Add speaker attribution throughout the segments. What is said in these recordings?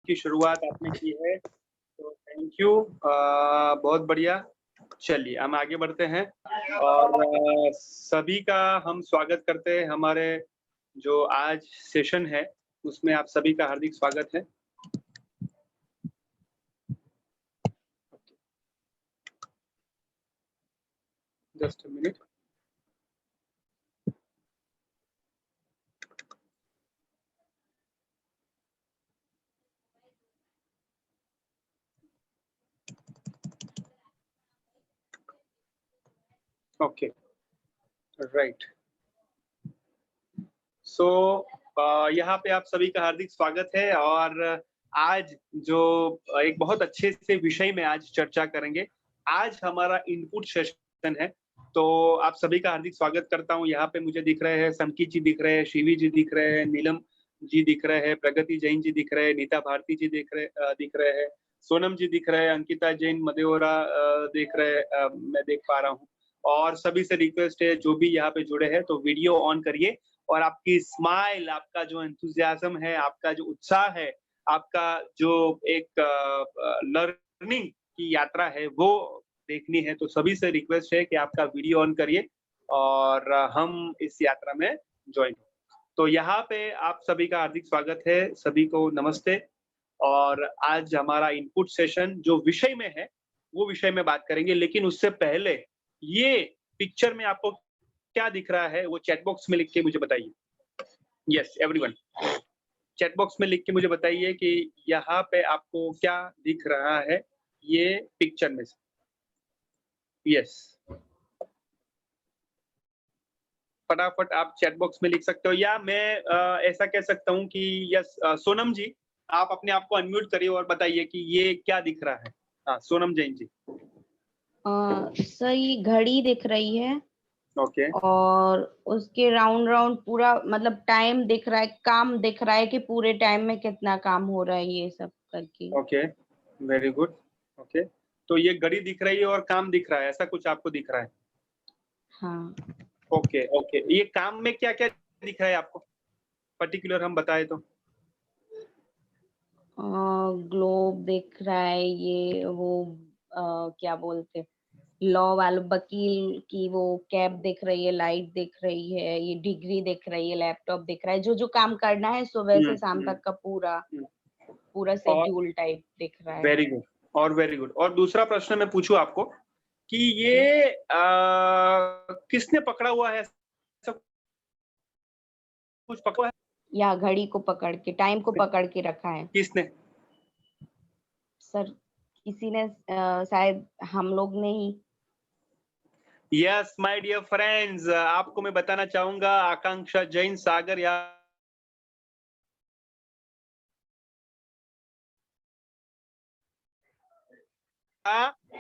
Speaker 1: की शुरुआत आपने की है, तो थैंक यू। बहुत बढ़िया। चलिए हम आगे बढ़ते हैं और सभी का हम स्वागत करते हैं हमारे जो आज सेशन है, उसमें आप सभी का हार्दिक स्वागत है। Just a minute. Okay, right. So यहाँ पे आप सभी का हार्दिक स्वागत है और आज जो एक बहुत अच्छे से विषय में आज चर्चा करेंगे। आज हमारा इनपुट सेशन है, तो आप सभी का हार्दिक स्वागत करता हूँ। यहाँ पे मुझे दिख रहे हैं संकीत जी दिख रहे हैं, शिवी जी दिख रहे हैं, नीलम जी दिख रहे हैं, प्रगति जैन जी दिख रहे हैं, नीता भारती जी दिख रहे हैं, सोनम जी दिख रहे हैं, अंकिता जैन मदेवरा दिख रहे हैं, मैं देख पा रहा हूँ। और सभी से रिक्वेस्ट है जो भी यहाँ पे जुड़े हैं तो वीडियो ऑन करिए और आपकी स्माइल, आपका जो एंथुसियाज्म है, आपका जो उत्साह है, आपका जो एक लर्निंग की यात्रा है वो देखनी है, तो सभी से रिक्वेस्ट है कि आपका वीडियो ऑन करिए और हम इस यात्रा में ज्वाइन हो। तो यहाँ पे आप सभी का हार्दिक स्वागत है, सभी को नमस्ते। और आज हमारा इनपुट सेशन जो विषय में है, वो विषय में बात करेंगे, लेकिन उससे पहले ये पिक्चर में आपको क्या दिख रहा है वो चैट बॉक्स में लिख के मुझे बताइए। यस एवरीवन, चैट बॉक्स में लिख के मुझे बताइए कि यहाँ पे आपको क्या दिख रहा है ये पिक्चर में से। यस, फटाफट आप चैट बॉक्स में लिख सकते हो या मैं ऐसा कह सकता हूँ कि यस सोनम जी आप अपने आप को अनम्यूट करिए और बताइए कि ये क्या दिख रहा है। हाँ सोनम जैन जी।
Speaker 2: सर ये घड़ी दिख रही है
Speaker 1: ओके
Speaker 2: और उसके राउंड राउंड पूरा मतलब टाइम दिख रहा है, काम दिख रहा है कि पूरे टाइम में कितना काम हो रहा है ये सब करके।
Speaker 1: Okay, very good. ओके, तो ये घड़ी दिख रही है और काम दिख रहा है, ऐसा कुछ आपको दिख रहा है?
Speaker 2: हाँ।
Speaker 1: ओके ओके, ये काम में क्या क्या दिख रहा है आपको पर्टिकुलर हम बताए तो?
Speaker 2: ग्लोब दिख रहा है, ये वो क्या बोलते लॉ वाले वकील की वो कैप दिख रही है, लाइट दिख रही है, ये डिग्री दिख रही है, लैपटॉप दिख रहा है, जो जो काम करना है सुबह से शाम तक का पूरा
Speaker 1: और
Speaker 2: शेड्यूल टाइप दिख रहा है।
Speaker 1: वेरी गुड और वेरी गुड। और दूसरा प्रश्न मैं पूछूं आपको कि ये किसने पकड़ा हुआ है? ऐसा कुछ पकड़ा है?
Speaker 2: या घड़ी को पकड़ के, टाइम को पकड़ के रखा है
Speaker 1: किसने?
Speaker 2: सर, किसी ने शायद हम लोग ने ही।
Speaker 1: यस माय डियर फ्रेंड्स, आपको मैं बताना चाहूंगा आकांक्षा जैन सागर या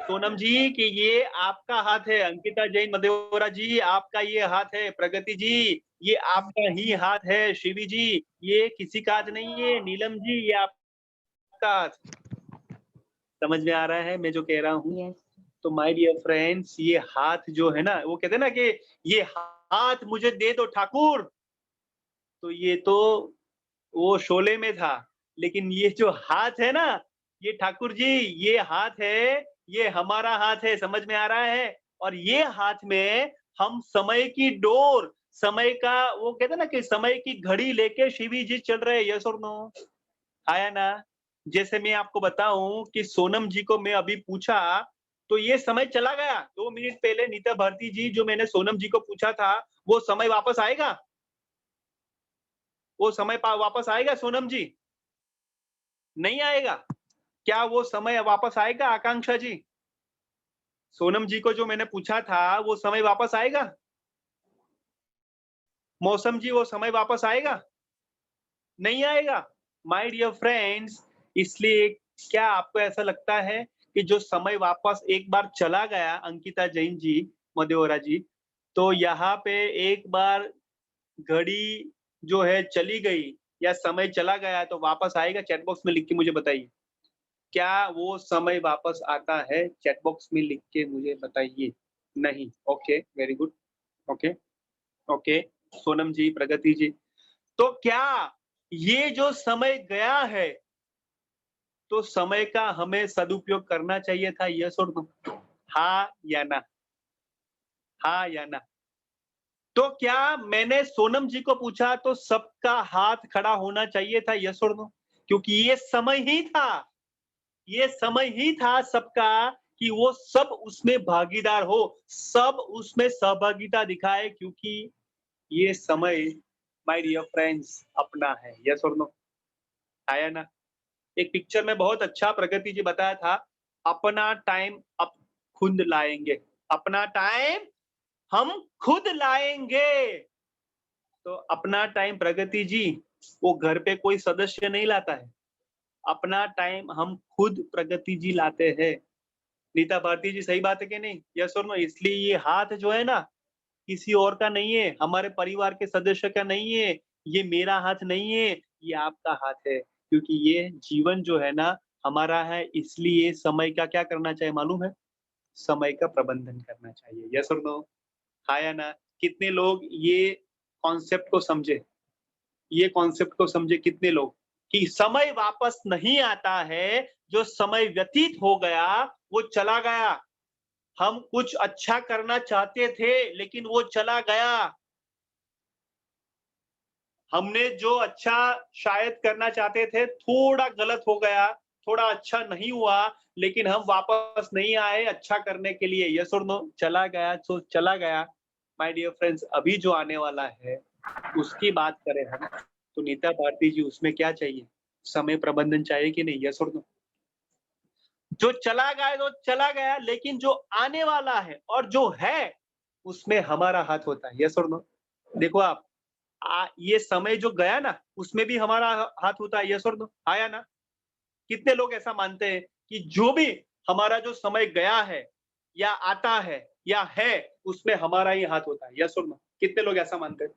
Speaker 1: सोनम जी कि ये आपका हाथ है, अंकिता जैन मदेवरा जी आपका ये हाथ है, प्रगति जी ये आपका ही हाथ है, शिवी जी ये किसी का हाथ नहीं है, नीलम जी ये आपका हाथ। समझ में आ रहा है मैं जो कह रहा हूँ?
Speaker 2: यस।
Speaker 1: तो माय डियर फ्रेंड्स, ये हाथ जो है ना, वो कहते हैं ना कि ये हाथ मुझे दे दो ठाकुर, तो ये तो वो शोले में था, लेकिन ये जो हाथ है ना, ये ठाकुर जी ये हाथ है, ये हमारा हाथ है, समझ में आ रहा है? और ये हाथ में हम समय की डोर, समय का वो कहते हैं ना कि समय की घड़ी लेके शिवी जी चल रहे हैं। यस और नो? आया ना? जैसे मैं आपको बताऊं कि सोनम जी को मैं अभी पूछा तो ये समय चला गया 2 मिनट पहले। नीता भारती जी जो मैंने सोनम जी को पूछा था वो समय वापस आएगा? वो समय वापस आएगा सोनम जी? नहीं आएगा। क्या वो समय वापस आएगा आकांक्षा जी? सोनम जी को जो मैंने पूछा था वो समय वापस आएगा? मौसम जी वो समय वापस आएगा? नहीं आएगा। माय डियर फ्रेंड्स, इसलिए क्या आपको ऐसा लगता है कि जो समय वापस एक बार चला गया अंकिता जैन जी, मदेवरा जी, तो यहाँ पे एक बार घड़ी जो है चली गई या समय चला गया तो वापस आएगा? चैट बॉक्स में लिख के मुझे बताइए। क्या वो समय वापस आता है? चैट बॉक्स में लिख के मुझे बताइए। नहीं। Okay, very good. Okay, okay, Sonam ji, Pragati ji. तो क्या ये जो समय गया है, तो समय का हमें सदुपयोग करना चाहिए था, यस और नो? हाँ या ना? हाँ या ना? तो क्या मैंने सोनम जी को पूछा तो सबका हाथ खड़ा होना चाहिए था, यस और नो? क्योंकि ये समय ही था सबका कि वो सब उसमें भागीदार हो, सब उसमें सहभागिता दिखाए क्योंकि ये समय माय डियर फ्रेंड्स अपना है, यस और नो? आया ना? एक पिक्चर में बहुत अच्छा प्रगति जी बताया था, अपना टाइम अब खुद लाएँगे, अपना टाइम हम खुद लाएँगे। तो अपना टाइम प्रगति जी, वो घर पे कोई सदस्य नहीं लाता है, अपना टाइम हम खुद प्रगति जी लाते हैं। नीता भारती जी सही बात है कि नहीं? यस और नो? इसलिए ये हाथ जो है ना, किसी और का नहीं है, हमारे परिवार के सदस्य का नहीं है, ये मेरा हाथ नहीं है, ये आपका हाथ है। क्योंकि ये जीवन जो है ना, हमारा है इसलिए समय का क्या करना चाहिए मालूम है? समय का प्रबंधन करना चाहिए। यस और नो? हाँ या ना? कितने लोग ये कॉन्सेप्ट को समझे? ये कॉन्सेप्ट को समझे कितने लोग? कि समय वापस नहीं आता है, जो समय व्यतीत हो गया, वो चला गया। हम कुछ अच्छा करना चाहते थे, लेकिन वो चला गया। हमने जो अच्छा शायद करना चाहते थे, थोड़ा गलत हो गया, थोड़ा अच्छा नहीं हुआ, लेकिन हम वापस नहीं आए अच्छा करने के लिए। यस और नो? चला गया सो चला गया। माय डियर फ्रेंड्स, अभी जो आने वाला है, उसकी बात करें हम, तो नीता भारती जी उसमें क्या चाहिए? समय प्रबंधन चाहिए कि नहीं? यस और नो? जो चला गया तो चला गया, लेकिन जो आने वाला है और जो है, उसमें हमारा हाथ होता है। यस और नो? देखो आप, ये समय जो गया ना, उसमें भी हमारा हाथ होता है, यस और नो? हाँ या ना? कितने लोग ऐसा मानते हैं कि जो भी हमारा जो समय गया है या आता है या है, उसमें हमारा ही हाथ होता है, यस और नो? कितने लोग ऐसा मानते हैं?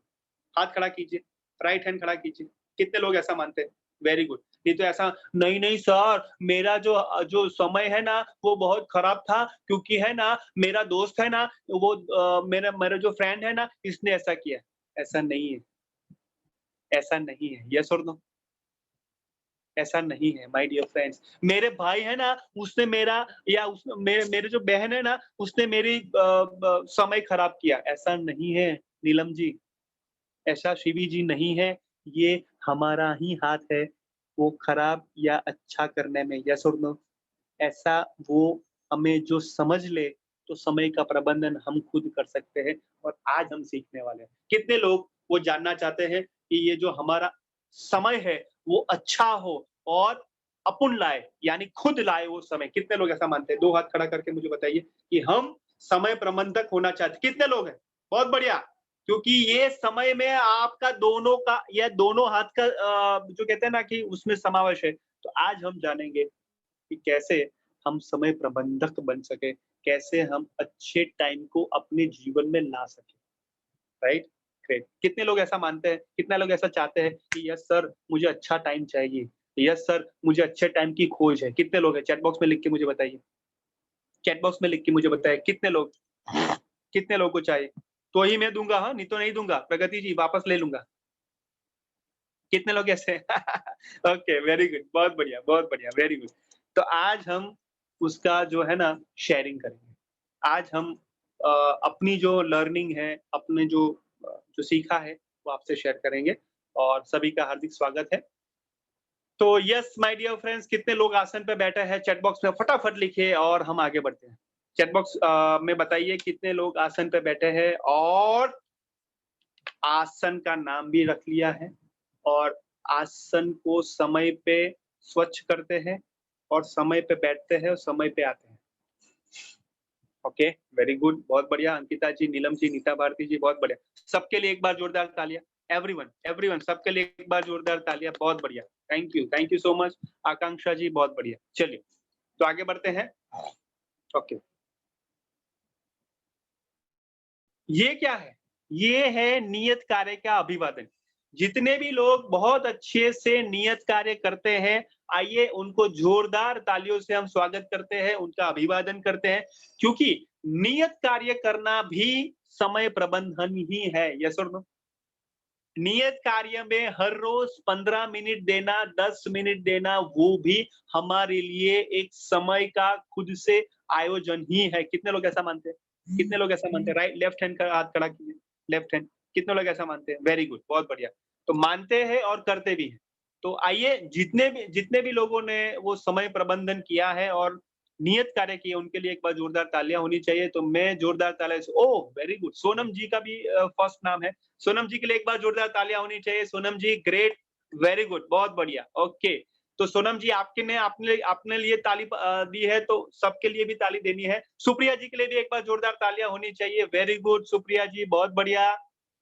Speaker 1: हाथ खड़ा कीजिए, राइट हैंड खड़ा कीजिए। कितने लोग ऐसा मानते हैं? Very good. नहीं तो ऐसा नहीं, नहीं सर, मेरा जो समय है ना, वो बहुत खराब था क्योंकि है ना, मेरा दोस्त है ना, वो मेरा मेरा जो फ्रेंड है ना, इसने ऐसा किया। ऐसा नहीं है, ऐसा नहीं है। यस और नो? ऐसा नहीं है माय डियर फ्रेंड्स। मेरे भाई है ना, उसने मेरा या उस मेरे मेरे जो बहन है ना, उसने मेरी समय खराब किया। ऐसा नहीं है नीलम जी। ऐसा शिवी जी नहीं है, ये हमारा ही हाथ है, वो खराब या अच्छा करने में, यस और नो? ऐसा वो हमें जो समझ ले, तो समय का प्रबंधन हम खुद कर सकते हैं और आज हम सीखने वाले हैं। कितने लोग वो जानना चाहते हैं कि ये जो हमारा समय है, वो अच्छा हो और अपुन लाए, यानी खुद लाए वो समय। कितने लोग ऐसा मानते हैं? 2 हाथ खड़ा करके मुझे बताइए कि हम समय प्रबंधक होना चाहते हैं। कितने लोग हैं? बहुत बढ़िया। क्योंकि ये समय में आपका दोनों का या दोनों हाथ का जो कहते हैं ना कि उसमें समावेश है। तो आज हम जानेंगे कि कैसे हम समय प्रबंधक बन सके, कैसे हम अच्छे टाइम को अपने जीवन में ला सकें, राइट? ग्रेट। कितने लोग ऐसा मानते हैं, कितने लोग ऐसा चाहते हैं कि यस सर, मुझे अच्छा टाइम चाहिए, यस सर, मुझे अच्छे टाइम की खोज है। कितने लोग हैं? चैट बॉक्स में लिख के मुझे बताइए। चैट बॉक्स में लिख के मुझे बताइए कितने लोग, कितने लोगों को चाहिए? तो ही मैं दूँगा हाँ, नहीं तो नहीं दूँगा। प्रगति जी वापस ले लूँगा। कितने लोग ऐसे हैं? ओके, वेरी गुड, बहुत बढ़िया, वेरी गुड। तो आज हम उसका जो है ना शेयरिंग करेंगे। आज हम अ, अपनी जो लर्निंग है, अपने जो सीखा है, वो आपसे शेयर करेंगे और सभी का हार्दिक स्वागत है। तो यस माय डियर फ्रेंड्स, कितने लोग आसन पे बैठे हैं चैट बॉक्स में फटाफट लिखिए और हम आगे बढ़ते हैं। चैट बॉक्स में बताइए कितने लोग आसन पे बैठे हैं और आसन का नाम भी रख लिया है और आसन को समय पे स्वच्छ करते हैं और समय पे बैठते हैं और समय पे आते हैं। ओके, वेरी गुड, बहुत बढ़िया। अंकिता जी, नीलम जी, नीता भारती जी, बहुत बढ़िया। सबके लिए एक बार जोरदार तालियाँ। एवरीवन, एवरीवन, सबके लिए एक बार जोरदार तालियाँ, बहुत बढ़िया। Thank you so much. Akanksha ji, बहुत बढ़िया। चलिए, तो आगे बढ़ते हैं। ओके, ये क्या है? ये है नियत कार्य का अभिवादन। जितने भी लोग बहुत अच्छे से नियत कार्य करते हैं, आइए उनको जोरदार तालियों से हम स्वागत करते हैं, उनका अभिवादन करते हैं, क्योंकि नियत कार्य करना भी समय प्रबंधन ही है। यस और नो? नियत कार्य में हर रोज 15 मिनट देना, 10 मिनट देना, वो भी हमारे लिए एक समय का खुद से आयोजन ही है। कितने लोग ऐसा मानते हैं? कितने लोग ऐसा मानते हैं? राइट, लेफ्ट हैंड का हाथ खड़ा कीजिए। लेफ्ट हैंड, कितने लोग ऐसा मानते हैं? वेरी गुड, बहुत बढ़िया। तो मानते हैं और करते भी हैं। तो आइए, जितने भी लोगों ने वो समय प्रबंधन किया है और नियत कार्य किए, उनके लिए एक बार जोरदार तालियां होनी चाहिए। तो मैं जोरदार तालियां से, ओह वेरी गुड, सोनम जी का भी फर्स्ट नाम है। सोनम जी के लिए एक बार जोरदार तालियां होनी चाहिए। सोनम जी ग्रेट, वेरी गुड, बहुत बढ़िया। ओके, तो सोनम जी आपके ने आपने अपने लिए ताली दी है, तो सबके लिए भी ताली देनी है। सुप्रिया जी के लिए भी एक बार जोरदार तालियां होनी चाहिए। वेरी गुड सुप्रिया जी, बहुत बढ़िया।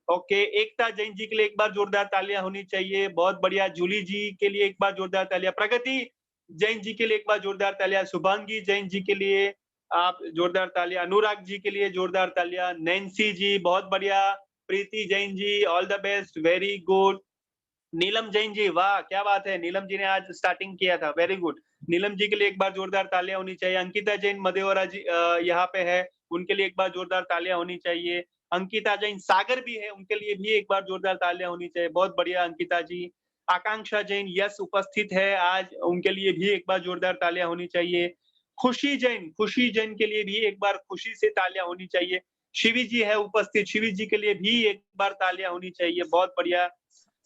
Speaker 1: ओके, एकता जैन जी के लिए एक बार जोरदार तालियां होनी चाहिए। बहुत बढ़िया। जूली जी के लिए एक बार जोरदार तालियां। प्रगति जैन जी के लिए एक बार जोरदार तालियां। शुभांगी जैन जी के लिए आप जोरदार तालियां। अनुराग जी के लिए जोरदार तालियां। नैन्सी जी बहुत बढ़िया। Preeti Jain ji all the best, very good. Neelam Jain ji, वाह क्या बात है, नीलम जी ने आज स्टार्टिंग किया था, वेरी गुड। नीलम जी के लिए एक बार जोरदार तालियां होनी चाहिए। अंकिता जैन मदेवरा जी यहाँ पे है, उनके लिए एक बार जोरदार तालियां होनी चाहिए। अंकिता जैन सागर भी है, उनके लिए भी एक बार जोरदार तालियां होनी चाहिए। बहुत बढ़िया अंकिता जी। आकांक्षा जैन यस उपस्थित है आज, उनके लिए भी एक बार जोरदार तालियां होनी चाहिए। खुशी जैन के लिए भी एक बार खुशी से तालियां होनी चाहिए। शिवी जी है उपस्थित, शिवी जी के लिए भी एक बार तालियां होनी चाहिए। बहुत बढ़िया।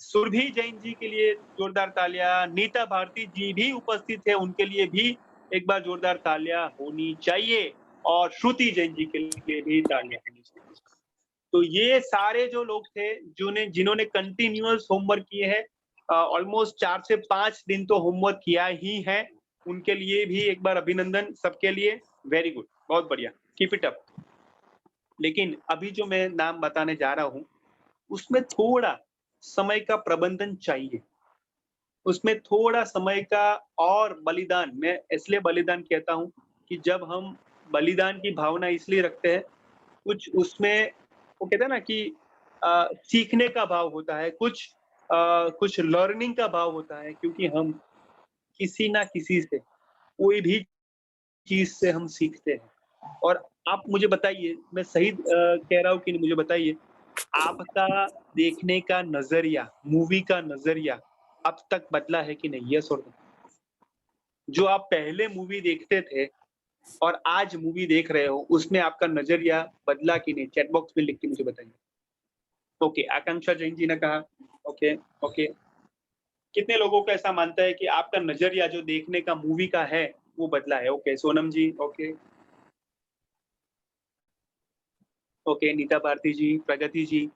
Speaker 1: सुरभि जैन जी के लिए जोरदार तालियां। नीता भारती जी भी उपस्थित है, उनके लिए भी एक बार जोरदार तालियां होनी चाहिए। और श्रुति जैन जी के लिए भी तालियां होनी चाहिए। तो ये सारे जो लोग थे जिन्होंने कंटिन्यूअस होमवर्क किए हैं, ऑलमोस्ट 4 से 5 दिन तो होमवर्क किया ही है, उनके लिए भी एक बार अभिनंदन सबके लिए। वेरी गुड, बहुत बढ़िया, कीप इट अप। लेकिन अभी जो मैं नाम बताने जा रहा हूँ, उसमें थोड़ा समय का प्रबंधन चाहिए। उसमें थोड़ा समय का और बलिदान, मैं इसलिए बलिदान कहता हूँ कि जब हम बलिदान की भावना इसलिए रखते हैं, कुछ उसमें वो कहते हैं ना कि सीखने का भाव होता है, कुछ लर्निंग का भाव होता है, क्योंकि हम किसी ना किसी से, कोई भी चीज़ से हम सीखते हैं। और आप मुझे बताइए, मैं सही कह रहा हूँ कि नहीं, मुझे बताइए, आपका देखने का नज़रिया, मूवी का नज़रिया अब तक बदला है कि नहीं? यस और नो? जो आप पहले मूवी देखते थे और आज मूवी देख रहे हो, उसमें आपका नज़रिया बदला कि नहीं? चैट बॉक्स में लिख के मुझे बताइए। ओके, आकांक्षा जैन जी ने कहा, ओके, ओके। कितने लोगों को ऐसा मानता है कि आपका नज़रिया जो देखने का मूवी का है, वो बदला है? ओके, सोनम जी, ओके, ओके, नीता भारती जी, प्रगति जी,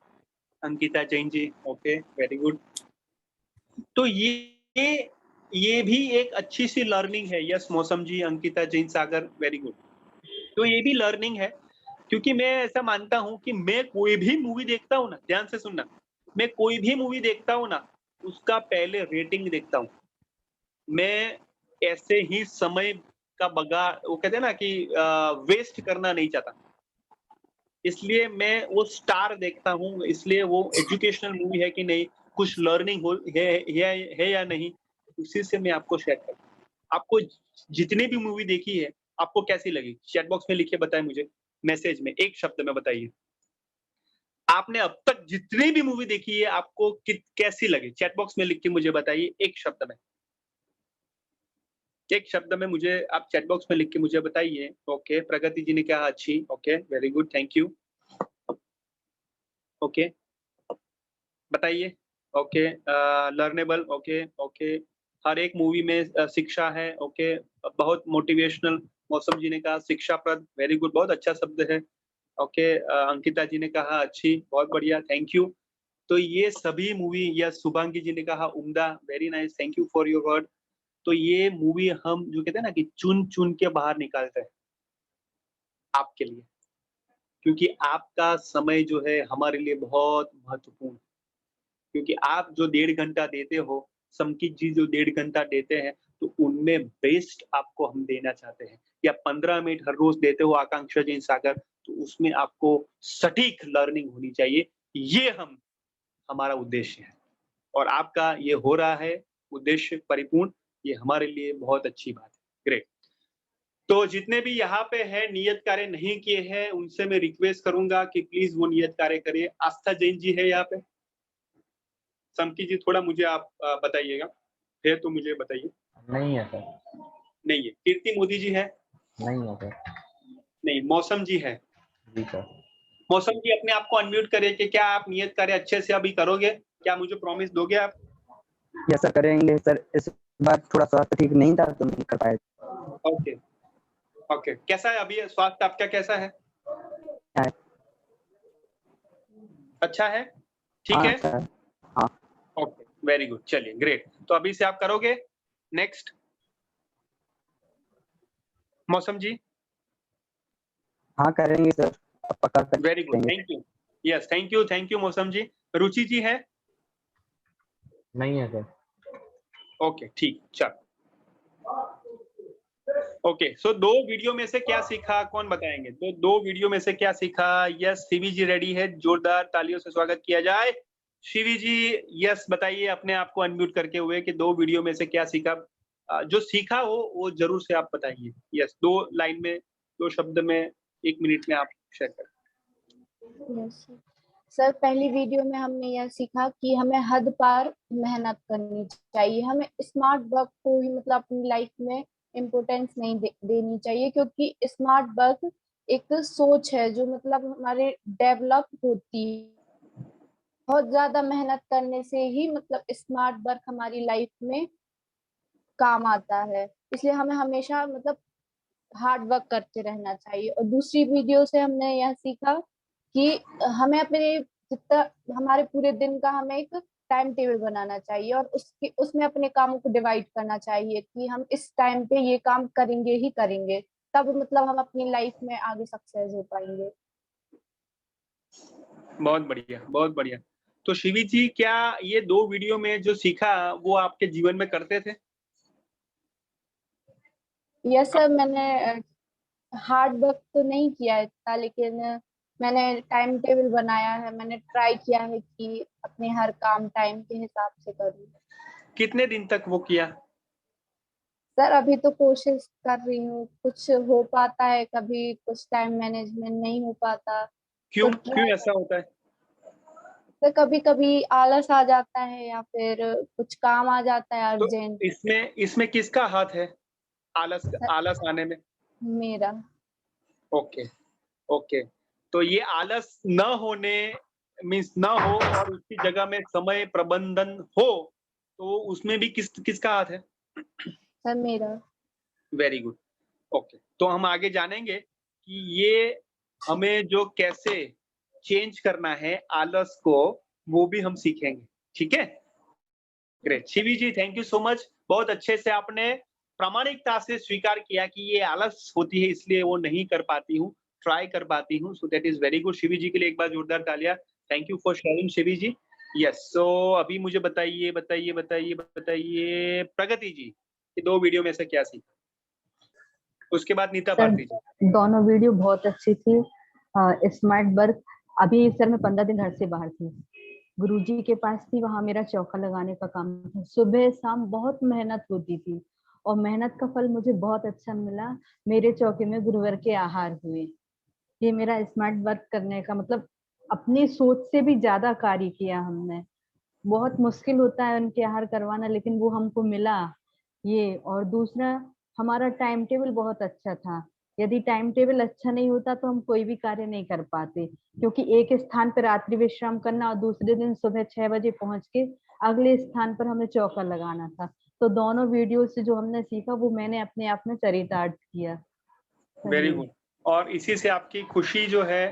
Speaker 1: Ankita Jain ji, okay, very good. तो ये भी एक अच्छी-सी लर्निंग है। यस, मौसम जी, अंकिता जैन सागर, वेरी गुड। तो ये भी लर्निंग है, क्योंकि मैं ऐसा मानता हूँ कि मैं कोई भी मूवी देखता हूँ ना, ध्यान से सुनना, मैं कोई भी मूवी देखता हूँ ना, उसका पहले रेटिंग देखता हूँ। मैं ऐसे ही समय का वो कहते हैं ना कि वेस्ट करना नहीं चाहता। इसलिए मैं वो स्टार देखता हूँ, इसलिए वो एजुकेशनल मूवी है कि नहीं, कुछ लर्निंग है या नहीं, उसी से मैं आपको शेयर करता हूँ। आपको जितनी भी मूवी देखी है, आपको कैसी लगी? चैट बॉक्स में लिख के बताएँ मुझे, मैसेज में, 1 शब्द में बताइए। आपने अब तक जितनी भी मूवी देखी है, आपको कैसी लगी? चैट बॉक्स में लिख के मुझे बताइए 1 शब्द में। 1 शब्द में मुझे आप चैट बॉक्स में लिख के मुझे बताइए। ओके, प्रगति जी ने कहा अच्छी, okay, very good, thank you. Okay, बताइए। Okay, learnable, okay, okay. हर एक मूवी में शिक्षा है, ओके। बहुत मोटिवेशनल, मौसम जी ने कहा शिक्षाप्रद, वेरी गुड, बहुत अच्छा शब्द है। ओके, अंकिता जी ने कहा अच्छी, बहुत बढ़िया, थैंक यू। तो ये सभी मूवी, या शुभांगी जी ने कहा उम्दा, very nice, thank you for your word. तो ये मूवी हम जो कहते हैं ना कि चुन-चुन के बाहर निकालते हैं, आपके लिए। क्योंकि आपका समय जो है हमारे लिए बहुत महत्वपूर्ण है। क्योंकि आप जो 1.5 घंटा देते हो, समकित जी जो 1.5 घंटा देते हैं, तो उनमें बेस्ट आपको हम देना चाहते हैं। या 15 मिनट हर रोज़ देते हो आकांक्षा जैन सागर, तो उसमें आपको सटीक लर्निंग होनी चाहिए। ये हमारा उद्देश्य है। और आपका ये हो रहा है, उद्देश्य परिपूर्ण, ये हमारे लिए बहुत अच्छी बात है। ग्रेट। तो जितने भी यहाँ पे हैं नियत कार्य नहीं किए हैं, उनसे मैं रिक्वेस्ट करूँगा कि प्लीज़ वो नियत कार्य करें। आस्था जैन जी है यहाँ पे? समकी जी थोड़ा मुझे आप बताइएगा, है तो मुझे बताइए।
Speaker 3: नहीं है सर।
Speaker 1: नहीं है। कीर्ति मोदी जी है?
Speaker 3: नहीं है सर।
Speaker 1: नहीं। मौसम जी है?
Speaker 3: जी सर।
Speaker 1: मौसम जी अपने आप को अनम्यूट करिए कि क्या आप नियत कार्य अच्छे से अभी करोगे? क्या मुझे प्रॉमिस दोगे आप?
Speaker 4: यस सर, करेंगे सर। इस बार थोड़ा स्वास्थ्य ठीक नहीं था तो नहीं कर पाए।
Speaker 1: Okay, okay. कैसा है अभी स्वास्थ्य आपका, कैसा है?
Speaker 4: है।
Speaker 1: अच्छा है? ठीक
Speaker 4: हाँ
Speaker 1: है?
Speaker 4: सर। हाँ।
Speaker 1: Okay, very good. चलिए, ग्रेट। तो अभी से आप करोगे? नेक्स्ट। मौसम जी?
Speaker 4: हाँ करेंगे सर, अब पक्का
Speaker 1: वेरी गुड,
Speaker 4: करेंगे।
Speaker 1: Thank you. Yes, thank you मौसम जी। रुचि जी है?
Speaker 3: नहीं है सर।
Speaker 1: ओके, ठीक, चल। ओके, सो 2 वीडियो में से क्या सीखा, कौन बताएंगे? तो 2 वीडियो में से क्या सीखा? यस, शिवी जी रेडी है, जोरदार तालियों से स्वागत किया जाए। शिवी जी, यस बताइए अपने आप को अनम्यूट करके हुए कि 2 वीडियो में से क्या सीखा? जो सीखा हो वो जरूर से आप बताइए। यस, 2 लाइन में, 2 शब्द में, 1 मिनट में आप शेयर करें।
Speaker 5: यस सर, पहली वीडियो में हमने यह सीखा कि हमें हद पार मेहनत करनी चाहिए। हमें स्मार्ट वर्क को ही मतलब अपनी लाइफ में इम्पोर्टेंस नहीं देनी चाहिए, क्योंकि स्मार्ट वर्क एक सोच है जो मतलब हमारे डेवलप होती है। बहुत ज्यादा मेहनत करने से ही मतलब स्मार्ट वर्क हमारी लाइफ में काम आता है। इसलिए हमें हमेशा मतलब हार्ड वर्क करते रहना चाहिए। और दूसरी वीडियो से हमने यह सीखा कि हमें अपने जितना हमारे पूरे दिन का हमें एक टाइम टेबल बनाना चाहिए और उसमें अपने कामों को डिवाइड करना चाहिए कि हम इस टाइम पे ये काम करेंगे ही करेंगे, तब मतलब हम अपनी लाइफ में आगे सक्सेस हो पाएंगे।
Speaker 1: बहुत बढ़िया, बहुत बढ़िया। तो शिवी जी, क्या ये 2 वीडियो में जो सीखा वो आपके जीवन में करते थे?
Speaker 5: यस सर, मैंने हार्ड वर्क तो नहीं किया है इतना, लेकिन मैंने टाइम टेबल बनाया है। मैंने ट्राई किया है कि अपने हर काम टाइम के हिसाब से करूँ।
Speaker 1: कितने दिन तक वो किया?
Speaker 5: सर अभी तो कोशिश कर रही हूँ, कुछ हो पाता है, कभी कुछ टाइम मैनेजमेंट नहीं हो पाता।
Speaker 1: क्यों
Speaker 5: तो
Speaker 1: क्यों ऐसा होता है?
Speaker 5: तो कभी कभी आलस आ जाता है या फिर कुछ काम आ जाता है
Speaker 1: तो
Speaker 5: अर्जेंट।
Speaker 1: इसमें इसमें किसका हाथ है आलस आलस आने में?
Speaker 5: मेरा।
Speaker 1: Okay, okay. तो ये आलस न होने मीन्स न हो और उसकी जगह में समय प्रबंधन हो, तो उसमें भी किसका हाथ है?
Speaker 5: सर मेरा।
Speaker 1: Very good. ओके, तो हम आगे जानेंगे कि ये हमें जो कैसे चेंज करना है आलस को, वो भी हम सीखेंगे। ठीक है? Great. Shivi ji, thank you so much. बहुत अच्छे से आपने प्रामाणिकता से स्वीकार किया कि ये आलस होती है इसलिए वो नहीं कर पाती हूँ, ट्राई कर पाती हूँ। So that is very good. Shivi ji के लिए एक बार जोरदार तालियां। Thank you for sharing Shivi ji. Yes, so अभी मुझे बताइए बताइए बताइए बताइए प्रगति जी, ये 2 वीडियो में से क्या सीखा? उसके बाद नीता
Speaker 6: सर
Speaker 1: भारती जी।
Speaker 6: दोनों वीडियो बहुत अच्छी थी। स्मार्ट वर्क, अभी सर मैं 15 दिन घर से बाहर थी, गुरुजी के पास थी, वहां मेरा चौका लगाने का काम था। सुबह शाम बहुत मेहनत होती थी और मेहनत का फल मुझे बहुत अच्छा मिला। मेरे चौके में गुरुवर के आहार हुए। ये मेरा स्मार्ट वर्क करने का मतलब अपनी सोच से भी ज्यादा कार्य किया हमने। बहुत मुश्किल होता है उनके आहार करवाना, लेकिन वो हमको मिला ये। और दूसरा, हमारा टाइम टेबल बहुत अच्छा था। यदि टाइम टेबल अच्छा नहीं होता तो हम कोई भी कार्य नहीं कर पाते, क्योंकि एक स्थान पर रात्रि विश्राम करना और दूसरे दिन सुबह 6 बजे पहुंच के अगले स्थान पर हमें चौका लगाना था। तो दोनों वीडियो से जो हमने सीखा वो मैंने अपने आप में चरितार्थ किया।
Speaker 1: Very good. और इसी से आपकी खुशी जो है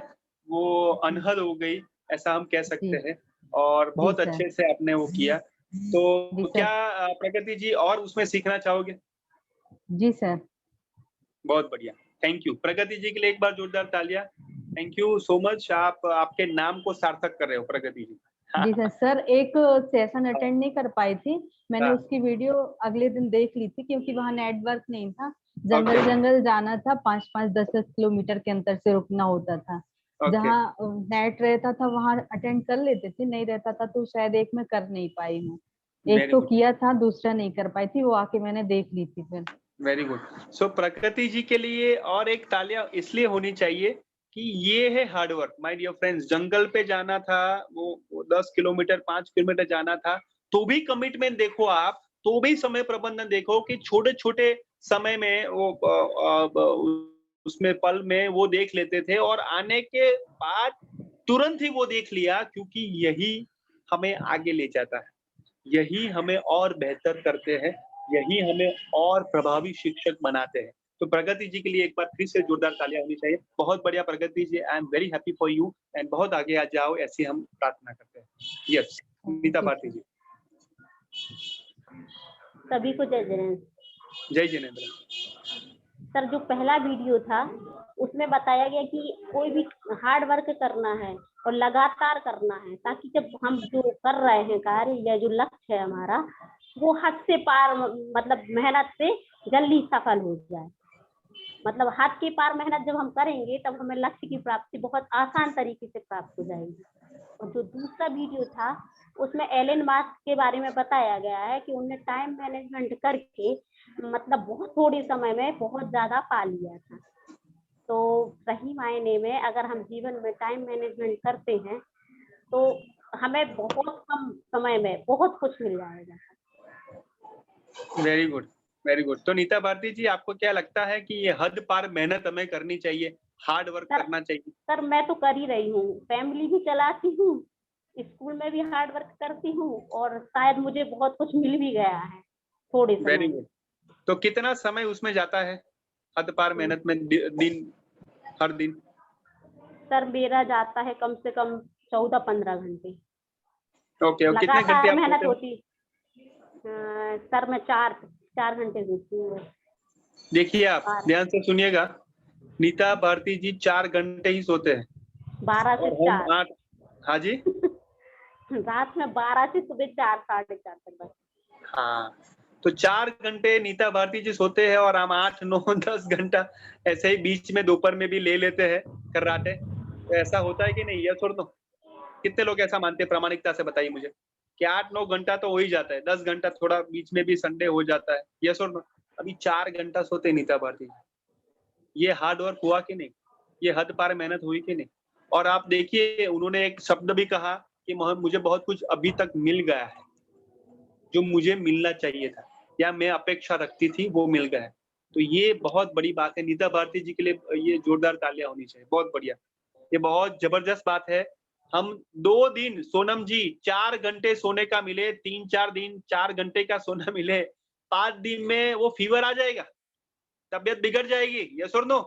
Speaker 1: वो अनहद हो गई, ऐसा हम कह सकते हैं। और बहुत
Speaker 6: सर।
Speaker 1: अच्छे से आपने वो किया।
Speaker 6: जी
Speaker 1: तो
Speaker 6: सर।
Speaker 1: क्या प्रगति जी और उसमें सीखना चाहोगे?
Speaker 6: जी सर।
Speaker 1: बहुत बढ़िया, थैंक यू। प्रगति जी के लिए एक बार जोरदार तालियां। Thank you so much. आप आपके नाम को सार्थक कर रहे हो प्रगति जी।
Speaker 6: जी सर। सर एक सेशन अटेंड नहीं कर पाई थी, मैंने
Speaker 1: हाँ।
Speaker 6: उसकी वीडियो अगले दिन देख ली थी, क्योंकि वहाँ नेटवर्क नहीं था। जंगल
Speaker 1: ओके,
Speaker 6: जंगल जाना था, 5-5 10-10 किलोमीटर के अंतर से रुकना होता था।
Speaker 1: ओके।
Speaker 6: जहाँ नेट रहता था वहाँ अटेंड कर लेते थे, नहीं रहता था तो शायद एक में कर नहीं पाई हूँ। एक
Speaker 1: वेरी
Speaker 6: तो
Speaker 1: गुड,
Speaker 6: किया था, दूसरा नहीं कर पाई थी, वो आके मैंने देख ली थी फिर।
Speaker 1: Very good. सो प्रकृति जी के लिए और एक तालियां इसलिए होनी चाहिए कि ये है हार्डवर्क माय डियर फ्रेंड्स। जंगल पे जाना था, वो 10 किलोमीटर 5 किलोमीटर जाना था, तो भी कमिटमेंट देखो आप, तो भी समय प्रबंधन देखो कि छोटे-छोटे समय में वो उसमें पल में वो देख लेते थे और आने के बाद तुरंत ही वो देख लिया, क्योंकि यही हमें आगे ले जाता है, यही हमें और बेहतर करते हैं, यही हमें और प्रभावी शिक्षक बनाते हैं। तो प्रगति जी के लिए एक बार फिर से जोरदार तालियां होनी चाहिए। बहुत बढ़िया Pragati ji, I am very happy for you and बहुत आगे आ जाओ, ऐसी हम प्रार्थना करते हैं। यस, नीता भारती जी।
Speaker 7: सभी को जय जिनेंद्र।
Speaker 1: जय जिनेंद्र।
Speaker 7: सर, जो पहला वीडियो था उसमें बताया गया कि कोई भी हार्ड वर्क करना है और लगातार करना है, ताकि जब हम जो कर रहे हैं कार्य या जो लक्ष्य है हमारा, वो हद से पार, मतलब मेहनत से जल्दी सफल हो जाए। मतलब हद के पार मेहनत जब हम करेंगे तब हमें लक्ष्य की प्राप्ति बहुत आसान तरीके से प्राप्त हो जाएगी। और जो दूसरा वीडियो था उसमें एलन मास्क के बारे में बताया गया है कि उन्होंने टाइम मैनेजमेंट करके मतलब बहुत थोड़े समय में बहुत ज्यादा पा लिया था। तो सही मायने में अगर हम जीवन में टाइम मैनेजमेंट करते हैं तो हमें बहुत कम समय में बहुत कुछ मिल जाएगा।
Speaker 1: Very good, very good. तो नीता भारती जी, आपको क्या लगता है कि ये हद पार मेहनत हमें करनी चाहिए, हार्ड वर्क करना चाहिए?
Speaker 7: सर, मैं तो कर ही रही हूँ, फैमिली भी चलाती हूँ, स्कूल में भी हार्ड वर्क करती हूँ और शायद मुझे बहुत कुछ मिल भी गया है थोड़े समय
Speaker 1: वेरी
Speaker 7: में।
Speaker 1: गुड। तो कितना समय उसमें जाता है हद पार मेहनत में दिन, हर दिन?
Speaker 7: सर, मेरा जाता है कम से कम 14-15 घंटे।
Speaker 1: ओके, और कितने घंटे
Speaker 7: लगातार
Speaker 1: आप
Speaker 7: मेहनत
Speaker 1: सोते हो?
Speaker 7: होती। सर, मैं 4 घंटे सोती हूँ।
Speaker 1: देखिए, आप ध्यान से सुनिएगा, नीता भारती जी 4 घंटे ही सोते हैं
Speaker 7: 12 से
Speaker 1: और हम
Speaker 7: 4।
Speaker 1: 8। हाँ जी?
Speaker 7: रात में 12 से सुबह 4 साढ़े 4 तक बस।
Speaker 1: हाँ, तो 4 घंटे नीता भारती जी सोते हैं और हम 8, 9, 10 घंटा ऐसे ही बीच में दोपहर में भी ले लेते हैं कर्राटे। तो ऐसा होता है कि नहीं? यस और नो? कितने लोग ऐसा मानते हैं? प्रामाणिकता से बताइए मुझे कि 8-9 घंटा तो हो ही जाता है, 10 घंटा थोड़ा बीच में भी संडे हो जाता है। यस और नो? अभी 4 घंटा सोते हैं नीता भारती जी। ये हार्ड वर्क हुआ कि नहीं? ये हद पार मेहनत हुई कि नहीं? और आप देखिए, उन्होंने एक शब्द भी कहा कि मुझे बहुत कुछ अभी तक मिल गया है, जो मुझे मिलना चाहिए था या मैं अपेक्षा रखती थी, वो मिल गया है। तो ये बहुत बड़ी बात है। नीता भारती जी के लिए ये जोरदार तालियां होनी चाहिए। बहुत बढ़िया। ये बहुत जबरदस्त बात है। हम 2 दिन, सोनम जी 4 घंटे सोने का मिले, 3-4 दिन 4 घंटे का सोना मिले, 5 दिन में वो फीवर आ जाएगा, तबीयत बिगड़ जाएगी। यस और नो?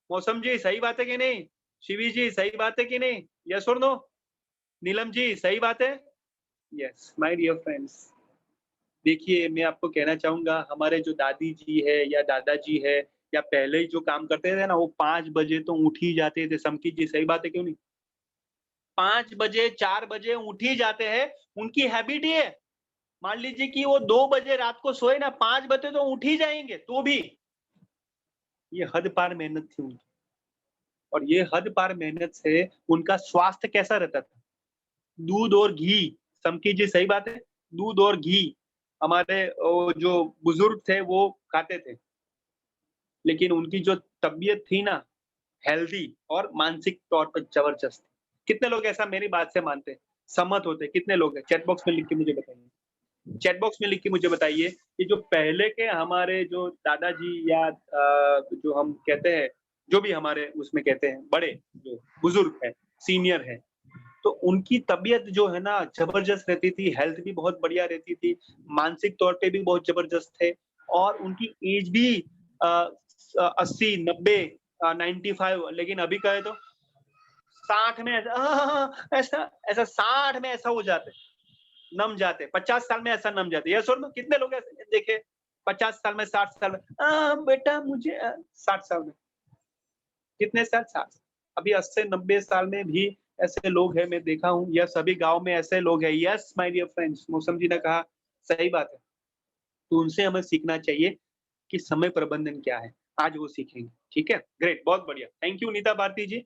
Speaker 1: मौसम जी, सही बात है कि नहीं? शिवी जी, सही बात है कि नहीं? यस और नो? नीलम जी, सही बात है? Yes, my dear friends. देखिए, मैं आपको कहना चाहूँगा, हमारे जो दादी जी है या दादाजी है या पहले ही जो काम करते थे ना, वो 5 बजे तो उठ ही जाते थे। समकी जी, सही बात है क्यों नहीं? 5 बजे, 4 बजे उठ ही जाते हैं, उनकी हैबिट ही है। मान लीजिए कि वो 2 बजे रात को सोए ना, 5 बजे तो उठ ही जाएँगे, तो भी। ये हद पार मेहनत थी उनकी और ये हद पार मेहनत से उनका स्वास्थ्य कैसा रहता था? दूध और घी, समकी जी सही बात है? दूध और घी हमारे जो बुजुर्ग थे वो खाते थे। लेकिन उनकी जो तबीयत थी ना, हेल्दी और मानसिक तौर पर जबरदस्त थी। कितने लोग ऐसा मेरी बात से मानते हैं, सहमत होते हैं? कितने लोग हैं? चैट बॉक्स में लिख के मुझे बताइए। चैट बॉक्स में लिख के मुझे बताइए कि जो पहले के हमारे जो दादाजी या जो हम कहते हैं, जो भी हमारे उसमें कहते हैं, बड़े जो बुजुर्ग हैं, सीनियर हैं, तो उनकी तबीयत जो है ना जबरदस्त रहती थी, हेल्थ भी बहुत बढ़िया रहती थी, मानसिक तौर पे भी बहुत जबरदस्त थे और उनकी एज भी 80, 90, 95, लेकिन अभी कहे तो 60 में ऐसा 60 में ऐसा हो जाते, नम जाते, 50 साल में ऐसा नम जाते। यस और नो? कितने लोग ऐसे देखे 50 साल में, 60 साल में, बेटा मुझे 60 साल में, कितने साल? 60। अभी 80-90 साल में भी ऐसे लोग हैं, मैं देखा हूँ। यस, सभी गाँव में ऐसे लोग हैं। यस माय डियर फ्रेंड्स, मौसम जी ने कहा, सही बात है। तो उनसे हमें सीखना चाहिए कि समय प्रबंधन क्या है। आज वो सीखेंगे। ठीक है? ग्रेट, बहुत बढ़िया। Thank you Nita Bharti ji.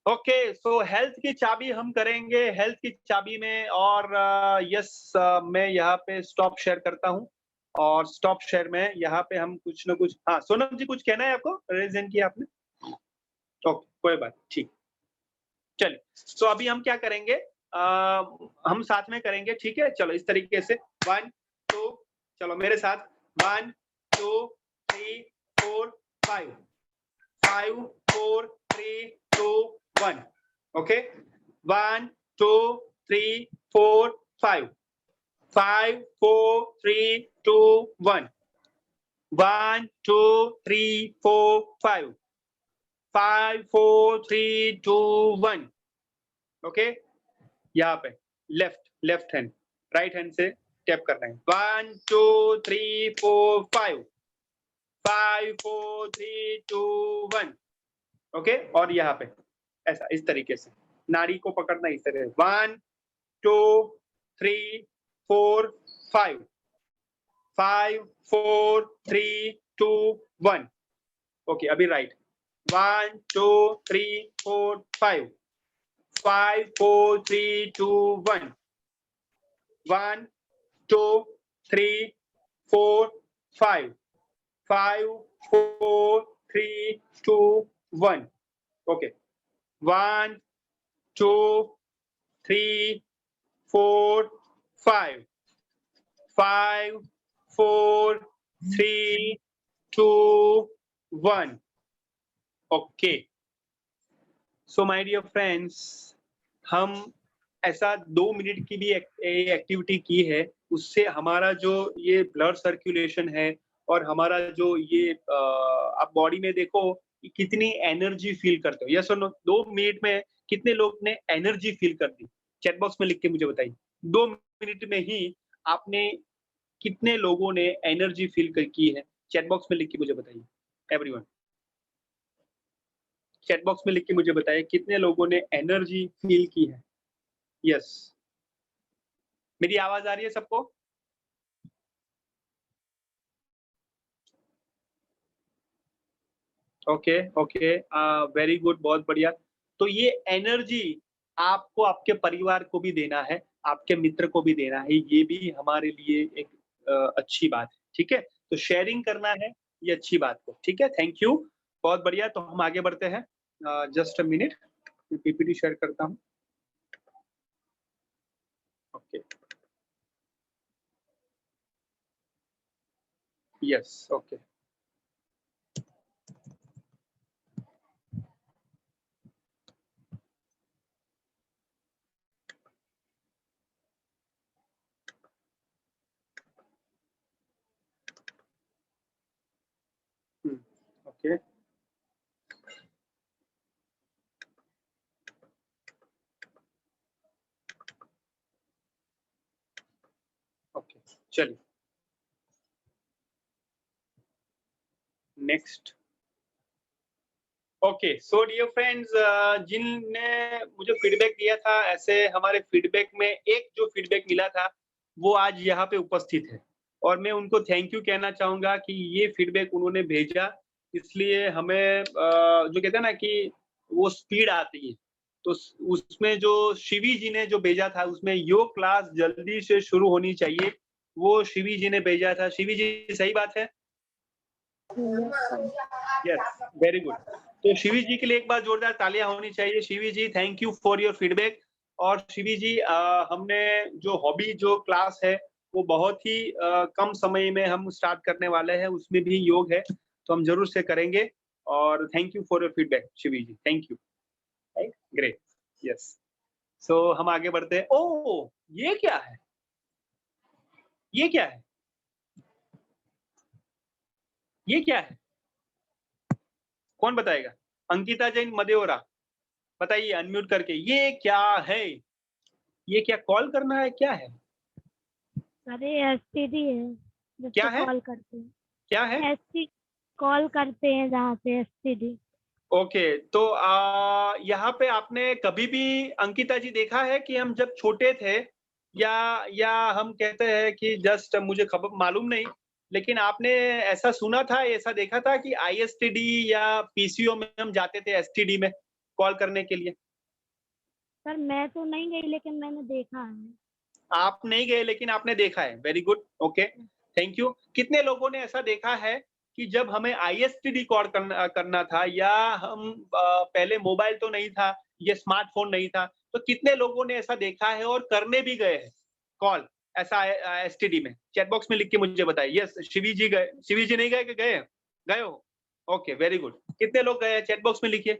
Speaker 1: Okay, so health की चाबी हम करेंगे, हेल्थ की चाबी में और यस, मैं यहाँ पे स्टॉप शेयर करता हूँ और स्टॉप शेयर में यहाँ पे हम कुछ ना कुछ, हाँ, सोनम जी कुछ कहना है आपको? रेज़ हैंड किया आपने? ओके, कोई बात, ठीक। चलिए, तो अभी हम क्या करेंगे, हम साथ में करेंगे, ठीक है? चलो इस तरीके से 1 2, चलो मेरे साथ 1 2 3 4 5 5 4 3 2 1 ओके। 1 2 3 4 5 5 4 3 2 1 1 2 3 4 5 5 4 3 2 1 ओके। यहाँ पे लेफ्ट हैंड, राइट हैंड से टैप करना है। 1 2 3 4 5 5 4 3 2 1 ओके। और यहाँ पे ऐसा इस तरीके से नाड़ी को पकड़ना इस तरह से 1 2 3 4 5 5 4 3 2 1 ओके। अभी right 1 2 3 4 5 5 4 3 2 1 1 2 3 4 5 5 4 3 2 1 okay. 1 2 3 4 5 5 4 3 2 1 okay. So my dear friends, हम ऐसा 2 मिनट की भी एक्टिविटी की है, उससे हमारा जो ये ब्लड सर्कुलेशन है और हमारा जो ये आप बॉडी में देखो कि कितनी एनर्जी फील करते हो। यस और नो? 2 मिनट में कितने लोग ने एनर्जी फील कर दी? चैट बॉक्स में लिख के मुझे बताइए। 2 मिनट में ही आपने कितने लोगों ने एनर्जी फील की है? चैट बॉक्स में लिख के मुझे बताइए एवरीवन। चैट बॉक्स में लिख के मुझे बताइए कितने लोगों ने एनर्जी फील की है? यस, मेरी आवाज आ रही है सबको? ओके ओके, वेरी गुड, बहुत बढ़िया। तो ये एनर्जी आपको आपके परिवार को भी देना है, आपके मित्र को भी देना है, ये भी हमारे लिए एक अच्छी बात है, ठीक है? तो शेयरिंग करना है, ये अच्छी बात है, ठीक है? थैंक यू, बहुत बढ़िया। तो हम आगे बढ़ते हैं। जस्ट अ मिनट, मैं पीपीटी शेयर करता हूँ। Okay, yes, okay. Okay, okay, चलिए next. Okay, so dear friends, जिनने मुझे फीडबैक दिया था, ऐसे हमारे फीडबैक में एक जो फीडबैक मिला था, वो आज यहाँ पे उपस्थित है और मैं उनको थैंक यू कहना चाहूँगा कि ये फीडबैक उन्होंने भेजा, इसलिए हमें जो कहते हैं ना कि वो स्पीड आती है। तो उसमें जो शिवी जी ने जो भेजा था, उसमें योग क्लास जल्दी से शुरू होनी चाहिए, वो शिवी जी ने भेजा था। शिवी जी, सही बात है? Yes, very good. तो शिवी जी के लिए एक बार जोरदार तालियां होनी चाहिए। Shivi ji, thank you for your feedback. और शिवी जी, हमने जो हॉबी जो क्लास है, वो बहुत ही कम समय में हम स्टार्ट करने वाले हैं, उसमें भी योग है, तो हम जरूर से करेंगे। और thank you for your feedback Shivi ji, thank you. Right, great, yes. So हम आगे बढ़ते हैं। ओह, ये क्या है? ये क्या है? ये क्या है? कौन बताएगा? अंकिता जैन मदेवरा, बताइए अनम्यूट करके, ये क्या है? ये क्या कॉल करना है, क्या है?
Speaker 8: अरे एसटीडी है,
Speaker 1: क्या
Speaker 8: जिससे
Speaker 1: है?
Speaker 8: कॉल करते हैं।
Speaker 1: क्या है?
Speaker 8: एसटी कॉल करते हैं जहाँ पे एसटीडी।
Speaker 1: ओके, तो यहाँ पे आपने कभी भी अंकिता जी देखा है कि हम जब छोटे थे, या हम कहते हैं कि जस्ट मुझे खबर मालूम नहीं, लेकिन आपने ऐसा सुना था, ऐसा देखा था कि आईएसटीडी या पीसीओ में हम जाते थे एसटीडी में कॉल करने के लिए?
Speaker 8: सर मैं तो नहीं गई, लेकिन मैंने देखा है।
Speaker 1: आप नहीं गए लेकिन आपने देखा है, very good, okay, thank you. कितने लोगों ने ऐसा देखा है कि जब हमें ISTD कॉल करना था, या हम पहले मोबाइल तो नहीं था, ये स्मार्टफोन नहीं था, तो कितने लोगों ने ऐसा देखा है और करने भी गए हैं कॉल ऐसा एसटीडी में? चैट बॉक्स में लिख के मुझे बताइए। यस, शिवी जी गए। शिवी जी नहीं गए कि गए? गए हो? Okay, very good. कितने लोग गए हैं? चैट बॉक्स में लिखिए।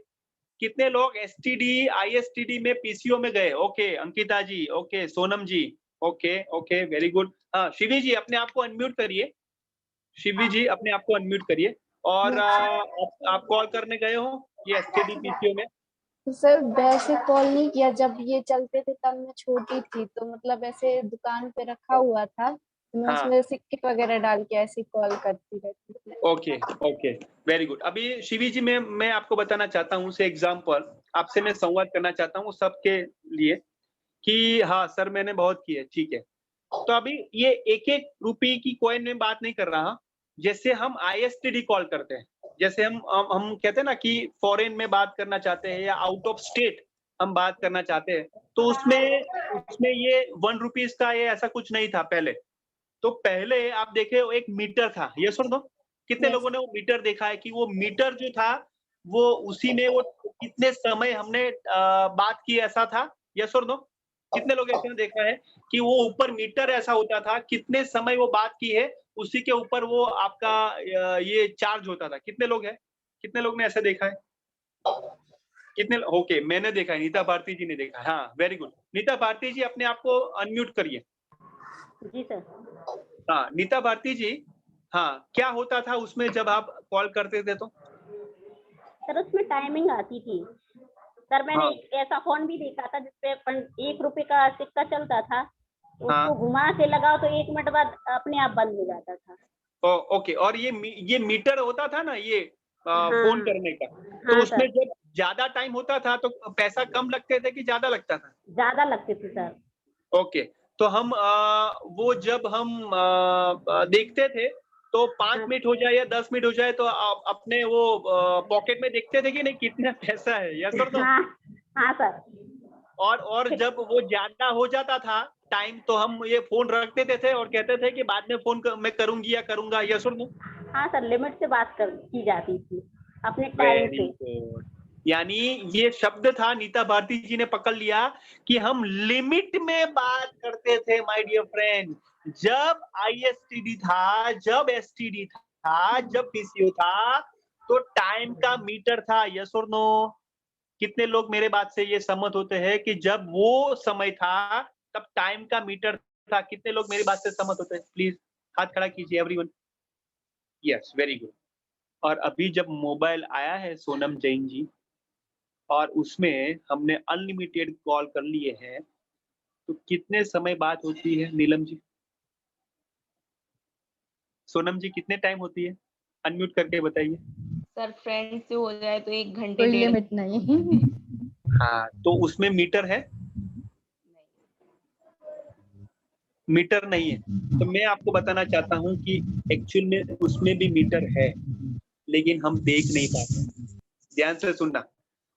Speaker 1: कितने लोग एसटीडी, आईएसटीडी में, पीसीओ में गए? ओके, अंकिता जी, ओके, सोनम जी, ओके, ओके, वेरी गुड। हाँ, शिवी जी अपने आप को अनम्यूट करिए। शिवी जी अपने आप को अनम्यूट करिए। और आप कॉल करने गए हो ये एसटीडी, पीसीओ में?
Speaker 5: तो सर वैसे कॉल नहीं किया, जब ये चलते थे तब मैं छोटी थी, तो मतलब ऐसे दुकान पे रखा हुआ था, तो मैं
Speaker 1: हाँ।
Speaker 5: उसमें सिक्के वगैरह डाल के ऐसे कॉल करती रहती थी।
Speaker 1: Okay, okay, very good. अभी शिवी जी मैं आपको बताना चाहता हूँ, से एग्जांपल आपसे मैं संवाद करना चाहता हूँ सबके लिए कि हाँ सर मैंने बहुत की है, ठीक है। तो अभी ये एक-एक रुपये की कॉइन में बात नहीं कर रहा, जैसे हम आईएसटीडी कॉल करते हैं, जैसे हम कहते हैं ना कि फॉरेन में बात करना चाहते हैं या आउट ऑफ स्टेट हम बात करना चाहते हैं, तो उसमें ये 1 रुपीज़ का ये ऐसा कुछ नहीं था पहले। तो पहले आप देखे एक मीटर था, यस और नो? कितने
Speaker 5: Yes.
Speaker 1: लोगों ने वो मीटर देखा है कि वो मीटर जो था, वो उसी में वो कितने समय हमने बात की ऐसा था, यस और नो? कितने लोग ऐसे देखा है कि वो ऊपर मीटर ऐसा होता था, कितने समय वो बात की है, उसी के ऊपर वो आपका ये चार्ज होता था। कितने लोग हैं? कितने लोग ने ऐसा देखा है? कितने ओके, मैंने देखा है, नीता भारती जी ने देखा है। हाँ, वेरी गुड। नीता भारती जी अपने आप को अनम्यूट करिए।
Speaker 7: जी सर।
Speaker 1: हाँ, नीता भारती जी, हाँ, क्या होता था उसमें जब आप कॉल करते थे तो?
Speaker 7: सर उसमें टाइमिंग आती थी। सर मैंने
Speaker 1: हाँ।
Speaker 7: एक ऐसा फोन भी देखा था जिसपे 1 रुपए का सिक्का चलता था,
Speaker 1: हाँ।
Speaker 7: उसको घुमा के लगाओ तो 1 मिनट बाद अपने आप बंद हो जाता था।
Speaker 1: ओके, और ये मीटर होता था ना ये
Speaker 7: हाँ।
Speaker 1: फ़ोन करने का, तो
Speaker 7: हाँ
Speaker 1: उसमें
Speaker 7: सर,
Speaker 1: जब ज़्यादा टाइम होता था तो पैसा कम लगते थे कि ज़्यादा लगता था?
Speaker 7: ज़्यादा लगते थे सर।
Speaker 1: ओके, तो हम वो जब हम देखते थे तो 5
Speaker 7: हाँ।
Speaker 1: मिनट हो जाए या 10 मिनट हो जाए तो अपने वो पॉकेट में देखते थे कि नहीं कितना पैसा है, यस और नो?
Speaker 7: हाँ, हाँ सर।
Speaker 1: और जब वो ज़्यादा हो जाता था टाइम तो हम ये फ़ोन रख देते थे और कहते थे कि बाद में मैं करूँगी या करूँगा, यस और नो?
Speaker 7: हाँ सर, लिमिट से बात की जाती थी, अपने टाइम
Speaker 1: वेरी
Speaker 7: से।
Speaker 1: गुड। यानी ये शब्द था, नीता भारती जी ने पकड़ लिया कि हम लिमिट में बात करते थे माय डियर फ्रेंड। जब आईएसटीडी था, जब एसटीडी था, जब पीसीओ था, तो टाइम का मीटर था, यस और नो? कितने लोग मेरे बात से ये सहमत होते हैं कि जब वो समय था, तब टाइम का मीटर था? कितने लोग मेरी बात से सहमत होते हैं? प्लीज हाथ खड़ा कीजिए एवरीवन। Yes, very good. और अभी जब मोबाइल आया है सोनम जैन जी, और उसमें हमने अनलिमिटेड कॉल कर लिए हैं, तो कितने समय बात होती है नीलम जी? सोनम जी कितने टाइम होती है? अनम्यूट करके बताइए।
Speaker 2: सर फ्रेंड से हो जाए तो 1 घंटे
Speaker 6: कोई
Speaker 2: 1.5
Speaker 6: लिमिट नहीं।
Speaker 1: हाँ, तो उसमें मीटर है? मीटर नहीं है। तो मैं आपको बताना चाहता हूँ कि एक्चुअल में उसमें भी मीटर है, लेकिन हम देख नहीं पाते। ध्यान से सुनना।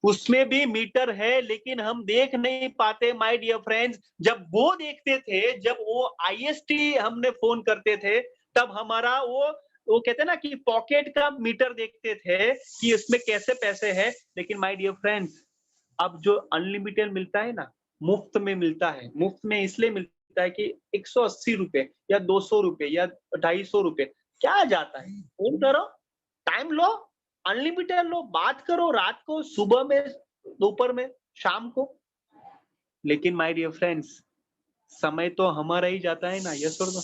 Speaker 1: उसमें भी मीटर है लेकिन हम देख नहीं पाते माय डियर फ्रेंड्स। जब वो देखते थे, जब वो आईएसटी हमने फ़ोन करते थे, तब हमारा वो कहते हैं ना कि पॉकेट का मीटर देखते थे कि इसमें कैसे पैसे हैं। लेकिन माय डियर फ्रेंड्स, अब जो अनलिमिटेड मिलता है ना, मुफ्त में मिलता है। मुफ्त में इसलिए मिलता है कि 180 रुपए या 200 रुपए या 250 रुपए क्या जाता है? फ़ोन करो, टाइम लो, अनलिमिटेड लो, बात करो रात को, सुबह में, दोपहर में, शाम को। लेकिन माय डियर फ्रेंड्स, समय तो हमारा ही जाता है ना, यस और नो?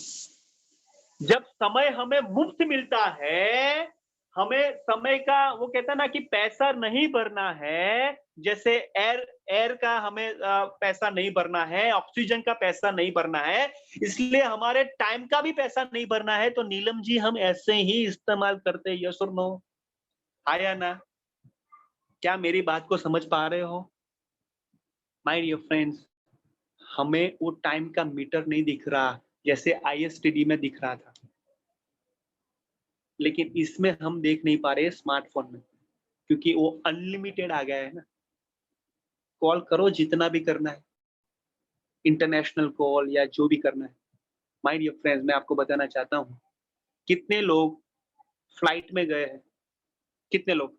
Speaker 1: जब समय हमें मुफ्त मिलता है, हमें समय का वो कहता है ना कि पैसा नहीं भरना है, जैसे एयर का हमें पैसा नहीं भरना है, ऑक्सीजन का पैसा नहीं भरना है, इसलिए हमारे टाइम का भी पैसा नहीं भरना है, तो नीलम जी हम ऐसे ही इस्तेमाल करते हैं, यस और नो? हाँ या ना? क्या मेरी बात को समझ पा रहे हो? माय डियर फ्रेंड्स, हमें वो टाइम का मीटर नहीं दिख रहा, जैसे आईएसटीडी में दिख रहा था। लेकिन इसमें हम देख नहीं पा रहे स्मार्टफ़ोन में, क्योंकि वो अनलिमिटेड आ गया है ना। कॉल करो जितना भी करना है, इंटरनेशनल कॉल या जो भी करना है। माय डियर फ्रेंड्स, मैं आपको बताना चाहता हूँ, कितने लोग फ्लाइट में गए हैं? कितने लोग?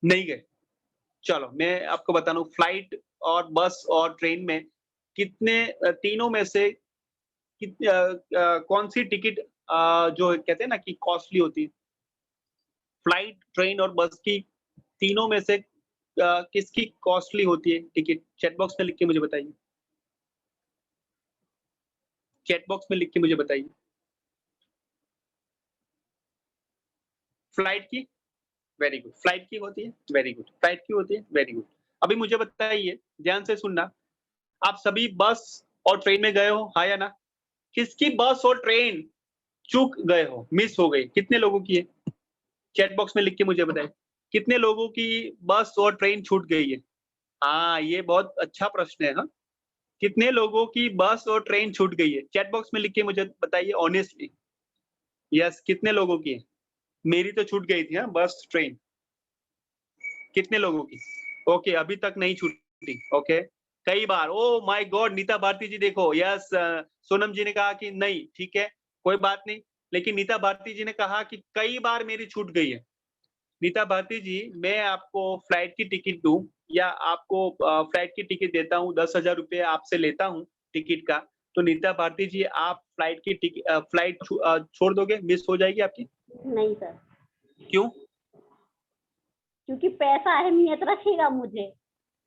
Speaker 1: नहीं गए। चलो मैं आपको बता रहा हूँ, फ्लाइट और बस और ट्रेन में कितने तीनों में से कौन सी टिकट जो कहते हैं ना कि कॉस्टली होती है? फ्लाइट, ट्रेन और बस की तीनों में से किसकी कॉस्टली होती है टिकट? चैट बॉक्स में लिख के मुझे बताइए। चैट बॉक्स में लिख के मुझे बताइए। फ्लाइट की? Very good. फ्लाइट की होती है? Very good. फ्लाइट की होती है? Very good. अभी मुझे बताइए, ध्यान से सुनना, आप सभी बस और ट्रेन में गए हो, हाँ या ना? किसकी बस और ट्रेन चूक गए हो, मिस हो गई? कितने लोगों की है? चैट बॉक्स में लिख के मुझे बताइए। कितने लोगों की बस और ट्रेन छूट गई है? हाँ, ये बहुत अच्छा प्रश्न है, हाँ। कितने लोगों की बस और ट्रेन छूट गई है? चैट बॉक्स में लिख के मुझे बताइए ऑनेस्टली। यस, कितने लोगों की है? मेरी तो छूट गई थी, हाँ, बस ट्रेन। कितने लोगों की? ओके, अभी तक नहीं छूटी। ओके, कई बार। Oh my god, Neeta Bharti ji देखो, यस, सोनम जी ने कहा कि नहीं, ठीक है, कोई बात नहीं। लेकिन नीता भारती जी ने कहा कि कई बार मेरी छूट गई है। नीता भारती जी, मैं आपको फ्लाइट की टिकट दूं या आपको फ्लाइट की टिकट देता हूं, 10,000 रुपये आपसे लेता हूं टिकट का, तो नीता भारती जी आप फ्लाइट की फ्लाइट छोड़ दोगे? मिस हो जाएगी आपकी?
Speaker 7: नहीं सर,
Speaker 1: क्यों?
Speaker 7: क्योंकि पैसा अहमियत रखेगा मुझे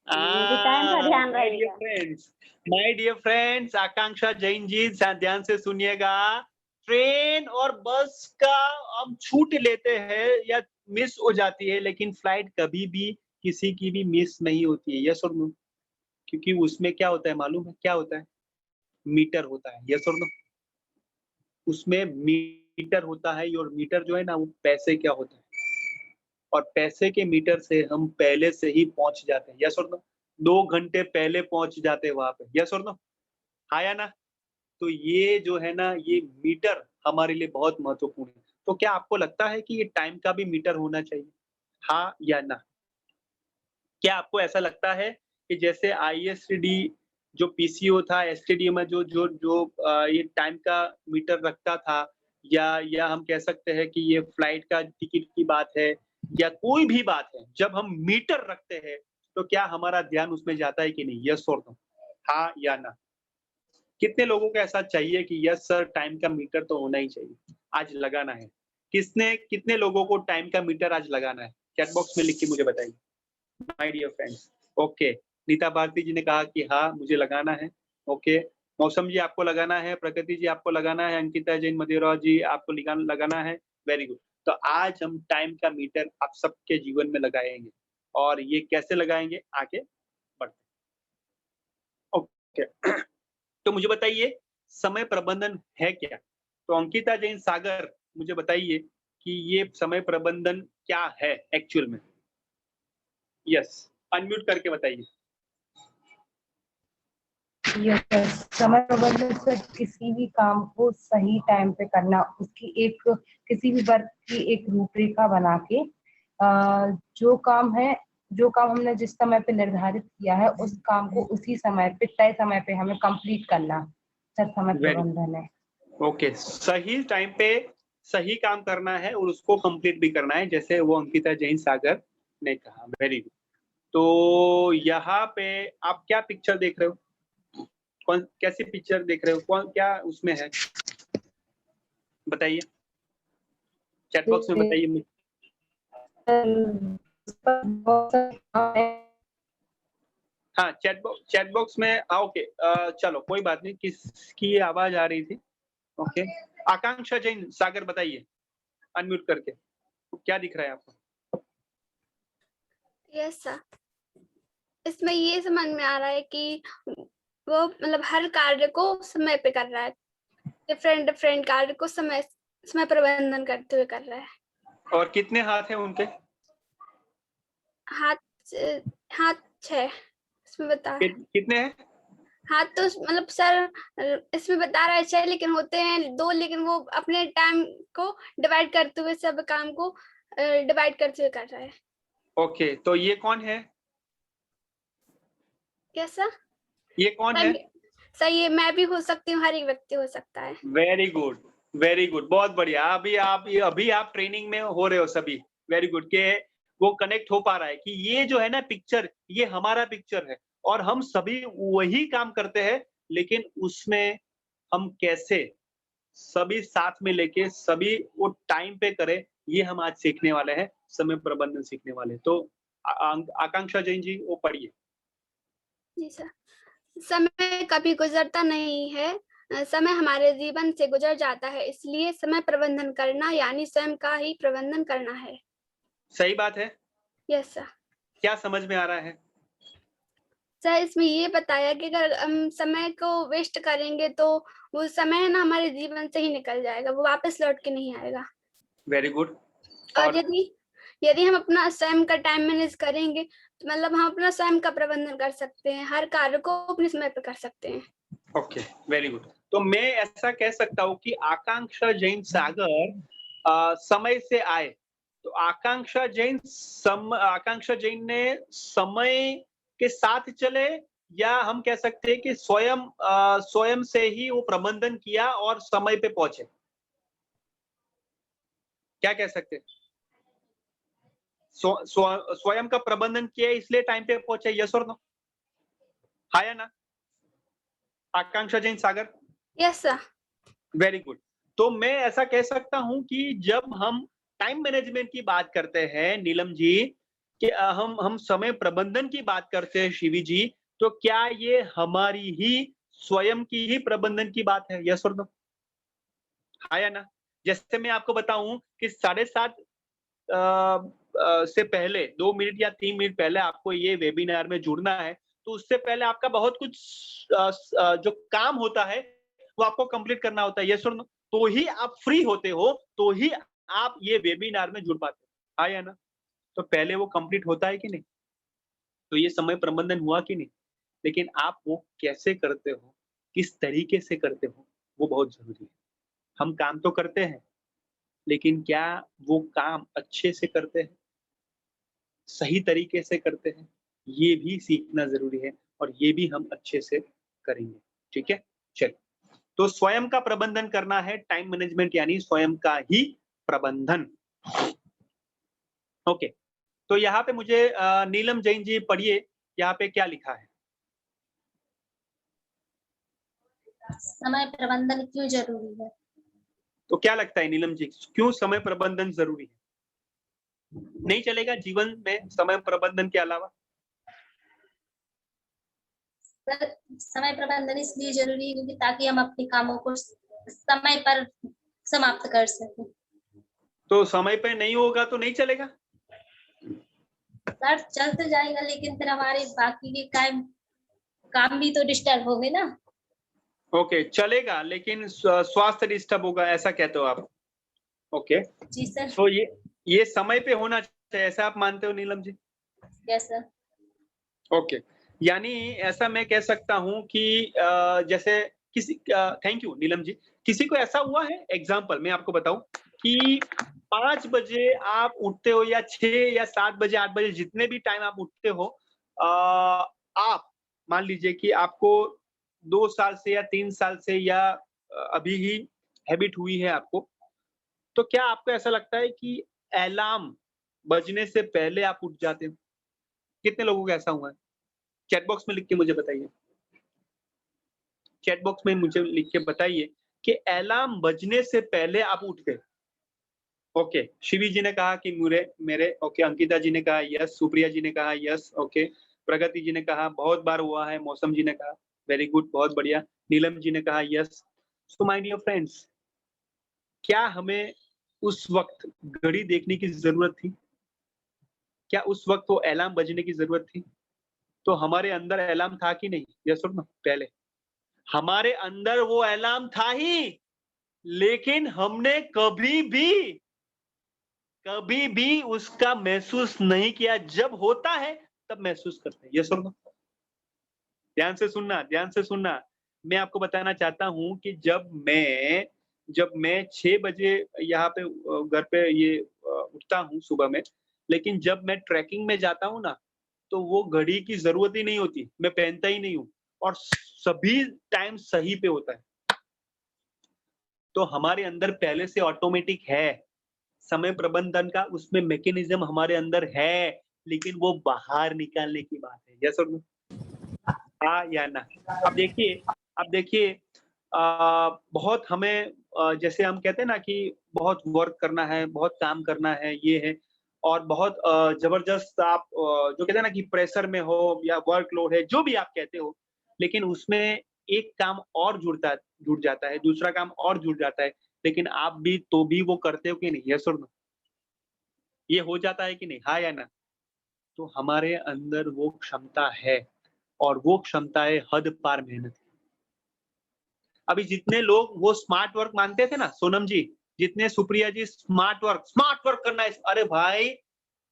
Speaker 7: टाइम का ध्यान
Speaker 1: माय डियर
Speaker 7: रहेगा।
Speaker 1: फ्रेंड्स, माय डियर फ्रेंड्स, आकांक्षा जैन जी ध्यान से सुनिएगा। ट्रेन और बस का हम छूट लेते हैं या मिस हो जाती है, लेकिन फ्लाइट कभी भी किसी की भी मिस नहीं होती है। यस और नो? क्योंकि उसमें क्या होता है मालूम है? क्या होता है? मीटर होता है। यस और नो? उसमें मीटर होता है, और मीटर जो है ना, वो पैसे क्या होता है, और पैसे के मीटर से हम पहले से ही पहुंच जाते हैं। यस और नो? 2 घंटे पहले पहुंच जाते हैं वहां पे। यस और नो? हाँ या ना? तो ये जो है ना, ये मीटर हमारे लिए बहुत महत्वपूर्ण है। तो क्या आपको लगता है कि ये टाइम का भी मीटर होना चाहिए? हाँ या ना? क्या आपको ऐसा लगता है कि जैसे आईएसटी जो पीसीओ था, एसटीडी में जो जो जो ये टाइम का मीटर रखता था, या हम कह सकते हैं कि ये फ्लाइट का टिकट की बात है, या कोई भी बात है, जब हम मीटर रखते हैं, तो क्या हमारा ध्यान उसमें जाता है कि नहीं? यस और नो? हाँ या ना? कितने लोगों को ऐसा चाहिए कि यस सर, टाइम का मीटर तो होना ही चाहिए, आज लगाना है? कितने लोगों को टाइम का मीटर आज लगाना है? चैट बॉक्स में लिख के मुझे बताइए। My dear friends, okay, Neeta Bharti ji ने कहा कि हाँ, मुझे लगाना है। ओके, मौसम जी आपको लगाना है, प्रकृति जी आपको लगाना है, अंकिता जैन मदेरा जी आपको लगाना है। Very good. तो आज हम टाइम का मीटर आप सबके जीवन में लगाएंगे, और ये कैसे लगाएंगे, आगे बढ़ते हैं। ओके, तो मुझे बताइए, समय प्रबंधन है क्या? तो अंकिता जैन सागर, मुझे बताइए कि ये समय प्रबंधन क्या है एक्चुअल में? यस, अनम्यूट करके बताइए।
Speaker 9: यस, समय प्रबंधन से किसी भी काम को सही टाइम पे करना, उसकी एक किसी भी वर्क की एक रूपरेखा बना के जो काम हमने जिस समय पे निर्धारित किया है, उस काम को उसी समय पे, तय समय पे हमें कंप्लीट करना, सर समय प्रबंधन है।
Speaker 1: ओके, सही टाइम पे सही काम करना है और उसको कंप्लीट भी करना है, जैसे वो अंकिता जैन सागर ने कहा। Very good. तो यहाँ पे आप क्या पिक्चर देख रहे हो? कैसी पिक्चर देख रहे हो? क्या उसमें है, बताइए, चैट बॉक्स में बताइए मुझे। हाँ, चैट बॉक्स में ओके, चलो कोई बात नहीं, किसकी आवाज आ रही थी? ओके, आकांक्षा जैन सागर बताइए अनम्यूट करके, क्या दिख रहा है आपको?
Speaker 10: यस सर, इसमें ये समझ में आ रहा है कि वो मतलब हर कार्य को समय पे कर रहा है, डिफरेंट कार्य को समय प्रबंधन करते हुए कर रहा है।
Speaker 1: और कितने हाथ हैं उनके?
Speaker 10: हाथ 6 इसमें बता रहा है।
Speaker 1: कितने हैं
Speaker 10: हाथ? तो मतलब सर इसमें बता रहा है 6, लेकिन होते हैं 2, लेकिन वो अपने टाइम को डिवाइड करते हुए, सब काम को डिवाइड करते हुए कर रहा है।
Speaker 1: ओके, तो ये कौन है?
Speaker 10: कैसा?
Speaker 1: ये कौन है?
Speaker 10: सर ये मैं भी हो सकती हूँ, हर एक व्यक्ति हो सकता है।
Speaker 1: वेरी गुड, वेरी गुड, बहुत बढ़िया। अभी आप ट्रेनिंग में हो रहे हो सभी। वेरी गुड के वो कनेक्ट हो पा रहा है कि ये जो है ना पिक्चर, ये हमारा पिक्चर है और हम सभी वही काम करते हैं, लेकिन उसमें हम कैसे सभी साथ में लेके सभी वो टाइम पे करें, ये हम आज सीखने वाले हैं, समय प्रबंधन सीखने वाले हैं। तो आकांक्षा जैन जी वो पढ़िए।
Speaker 10: जी सर। समय कभी गुजरता नहीं है, समय हमारे जीवन से गुजर जाता है, इसलिए समय प्रबंधन करना यानी स्वयं का ही प्रबंधन करना है।
Speaker 1: सही बात है।
Speaker 10: Yes sir.
Speaker 1: क्या समझ में आ रहा है?
Speaker 10: सर इसमें ये बताया कि अगर हम समय को वेस्ट करेंगे तो वो समय ना हमारे जीवन से ही निकल जाएगा, वो वापस लौट के नहीं आएगा।
Speaker 1: Very good.
Speaker 10: और यदि हम अपना स्वयं का टाइम मैनेज करेंगे तो मतलब हम अपना स्वयं का प्रबंधन कर सकते हैं, हर कार्य को अपने समय पर कर सकते हैं।
Speaker 1: Okay, very good. तो मैं ऐसा कह सकता हूँ कि आकांक्षा जैन सागर समय से आए, तो आकांक्षा जैन ने समय के साथ चले, या हम कह सकते हैं कि स्वयं से ही वो प्रबंधन किया और समय पे पहुंचे। क्या कह सकते हैं? स्वयं का प्रबंधन किया इसलिए टाइम पे पहुंचे, यस और नो? हाँ या ना? Akanksha Jain Sagar?
Speaker 10: Yes sir.
Speaker 1: Very good. तो मैं ऐसा कह सकता हूं कि जब हम टाइम मैनेजमेंट की बात करते हैं नीलम जी, कि हम समय प्रबंधन की बात करते हैं शिवी जी, तो क्या ये हमारी ही स्वयं की ही प्रबंधन की बात है, यस और नो? हाँ या ना? जैसे मैं आपको बताऊं कि 7:30 से पहले 2 मिनट या 3 मिनट पहले आपको ये वेबिनार में जुड़ना है, तो उससे पहले आपका बहुत कुछ जो काम होता है वो आपको कंप्लीट करना होता है, यस और नो? तो ही आप फ्री होते हो, तो ही आप ये वेबिनार में जुड़ पाते हो। हाँ या ना? तो पहले वो कंप्लीट होता है कि नहीं? तो ये समय प्रबंधन हुआ कि नहीं? लेकिन आप वो कैसे करते हो, किस तरीके से करते हो, वो बहुत जरूरी है। हम काम तो करते हैं, लेकिन क्या वो काम अच्छे से करते हैं, सही तरीके से करते हैं, ये भी सीखना ज़रूरी है और ये भी हम अच्छे से करेंगे, ठीक है? चलिए, तो स्वयं का प्रबंधन करना है, टाइम मैनेजमेंट यानी स्वयं का ही प्रबंधन। ओके, तो यहाँ पे मुझे नीलम जैन जी पढ़िए, यहाँ पे क्या लिखा है?
Speaker 11: समय प्रबंधन क्यों जरूरी है?
Speaker 1: तो क्या लगता है नीलम जी, क्यों समय प्रबंधन ज़रूरी है? नहीं चलेगा जीवन में समय प्रबंधन के अलावा?
Speaker 11: सर, समय प्रबंधन इसलिए जरूरी है क्योंकि ताकि हम अपने कामों को समय पर समाप्त कर सकें।
Speaker 1: तो समय पे नहीं होगा तो नहीं चलेगा?
Speaker 11: सर चल तो जाएगा, लेकिन फिर हमारे बाकी के काम भी तो डिस्टर्ब होंगे ना।
Speaker 1: ओके, चलेगा लेकिन स्वास्थ्य डिस्टर्ब होगा, ऐसा कहते हो आप? ओके,
Speaker 11: जी सर।
Speaker 1: तो ये समय पे होना चाहिए, ऐसा आप मानते हो Neelam ji?
Speaker 11: Yes sir.
Speaker 1: Okay, यानी ऐसा मैं कह सकता हूँ कि जैसे थैंक यू नीलम जी। किसी को ऐसा हुआ है, एग्जाम्पल मैं आपको बताऊं कि 5 बजे आप उठते हो या 6 या 7 बजे 8 बजे जितने भी टाइम आप उठते हो, आप मान लीजिए कि आपको 2 साल से या 3 साल से या अभी ही हैबिट हुई है आपको, तो क्या आपको ऐसा लगता है कि अलार्म बजने से पहले आप उठ जाते हो? कितने लोगों को ऐसा हुआ है? चैट बॉक्स में लिख के मुझे बताइए। चैट बॉक्स में मुझे लिख के बताइए कि अलार्म बजने से पहले आप उठ गए। ओके, शिवी जी ने कहा कि मेरे ओके, अंकिता जी ने कहा यस, सुप्रिया जी ने कहा यस, ओके, प्रगति जी ने कहा बहुत बार हुआ है, मौसम जी ने कहा वेरी गुड, बहुत बढ़िया, नीलम जी ने कहा yes. So my dear friends, क्या हमें उस वक्त घड़ी देखने की जरूरत थी? क्या उस वक्त वो अलार्म बजने की जरूरत थी? तो हमारे अंदर अलार्म था कि नहीं? यस और नो? पहले हमारे अंदर वो अलार्म था ही, लेकिन हमने कभी भी उसका महसूस नहीं किया। जब होता है तब महसूस करते हैं, यस और नो? ध्यान से सुनना। मैं आपको बताना चाहता हूं कि जब मैं 6 बजे यहाँ पे घर पे ये उठता हूँ सुबह में, लेकिन जब मैं ट्रैकिंग में जाता हूँ ना, तो वो घड़ी की जरूरत ही नहीं होती, मैं पहनता ही नहीं हूँ और सभी टाइम सही पे होता है। तो हमारे अंदर पहले से ऑटोमेटिक है समय प्रबंधन का, उसमें मैकेनिज्म हमारे अंदर है, लेकिन वो बाहर निकालने की बात है। यस और नो? हाँ या ना? अब देखिए बहुत हमें जैसे हम कहते हैं ना कि बहुत वर्क करना है, बहुत काम करना है, ये है और बहुत जबरदस्त आप जो कहते हैं ना कि प्रेशर में हो या वर्कलोड है, जो भी आप कहते हो, लेकिन उसमें एक काम और जुड़ जाता है, दूसरा काम और जुड़ जाता है, लेकिन आप भी तो भी वो करते हो कि नहीं? यस और नो? ये हो जाता है कि नहीं? हाँ या ना? तो हमारे अंदर वो क्षमता है और वो क्षमता है हद पार मेहनत की। अभी जितने लोग वो स्मार्ट वर्क मानते थे ना सोनम जी, जितने सुप्रिया जी स्मार्ट वर्क करना है, अरे भाई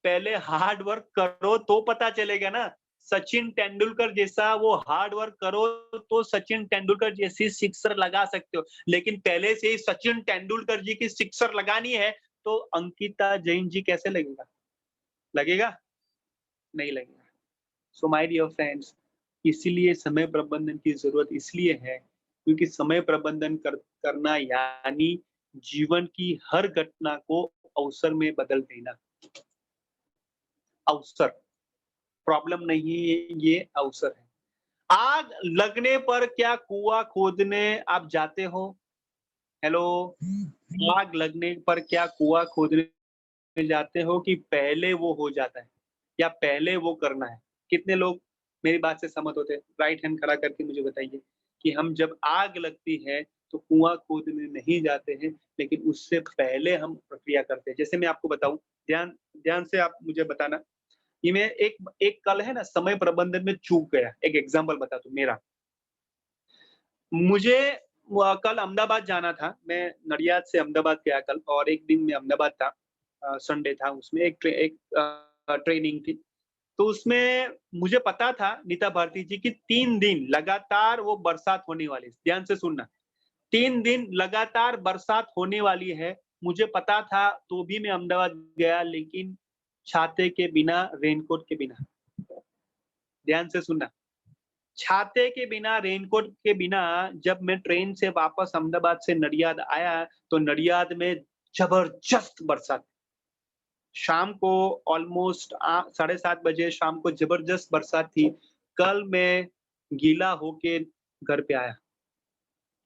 Speaker 1: पहले हार्ड वर्क करो तो पता चलेगा ना। सचिन तेंदुलकर जैसा वो हार्ड वर्क करो तो सचिन तेंदुलकर जैसी सिक्सर लगा सकते हो, लेकिन पहले से ही सचिन तेंदुलकर जी की सिक्सर लगानी है तो अंकिता जैन जी कैसे लगेगा? लगेगा? नहीं लगेगा। सो माय डियर फ्रेंड्स, इसीलिए समय प्रबंधन की जरूरत इसलिए है क्योंकि समय प्रबंधन करना यानी जीवन की हर घटना को अवसर में बदल देना। अवसर, प्रॉब्लम नहीं है, ये अवसर है। आग लगने पर क्या कुआं खोदने आप जाते हो? हेलो, आग लगने पर क्या कुआं खोदने जाते हो कि पहले वो हो जाता है या पहले वो करना है? कितने लोग मेरी बात से सहमत होते हैं? राइट हैंड खड़ा करके मुझे बताइए कि हम जब आग लगती है तो कुआं खोदने नहीं जाते हैं, लेकिन उससे पहले हम प्रक्रिया करते हैं। जैसे मैं आपको बताऊं, ध्यान ध्यान से आप मुझे बताना कि मैं एक एक कल है ना समय प्रबंधन में चूक गया। एक एग्जांपल बताता हूँ मेरा। मुझे कल अहमदाबाद जाना था। मैं नडियाद से अहमदाबाद गया कल और एक दिन मैं अहमदाबाद था। संडे था, उसमें एक ट्रेनिंग थी। तो उसमें मुझे पता था नीता भारती जी की 3 दिन लगातार वो बरसात होने वाली है। ध्यान से सुनना। 3 दिन लगातार बरसात होने वाली है। मुझे पता था तो भी मैं अहमदाबाद गया, लेकिन छाते के बिना, रेनकोट के बिना। ध्यान से सुनना। छाते के बिना, रेनकोट के बिना जब मैं ट्रेन से वापस अहमदाबाद से नडियाद आया, तो नडियाद में जबरदस्त बरसात। शाम को ऑलमोस्ट 7:30 बजे शाम को जबरदस्त बरसात थी। कल मैं गीला होके घर पे आया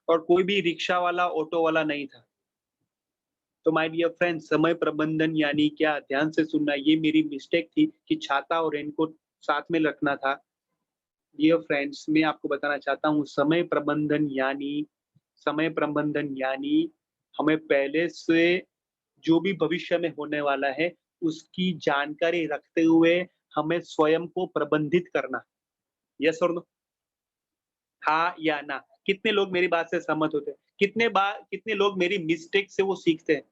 Speaker 1: और कोई भी रिक्शा वाला, ऑटो वाला नहीं था। तो माय डियर फ्रेंड्स, समय प्रबंधन यानी क्या? ध्यान से सुनना। ये मेरी मिस्टेक थी कि छाता और रेनकोट साथ में रखना था। डियर फ्रेंड्स, मैं आपको बताना चाहता हूँ समय प्रबंधन यानी हमें पहले से जो भी भविष्य में होने वाला है, उसकी जानकारी रखते हुए हमें स्वयं को प्रबंधित करना। यस और नो? हाँ या ना? कितने लोग मेरी बात से सहमत होते हैं? कितने लोग मेरी मिस्टेक से वो सीखते हैं?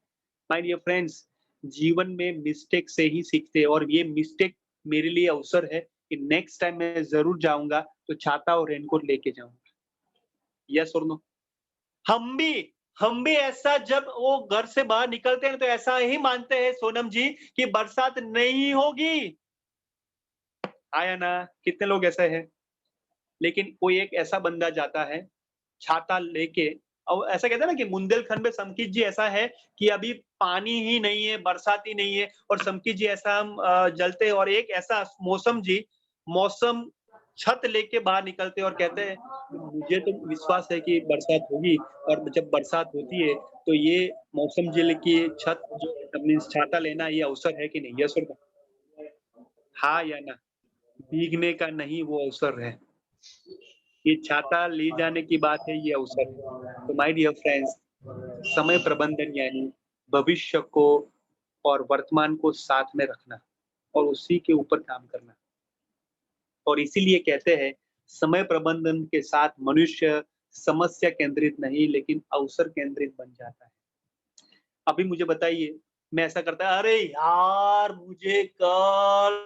Speaker 1: माय डियर फ्रेंड्स, जीवन में मिस्टेक से ही सीखते हैं और ये मिस्टेक मेरे लिए अवसर है कि नेक्स्ट टाइम मैं ज़रूर जाऊँगा तो छाता और रेनकोट लेके जाऊँगा। यस और नो? हम भी हम भी ऐसा जब वो घर से बाहर निकलते हैं तो ऐसा ही मानते हैं सोनम जी कि बरसात नहीं होगी। हाँ या ना? कितने लोग ऐसे हैं? लेकिन कोई एक ऐसा बंदा जाता है छाता लेके और ऐसा कहते हैं ना कि बुंदेलखंड में समकीत जी ऐसा है कि अभी पानी ही नहीं है, बरसात ही नहीं है और समकीत जी ऐसा हम जलते हैं और एक ऐसा मौसम छत लेके बाहर निकलते हैं और कहते हैं मुझे तो विश्वास है कि बरसात होगी और जब बरसात होती है तो ये मौसम जिले की छत जो मीन्स छाता लेना ये अवसर है कि नहीं? यस और नो? हाँ या ना? भीगने का नहीं वो अवसर है। ये छाता ले जाने की बात है, ये अवसर है। तो माय डियर फ्रेंड्स, समय प्रबंधन यानी भविष्य को और वर्तमान को साथ में रखना और उसी के ऊपर काम करना। और इसीलिए कहते हैं समय प्रबंधन के साथ मनुष्य समस्या केंद्रित नहीं लेकिन अवसर केंद्रित बन जाता है। अभी मुझे बताइए, मैं ऐसा करता अरे यार मुझे कल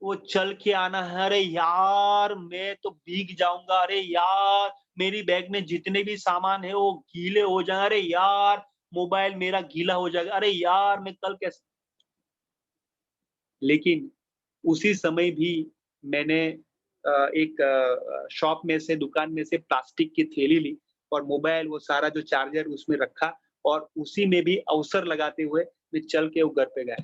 Speaker 1: वो चल के आना है, अरे यार मैं तो भीग जाऊँगा, अरे यार मेरी बैग में जितने भी सामान है वो गीले हो जाएँ, अरे यार मोबाइल मेरा गीला हो जाएगा, अरे यार मैं कल कैसे। लेकिन उसी समय भी मैंने एक शॉप में से, दुकान में से प्लास्टिक की थैली ली और मोबाइल वो सारा जो चार्जर उसमें रखा और उसी में भी अवसर लगाते हुए मैं चल के वो घर पे गया।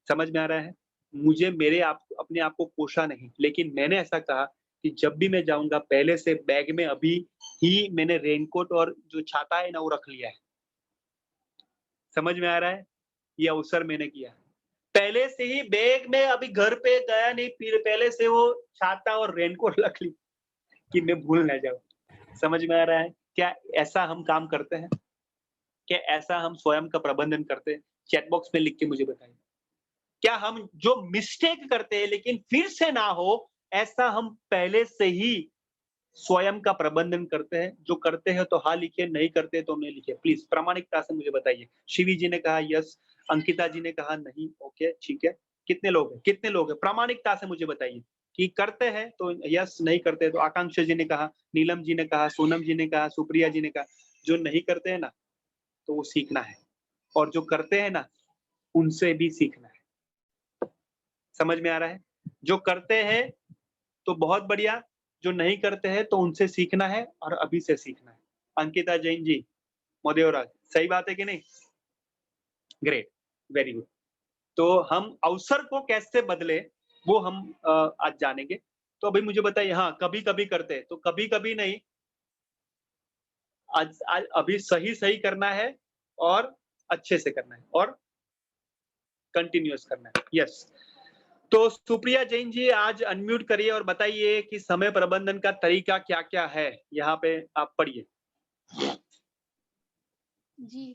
Speaker 1: समझ में आ रहा है? मुझे अपने आप को कोसा नहीं, लेकिन मैंने ऐसा कहा कि जब भी मैं जाऊँगा पहले से बैग में अभी ही मैंने रेनकोट और जो छाता है ना वो रख लिया है। समझ में आ रहा है? ये अवसर मैंने किया। पहले से ही बैग में अभी घर पे गया नहीं, फिर पहले से वो छाता और रेनकोट रख ली कि मैं भूल ना जाऊँ। समझ में आ रहा है? क्या ऐसा हम काम करते हैं? क्या ऐसा हम स्वयं का प्रबंधन करते हैं? चैट बॉक्स में लिख के मुझे बताइए। क्या हम जो मिस्टेक करते हैं लेकिन फिर से ना हो, ऐसा हम पहले से ही स्वयं का प्रबंधन करते हैं? जो करते हैं तो हाँ लिखिए, नहीं करते तो नहीं लिखिए। प्लीज प्रामाणिकता से मुझे बताइए। शिवी जी ने कहा यस, अंकिता जी ने कहा नहीं, ओके ठीक है। कितने लोग हैं? कितने लोग हैं? प्रामाणिकता से मुझे बताइए कि करते हैं तो यस, नहीं करते तो आकांक्षा जी ने कहा, नीलम जी ने कहा, सोनम जी ने कहा, सुप्रिया जी ने कहा। जो नहीं करते हैं ना, तो वो सीखना है, और जो करते हैं ना, उनसे भी सीखना है। समझ में आ रहा है? जो करते हैं तो बहुत बढ़िया, जो नहीं करते हैं तो उनसे सीखना है और अभी से सीखना है। अंकिता जैन जी, मोदेवराज, सही बात है कि नहीं? Great, very good. तो हम अवसर को कैसे बदले वो हम आज जानेंगे। तो अभी मुझे बताइए, हाँ कभी-कभी करते हैं, तो कभी-कभी नहीं, आज आज अभी सही-सही करना है और अच्छे से करना है और कंटिन्यूअस करना है। यस। तो सुप्रिया जैन जी आज अनम्यूट करिए और बताइए कि समय प्रबंधन का तरीका क्या-क्या है? यहाँ पे आप पढ़िए।
Speaker 12: जी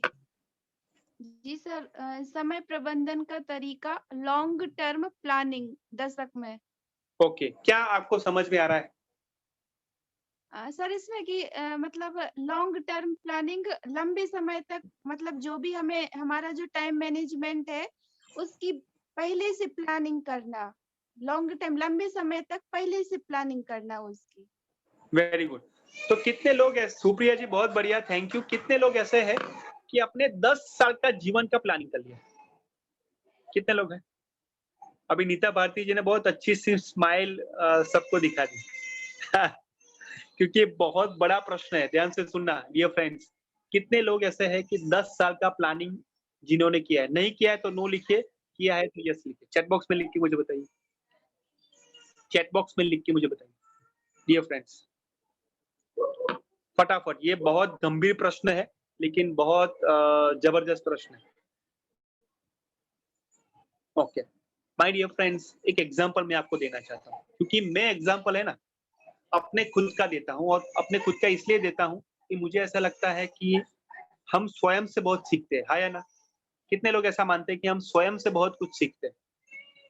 Speaker 12: जी सर, समय प्रबंधन का तरीका लॉन्ग टर्म प्लानिंग दशक में।
Speaker 1: ओके, क्या आपको समझ में आ रहा है?
Speaker 12: सर इसमें कि मतलब लॉन्ग टर्म प्लानिंग लंबे समय तक, मतलब जो भी हमें हमारा जो टाइम मैनेजमेंट है उसकी पहले से प्लानिंग करना, लॉन्ग टाइम लंबे समय तक पहले से प्लानिंग करना उसकी।
Speaker 1: Very good. तो कितने लोग हैं? सुप्रिया जी बहुत बढ़िया, थैंक यू। कितने लोग ऐसे हैं कि अपने 10 साल का जीवन का प्लानिंग कर लिया? कितने लोग हैं? अभी नीता भारती जी ने बहुत अच्छी सी स्माइल सबको दिखा दी। क्योंकि ये बहुत बड़ा प्रश्न है, ध्यान से सुनना डियर फ्रेंड्स। कितने लोग ऐसे हैं कि 10 साल का प्लानिंग जिन्होंने किया है? नहीं किया है तो नो लिखिए, किया है तो यस लिखिए। चैट बॉक्स में लिख के मुझे बताइए। चैट बॉक्स में लिख के मुझे बताइए डियर फ्रेंड्स, फटाफट। ये बहुत गंभीर प्रश्न है, लेकिन बहुत जबरदस्त प्रश्न है। ओके माय डियर फ्रेंड्स, एक एग्जांपल मैं आपको देना चाहता हूँ, क्योंकि मैं एग्जांपल है ना अपने खुद का देता हूँ, और अपने खुद का इसलिए देता हूँ कि मुझे ऐसा लगता है कि हम स्वयं से बहुत सीखते हैं, हाँ या ना? कितने लोग ऐसा मानते हैं कि हम स्वयं से बहुत कुछ सीखते हैं?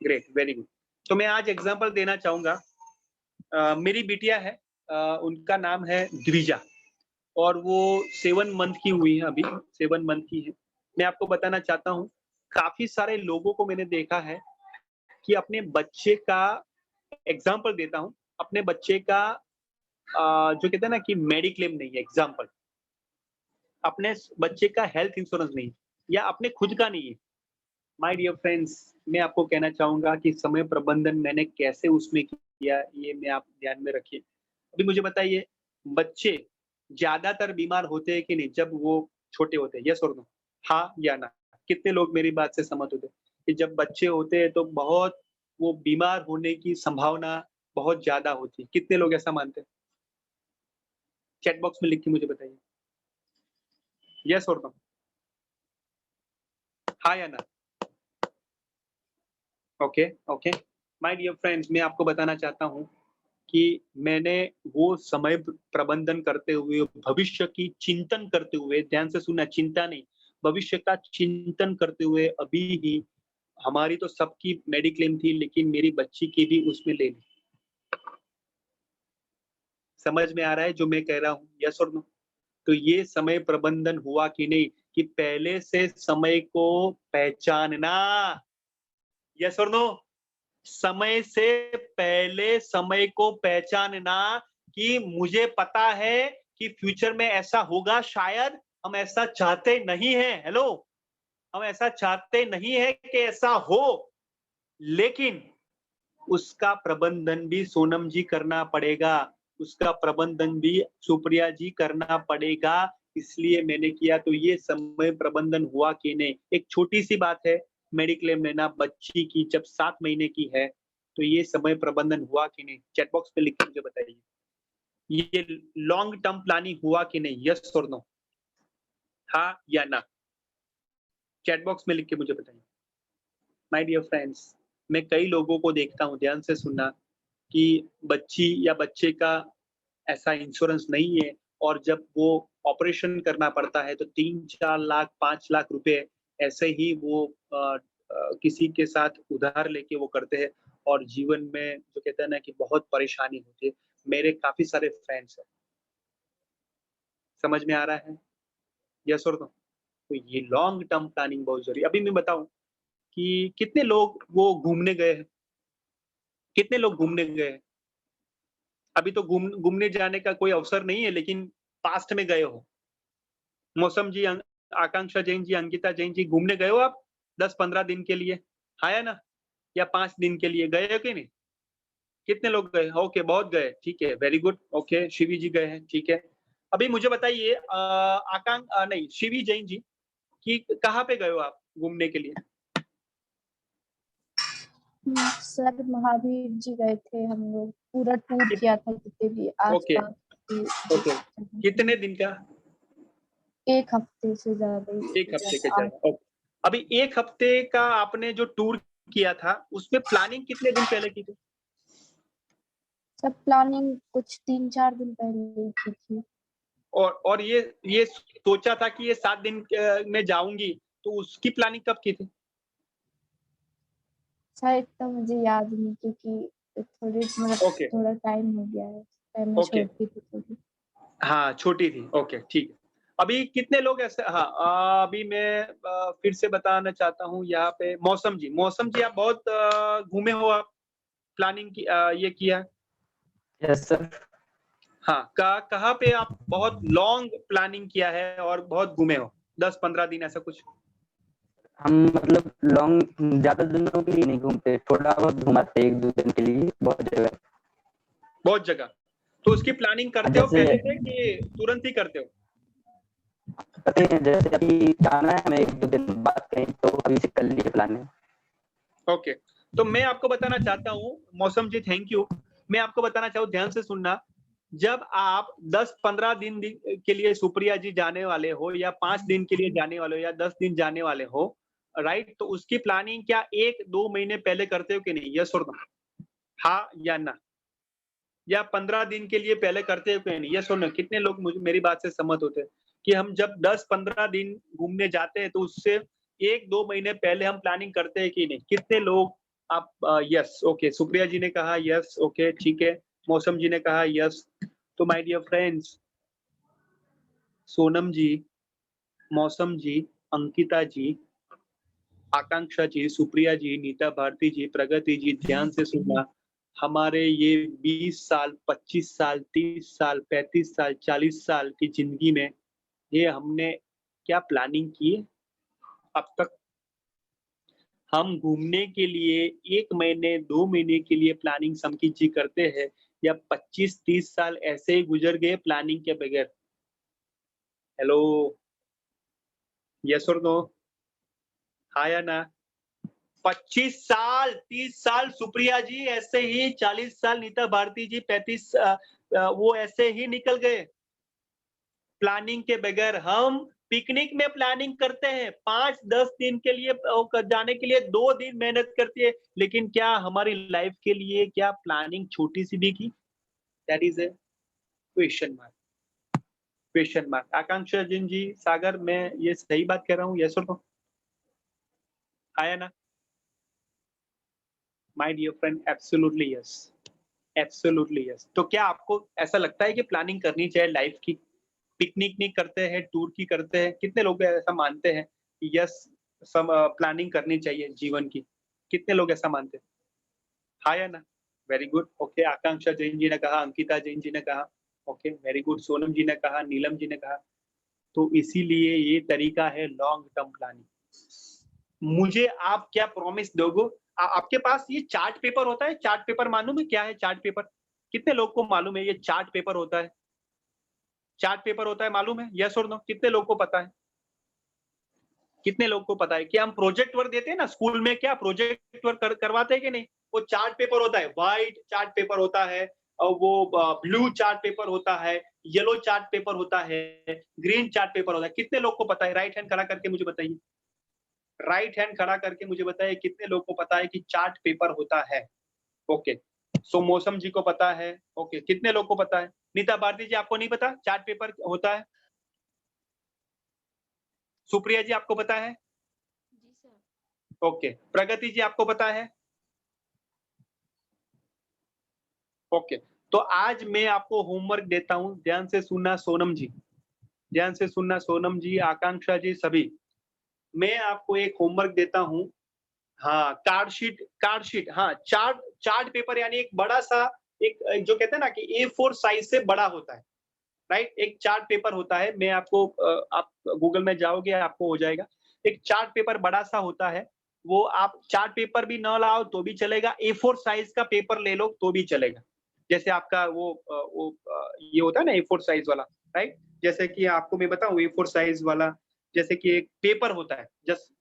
Speaker 1: Great, very good. तो मैं आज एग्जांपल देना चाहूंगा। मेरी बिटिया है, उनका नाम है द्विजा, और वो 7 मंथ की हुई है, अभी 7 मंथ की है। मैं आपको बताना चाहता हूँ, काफी सारे लोगों को मैंने देखा है कि अपने बच्चे का एग्जाम्पल देता हूँ, अपने बच्चे का जो कहते हैं ना कि मेडिक्लेम नहीं है, एग्जाम्पल, अपने बच्चे का हेल्थ इंश्योरेंस नहीं है, या अपने खुद का नहीं है। माय डियर फ्रेंड्स, मैं आपको कहना चाहूंगा कि समय प्रबंधन मैंने कैसे उसमें किया, ये मैं आप ध्यान में रखिए। अभी मुझे बताइए, बच्चे ज्यादातर बीमार होते हैं कि नहीं जब वो छोटे होते हैं? यस और नो, हाँ या ना? कितने लोग मेरी बात से सहमत होते हैं कि जब बच्चे होते हैं तो बहुत वो बीमार होने की संभावना बहुत ज्यादा होती है? कितने लोग ऐसा मानते हैं? चैट बॉक्स में लिख के मुझे बताइए, यस और नो, हाँ या ना? Okay okay my dear friends, मैं आपको बताना चाहता हूँ कि मैंने वो समय प्रबंधन करते हुए, भविष्य की चिंतन करते हुए, ध्यान से सुनना, चिंता नहीं, भविष्य का चिंतन करते हुए अभी ही, हमारी तो सबकी मेडिक्लेम थी लेकिन मेरी बच्ची की भी उसमें ले ली। समझ में आ रहा है जो मैं कह रहा हूँ? यस और नो? तो ये समय प्रबंधन हुआ कि नहीं, कि पहले से समय को पहचानना। यस और नो? समय से पहले समय को पहचानना, कि मुझे पता है कि फ्यूचर में ऐसा होगा, शायद हम ऐसा चाहते नहीं हैं। हेलो, हम ऐसा चाहते नहीं है कि ऐसा हो, लेकिन उसका प्रबंधन भी सोनम जी करना पड़ेगा। उसका प्रबंधन भी सुप्रिया जी करना पड़ेगा, इसलिए मैंने किया। तो ये समय प्रबंधन हुआ कि नहीं? एक छोटी सी बात है, मेडिक्लेम लेना बच्ची की जब 7 महीने की है, तो ये समय प्रबंधन हुआ कि नहीं? चैट बॉक्स पे लिख के मुझे बताइए। ये लॉन्ग टर्म प्लानिंग हुआ कि नहीं? यस और नो, हाँ या ना? चैट बॉक्स में लिख के मुझे बताइए। माय डियर फ्रेंड्स, मैं कई लोगों को देखता हूँ, ध्यान से सुनना, कि बच्ची या बच्चे का ऐसा इंश्योरेंस नहीं है और जब वो ऑपरेशन करना पड़ता है तो 3-4 लाख 5 लाख रुपए ऐसे ही वो किसी के साथ उधार लेके वो करते हैं और जीवन में जो कहते हैं ना कि बहुत परेशानी होती है। मेरे काफ़ी सारे फ्रेंड्स हैं। समझ में आ रहा है? यस और नो? तो ये लॉन्ग टर्म प्लानिंग बहुत ज़रूरी है। अभी मैं बताऊँ कि कितने लोग वो घूमने गए हैं? कितने लोग घूमने गए हैं? अभी तो घूमने जाने का कोई अवसर नहीं है, लेकिन पास्ट में गए हो। मौसम जी, आकांक्षा जैन जी, अंकिता जैन जी, घूमने गए हो आप 10-15 दिन के लिए? हाँ या ना? या 5 दिन के लिए गए हो कि नहीं? कितने लोग गए? ओके, बहुत गए, ठीक है, वेरी गुड, ओके, शिवी जी गए हैं, ठीक है। अभी मुझे बताइए नहीं, शिवी जैन जी कि कहाँ पे गए हो आप घूमने के लिए?
Speaker 5: सर महावीर जी गए थे हम लोग, पूरा टूर किया था जितने भी
Speaker 1: ओके,
Speaker 5: आसपास के
Speaker 1: ओके, कितने दिन का?
Speaker 5: 1 हफ्ते से ज्यादा ही
Speaker 1: 1 हफ्ते का ज़्यादा, ओके। अभी 1 हफ्ते का आपने जो टूर किया था, उसमें प्लानिंग कितने दिन पहले की थी?
Speaker 5: सब प्लानिंग कुछ 3-4 दिन पहले ही की थी।
Speaker 1: और ये सोचा था कि ये 7 दिन में जाऊँगी, तो उसकी प्लानिंग कब की थी?
Speaker 5: शायद तो मुझे याद नहीं, क्योंकि थोड़ी मतलब
Speaker 1: ओके,
Speaker 5: थोड़ा टाइम हो गया है, टाइम में
Speaker 1: ओके।
Speaker 5: छोटी थी थोड़ी।
Speaker 1: हाँ, छोटी थी, ओके, ठीक है। अभी कितने लोग ऐसे हाँ, अभी मैं फिर से बताना चाहता हूँ यहाँ पे मौसम जी आप बहुत घूमे हो आप, प्लानिंग की ये किया है?
Speaker 4: Yes sir.
Speaker 1: हाँ, कहाँ पे आप बहुत लॉन्ग प्लानिंग किया है और बहुत घूमे हो? 10-15 दिन ऐसा कुछ?
Speaker 4: हम मतलब लॉन्ग ज्यादा दिनों के लिए नहीं घूमते, थोड़ा बहुत घुमाते 1-2 दिन के लिए बहुत जगह।
Speaker 1: बहुत जगह। तो उसकी प्लानिंग करते हो
Speaker 4: जैसे
Speaker 1: पहले से कि तुरंत ही करते हो?
Speaker 4: करते हैं, जैसे अभी जाना है हमें 1-2 दिन बाद कहीं, तो अभी से कर लिए प्लानिंग।
Speaker 1: ओके, तो मैं आपको बताना चाहता हूँ, मौसम जी थैंक यू। मैं आपको बताना चाहूँ, ध्यान से सुनना, जब आप 10-15 दिन के लिए सुप्रिया जी जाने वाले हो या 5 दिन के लिए जाने वाले हो या 10 दिन जाने वाले हो, राइट? तो उसकी प्लानिंग क्या 1-2 महीने पहले करते हो कि नहीं? यस और नो? हाँ या ना? या 15 दिन के लिए पहले करते हो कि नहीं? यस और नो? कितने लोग मुझे मेरी बात से सहमत होते हैं कि हम जब 10-15 दिन घूमने जाते हैं तो उससे 1-2 महीने पहले हम प्लानिंग करते हैं कि नहीं? कितने लोग आप यस, ओके, सुप्रिया जी ने कहा यस, ओके, ठीक है। मौसम जी ने कहा यस। तो माय डियर फ्रेंड्स, सोनम जी, मौसम जी, अंकिता जी, आकांक्षा जी, सुप्रिया जी, नीता भारती जी, प्रगति जी, ध्यान से सुनना। हमारे ये 20 साल, 25 साल, 30 साल, 35 साल, 40 साल की ज़िंदगी में ये हमने क्या प्लानिंग की है अब तक? हम घूमने के लिए 1 महीने, 2 महीने के लिए प्लानिंग संकित जी करते हैं या 25-30 साल ऐसे ही गुज़र गए प्लानिंग के बगैर? हेलो, येस और नो? हाँ या ना? 25 साल, 30 साल सुप्रिया जी ऐसे ही, 40 साल नीता भारती जी, 35 वो ऐसे ही निकल गए, प्लानिंग के बगैर। हम पिकनिक में प्लानिंग करते हैं, 5-10 दिन के लिए जाने के लिए 2 दिन मेहनत करती है, लेकिन क्या हमारी लाइफ के लिए क्या प्लानिंग छोटी-सी भी की? That is a question mark, question mark. Akanksha Jain ji, Sagar, मैं ये सही बात कह रहा हूँ, येस और नो? हाँ या ना? My dear friend, absolutely yes, absolutely yes. तो क्या आपको ऐसा लगता है कि प्लानिंग करनी चाहिए लाइफ की? पिकनिक नहीं करते हैं, टूर की करते हैं, कितने लोग ऐसा मानते हैं कि यस, सब प्लानिंग करनी चाहिए जीवन की? कितने लोग ऐसा मानते हैं? हाँ या ना? वेरी गुड, ओके, आकांक्षा जैन जी ने कहा, अंकिता जैन जी ने कहा, ओके, वेरी गुड, सोनम जी ने कहा, नीलम जी ने कहा। तो इसीलिए ये तरीका है लॉन्ग टर्म प्लानिंग। मुझे आप क्या प्रॉमिस दोगे? आपके पास ये चार्ट पेपर होता है? चार्ट पेपर मालूम है क्या है चार्ट पेपर? कितने लोग को मालूम है ये चार्ट पेपर होता है? चार्ट पेपर होता है मालूम है? यस और नो? कितने लोग को पता है? कितने लोग को पता है कि हम प्रोजेक्ट वर्क देते हैं ना स्कूल में, क्या प्रोजेक्ट वर्क करवाते हैं कि नहीं? वो चार्ट पेपर होता है, व्हाइट चार्ट पेपर होता है, और वो ब्लू चार्ट पेपर होता है, येलो चार्ट पेपर होता है, ग्रीन चार्ट पेपर होता है। कितने लोग को पता है? राइट हैंड खड़ा करके मुझे बताइए। राइट हैंड खड़ा करके मुझे बताइए कितने लोग को पता है कि चार्ट पेपर होता है? ओके, सो मौसम जी को पता है। ओके, कितने लोग को पता है? नीता भारती जी आपको नहीं पता चार्ट पेपर होता है? सुप्रिया जी आपको पता है?
Speaker 8: जी सर।
Speaker 1: ओके, प्रगति जी आपको पता है? ओके, तो आज मैं आपको होमवर्क देता हूं, ध्यान से सुनना सोनम जी, ध्यान से सुनना सोनम जी, आकांक्षा जी, सभी। मैं आपको एक होमवर्क देता हूं। हाँ, कार्ड शीट, हाँ, चार्ट पेपर यानी एक बड़ा सा एक जो कहते हैं ना कि A4 साइज से बड़ा होता है, राइट? एक चार्ट पेपर होता है। मैं आपको आप गूगल में जाओगे आपको हो जाएगा। एक चार्ट पेपर बड़ा सा होता है, वो आप चार्ट पेपर भी न लाओ तो भी चलेगा, A4 साइज का पेपर ले लो तो भी चलेगा। जैसे आपका ये होता है ना A4 साइज वाला, राइट? जैसे कि आपको मैं बताऊं A4 साइज वाला, जैसे कि एक पेपर होता है, जस्ट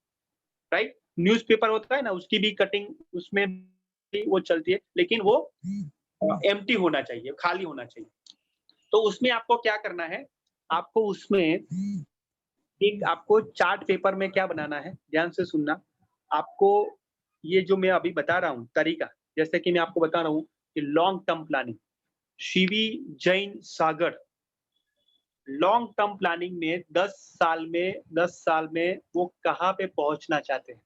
Speaker 1: राइट? न्यूज़पेपर होता है ना, उसकी भी कटिंग उसमें भी वो चलती है, लेकिन वो एम्प्टी होना चाहिए, खाली होना चाहिए। तो उसमें आपको क्या करना है? आपको उसमें एक आपको चार्ट पेपर में क्या बनाना है, ध्यान से सुनना। आपको ये जो मैं अभी बता रहा हूँ तरीका, जैसे कि मैं आपको बता रहा हूँ कि long term planning, Shivi Jain Sagar long term planning में 10 साल में वो कहाँ पे पहुंचना चाहते हैं,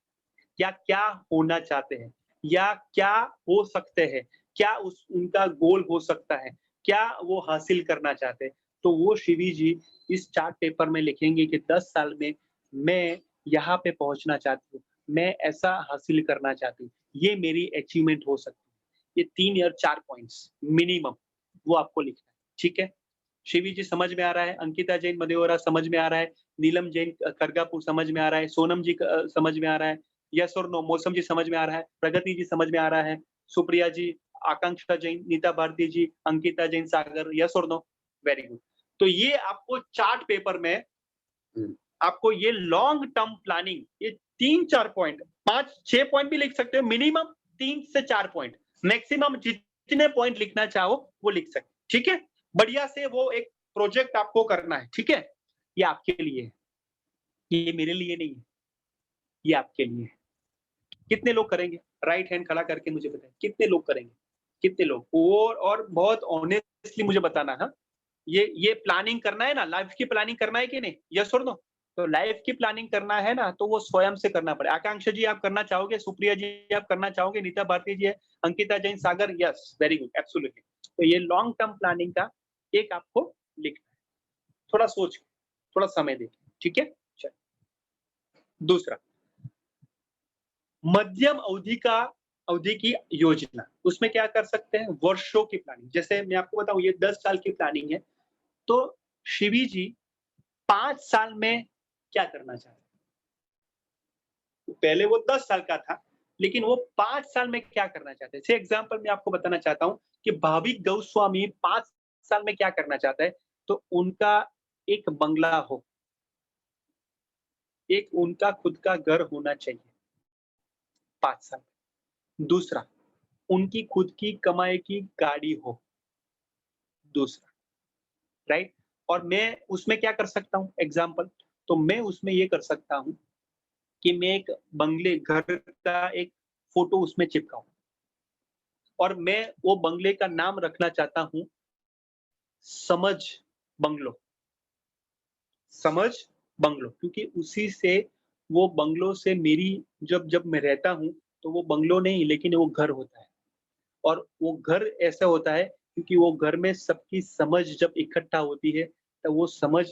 Speaker 1: या क्या होना चाहते हैं, या क्या हो सकते हैं, क्या उनका गोल हो सकता है, क्या वो हासिल करना चाहते हैं। तो वो शिवी जी इस चार्ट पेपर में लिखेंगे कि 10 साल में मैं यहाँ पे पहुंचना चाहती हूँ, मैं ऐसा हासिल करना चाहती हूँ, ये मेरी अचीवमेंट हो सकती है। ये 3 या 4 पॉइंट्स मिनिमम वो आपको लिखना है, ठीक है? शिवी जी समझ में आ रहा है? अंकिता जैन मदेवरा समझ में आ रहा है? नीलम जैन करगापुर समझ में आ रहा है? सोनम जी समझ में आ रहा है? यस और नो? मौसम जी समझ में आ रहा है? प्रगति जी समझ में आ रहा है? सुप्रिया जी, आकांक्षा जैन, नीता भारती जी, अंकिता जैन सागर, यस और नो? Very good. तो ये आपको चार्ट पेपर में आपको ये लॉन्ग टर्म प्लानिंग, ये 3-4 पॉइंट, 5-6 पॉइंट भी लिख सकते हो, मिनिमम 3 से 4 पॉइंट, मैक्सिमम जितने पॉइंट लिखना चाहो वो लिख सकते, ठीक है? बढ़िया से वो एक प्रोजेक्ट आपको करना है, ठीक है? ये आपके लिए है, ये मेरे लिए नहीं है, ये आपके लिए है। कितने लोग करेंगे? राइट हैंड खड़ा करके मुझे बताएं, कितने लोग करेंगे? कितने लोग? और बहुत ऑनेस्टली मुझे बताना, हाँ? ये प्लानिंग करना है ना, लाइफ की प्लानिंग करना है कि नहीं? यस और नो? तो लाइफ की प्लानिंग करना है ना, तो वो स्वयं से करना पड़ेगा। आकांक्षा जी आप करना चाहोगे? सुप्रिया जी आप करना चाहोगे? नीता भारती जी है, Ankita Jain Sagar, yes, very good, absolutely. तो ये लॉन्ग टर्म प्लानिंग का एक आपको लिखना है, थोड़ा सोच के, थोड़ा समय देके, ठीक है? चलो दूसरा, मध्यम अवधि की योजना, उसमें क्या कर सकते हैं? वर्षों की प्लानिंग। जैसे मैं आपको बताऊं ये 10 साल की प्लानिंग है, तो शिवी जी 5 साल में क्या करना चाहते हैं? पहले वो 10 साल का था, लेकिन वो 5 साल में क्या करना चाहते हैं? जैसे एग्जांपल मैं आपको बताना चाहता हूं कि भाविक गोस्वामी 5 साल में क्या करना चाहता है, तो उनका एक बंगला हो, एक उनका खुद का घर होना चाहिए 5 साल में। दूसरा, उनकी खुद की कमाई की गाड़ी हो, दूसरा, राइट? और मैं उसमें क्या कर सकता हूं? एग्जांपल, तो मैं उसमें ये कर सकता हूं कि मैं एक बंगले घर का एक फोटो उसमें चिपकाऊं, और मैं वो बंगले का नाम रखना चाहता हूं समझ बंगलो, समझ बंगलो, क्योंकि उसी से वो बंगलो से मेरी जब मैं रहता हूं तो वो बंगलो नहीं लेकिन वो घर होता है, और वो घर ऐसा होता है क्योंकि वो घर में सबकी समझ जब इकट्ठा होती है तो वो समझ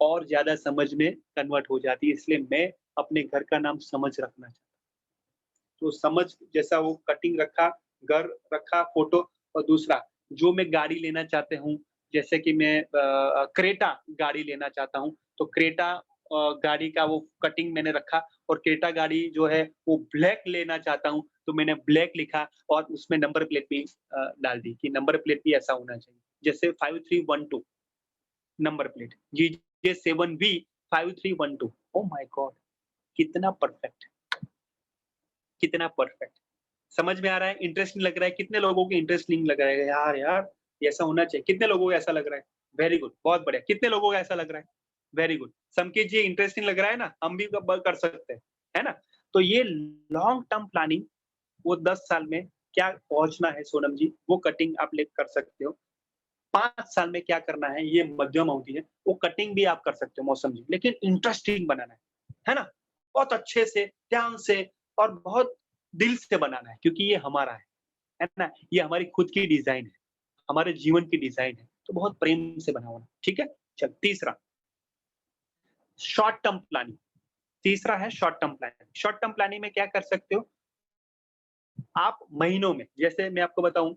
Speaker 1: और ज्यादा समझ में कन्वर्ट हो जाती है, इसलिए मैं अपने घर का नाम समझ रखना चाहता हूं। तो समझ जैसा वो कटिंग रखा, घर रखा, फोटो। और दूसरा, जो मैं गाड़ी लेना चाहते हूँ, जैसे कि मैं क्रेटा गाड़ी लेना चाहता हूँ, तो क्रेटा गाड़ी का वो कटिंग मैंने रखा, और क्रेटा गाड़ी जो है वो ब्लैक लेना चाहता हूँ, तो मैंने ब्लैक लिखा और उसमें नंबर प्लेट भी डाल दी कि नंबर प्लेट भी ऐसा होना चाहिए, जैसे 5312 number plate GJ7V 5312। Oh my God, कितना परफेक्ट, कितना परफेक्ट। समझ में आ रहा है, इंटरेस्टिंग लग रहा है? कितने लोगों को इंटरेस्टिंग लग रहा है? यार यार ये ऐसा होना चाहिए। कितने लोगों को ऐसा लग रहा है? वेरी गुड, बहुत बढ़िया। कितने लोगों को ऐसा लग रहा है? Very good. Samket ji, interesting लग रहा है ना? हम भी कर सकते हैं, है ना? तो ये लॉन्ग टर्म प्लानिंग, वो 10 साल में क्या पहुंचना है सोनम जी, वो कटिंग आप ले कर सकते हो। 5 साल में क्या करना है, ये मध्यम अवधि है, वो कटिंग भी आप कर सकते हो मौसम जी, लेकिन इंटरेस्टिंग बनाना है ना? बहुत अच्छे से, ध्यान से और बहुत दिल से बनाना है, क्योंकि ये हमारा है ना? ये हमारी खुद की डिजाइन है, हमारे जीवन की डिजाइन है, तो बहुत प्रेम से बनाओ, ठीक है? चल, तीसरा शॉर्ट टर्म प्लानिंग। तीसरा है short term planning. Short term planning में क्या कर सकते हो आप? महीनों में, जैसे मैं आपको बताऊं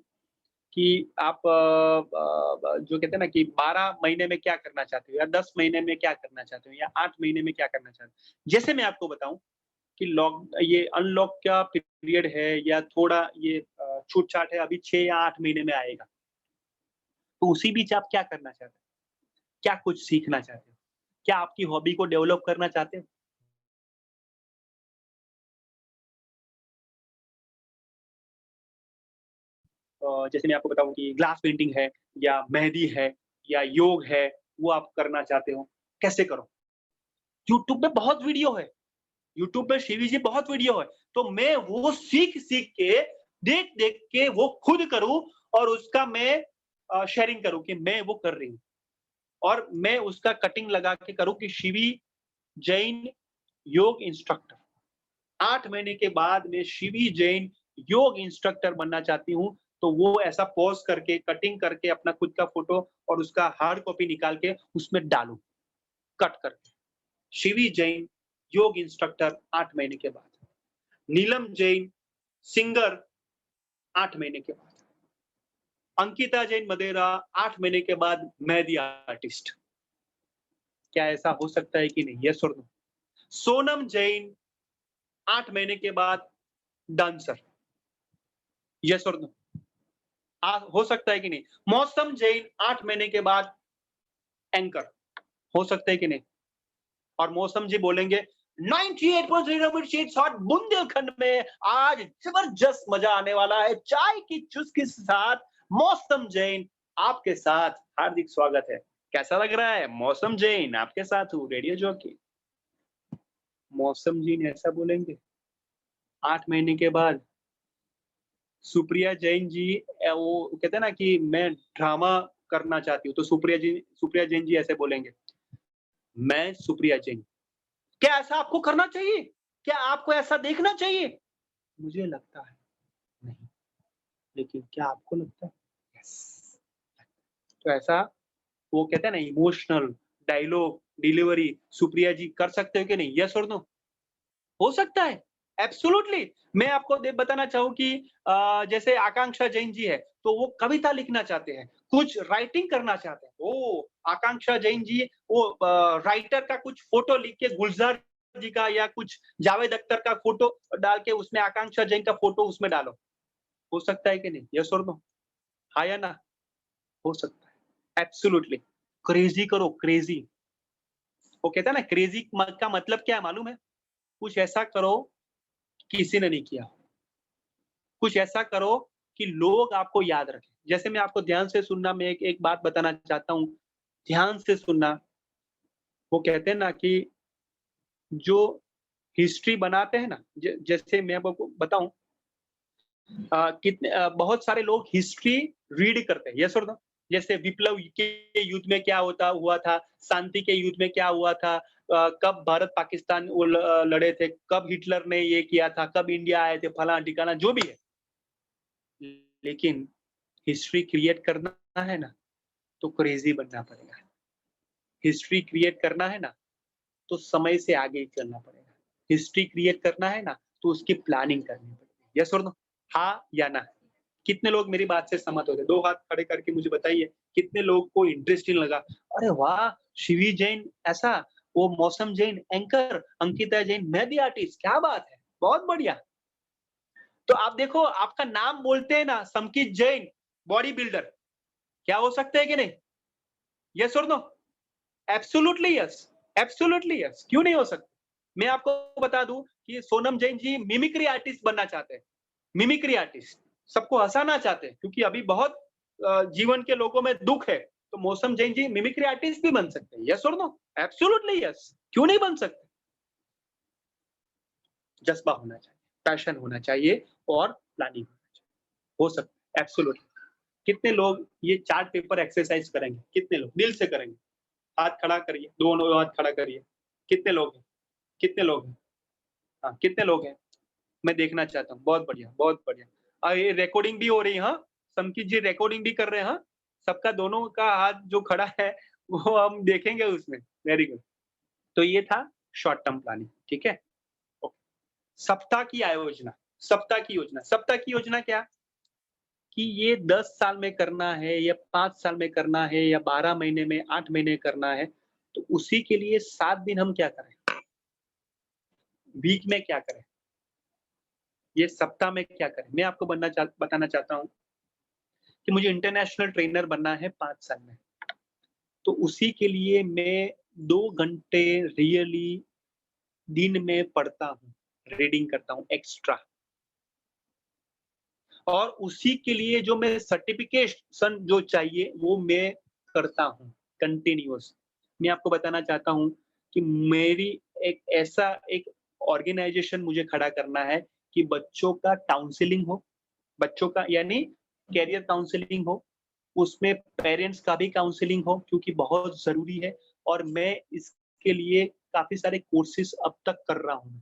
Speaker 1: कि आप जो कहते हैं ना कि 12 महीने में क्या करना चाहते हो, या 10 महीने में क्या करना चाहते हो, या 8 महीने में क्या करना चाहते हो। जैसे मैं आपको बताऊं कि ये अनलॉक का पीरियड है, या थोड़ा ये छूट-छाट है, अभी 6 या 8 महीने में आएगा। तो उसी बीच आप क्या करना चाहते हो? क्या कुछ सीखना चाहते हो? क्या आपकी हॉबी को डेवलप करना चाहते हो? जैसे मैं आपको बताऊं कि ग्लास पेंटिंग है, या मेहंदी है, या योग है, वो आप करना चाहते हो, कैसे करो? यूट्यूब पे बहुत वीडियो है, यूट्यूब पे शिवी जी बहुत वीडियो है, तो मैं वो सीख के, देख के वो खुद करूं, और उसका मैं शेयरिंग करूं कि मैं वो कर रही हूं, और मैं उसका कटिंग लगा के करूं कि शिवी जैन योग इंस्ट्रक्टर। 8 महीने के बाद मैं शिवी जैन योग इंस्ट्रक्टर बनना चाहती हूँ, तो वो ऐसा पोज करके, कटिंग करके अपना खुद का फोटो और उसका हार्ड कॉपी निकाल के उसमें डालूं, कट करके। शिवी जैन योग इंस्ट्रक्टर 8 महीने के बाद। नीलम जैन सिंगर 8 महीने के बाद। अंकिता जैन मदेरा 8 महीने के बाद मेहंदी आर्टिस्ट। क्या ऐसा हो सकता है कि नहीं? यस और नो? सोनम जैन 8 महीने के बाद डांसर। यस और नो? हो सकता है कि नहीं? मौसम जैन 8 महीने के बाद एंकर। हो सकता है कि नहीं? और मौसम जी बोलेंगे 98.0 शॉट बुंदेलखंड में आज जबरदस्त मजा आने वाला है, चाय की चुस्की के साथ मौसम जैन आपके साथ। हार्दिक स्वागत है। कैसा लग रहा है? मौसम जैन आपके साथ हूँ, रेडियो जॉकी। मौसम जी ने ऐसा बोलेंगे 8 महीने के बाद। सुप्रिया जैन जी वो कहते हैं ना कि मैं ड्रामा करना चाहती हूँ, तो सुप्रिया जैन जी ऐसे बोलेंगे, मैं सुप्रिया जैन। क्या ऐसा आपको करना चाहिए? क्या आपको ऐसा देखना चाहिए? मुझे लगता है नहीं, लेकिन क्या आपको लगता है? यस। तो ऐसा वो कहते हैं ना इमोशनल डायलॉग डिलीवरी सुप्रिया जी कर सकते हो कि नहीं? यस और नो? हो सकता है, एब्सोल्युटली। मैं आपको बताना चाहूँ कि जैसे आकांक्षा जैन जी है, तो वो कविता लिखना चाहते हैं, कुछ राइटिंग करना चाहते हैं। ओ आकांक्षा जैन जी वो राइटर का कुछ फोटो लिख के गुलजार जी का, या कुछ जावेद अख्तर का फोटो डाल के उसमें आकांक्षा जैन का फोटो उसमें डालो। हो सकता है कि नहीं? यस और नो? हाँ या ना? हो सकता है, एब्सोल्युटली। क्रेजी करो, क्रेजी। वो कहता है ना क्रेजी का मतलब क्या है मालूम है? कुछ ऐसा करो किसी ने नहीं किया, कुछ ऐसा करो कि लोग आपको याद रखें। जैसे मैं आपको ध्यान से सुनना में एक बात बताना चाहता हूँ, ध्यान से सुनना। वो कहते हैं ना कि जो हिस्ट्री बनाते हैं ना, जैसे मैं आपको बताऊं, कितने बहुत सारे लोग हिस्ट्री रीड करते हैं, यस और नो? जैसे विप्लव के युद्ध में क्या हुआ था, शांति के युद्ध में क्या हुआ था, कब भारत पाकिस्तान वो लड़े थे, कब हिटलर ने ये किया था, कब इंडिया आए थे, फलाना ठिकाना जो भी है। लेकिन हिस्ट्री क्रिएट करना है ना, तो क्रेजी बनना पड़ेगा। हिस्ट्री क्रिएट करना है ना, तो समय से आगे चलना पड़ेगा। हिस्ट्री क्रिएट करना है ना, तो उसकी प्लानिंग करनी पड़ेगी। यस और नो? हाँ या ना? कितने लोग मेरी बात से सहमत होते? 2 हाथ खड़े करके मुझे बताइए, कितने लोग को इंटरेस्टिंग लगा? अरे वाह! शिवी जैन ऐसा वो मौसम जैन एंकर, अंकिता जैन मेहंदी आर्टिस्ट, क्या बात है, बहुत बढ़िया। तो आप देखो, आपका नाम बोलते हैं ना समकित जैन बॉडी बिल्डर, क्या हो सकते हैं कि नहीं? यस और no? Absolutely yes, absolutely yes, क्यों नहीं हो सकते? मैं आपको बता दूं कि सोनम जैन जी मिमिक्री आर्टिस्ट बनना चाहते हैं, मिमिक्री आर्टिस्ट, सबको हंसाना चाहते हैं, क्योंकि अभी बहुत जीवन के लोगों में दुख है, तो मौसम जैन जी मिमिक्री आर्टिस्ट भी बन सकते हैं। यस और नो? एब्सोल्युटली यस, क्यों नहीं बन सकते? जज्बा होना चाहिए, पैशन होना चाहिए और प्लानिंग होना चाहिए, हो सकता है एब्सोल्युटली। कितने लोग ये चार्ट पेपर एक्सरसाइज करेंगे? कितने लोग दिल से करेंगे? हाथ खड़ा करिए, दोनों हाथ खड़ा करिए। कितने लोग हैं? कितने लोग हैं? हाँ, कितने लोग हैं? मैं देखना चाहता हूँ। बहुत बढ़िया, बहुत बढ़िया। ये रिकॉर्डिंग भी हो रही है, हाँ? समकित जी रिकॉर्डिंग भी कर रहे हैं, हाँ? सबका दोनों का हाथ जो खड़ा है वो हम देखेंगे उसमें। Very good. तो ये था शॉर्ट टर्म प्लानिंग, ठीक है? ओके। सप्ताह की आयोजना, सप्ताह की योजना। सप्ताह की योजना क्या? कि ये 10 साल में करना है या 5 साल में करना है या 12 महीने में, 8 महीने करना है, तो उसी के लिए 7 दिन हम क्या करें? वीक में क्या करें? ये सप्ताह में क्या करें? मैं आपको बताना चाहता हूँ कि मुझे इंटरनेशनल ट्रेनर बनना है 5 साल में। तो उसी के लिए मैं 2 घंटे रियली दिन में पढ़ता हूँ, रीडिंग करता हूँ एक्स्ट्रा। और उसी के लिए जो मैं सर्टिफिकेशन जो चाहिए वो मैं करता हूँ कंटिन्यूअस। मैं आपको बताना चाहता हूँ कि मेरी एक ऐसा एक ऑर्गेनाइजेशन मुझे खड़ा करना है कि बच्चों का काउंसलिंग हो, बच्चों का यानी कैरियर काउंसलिंग हो, उसमें पेरेंट्स का भी काउंसलिंग हो, क्योंकि बहुत ज़रूरी है। और मैं इसके लिए काफ़ी सारे कोर्सेज़ अब तक कर रहा हूँ।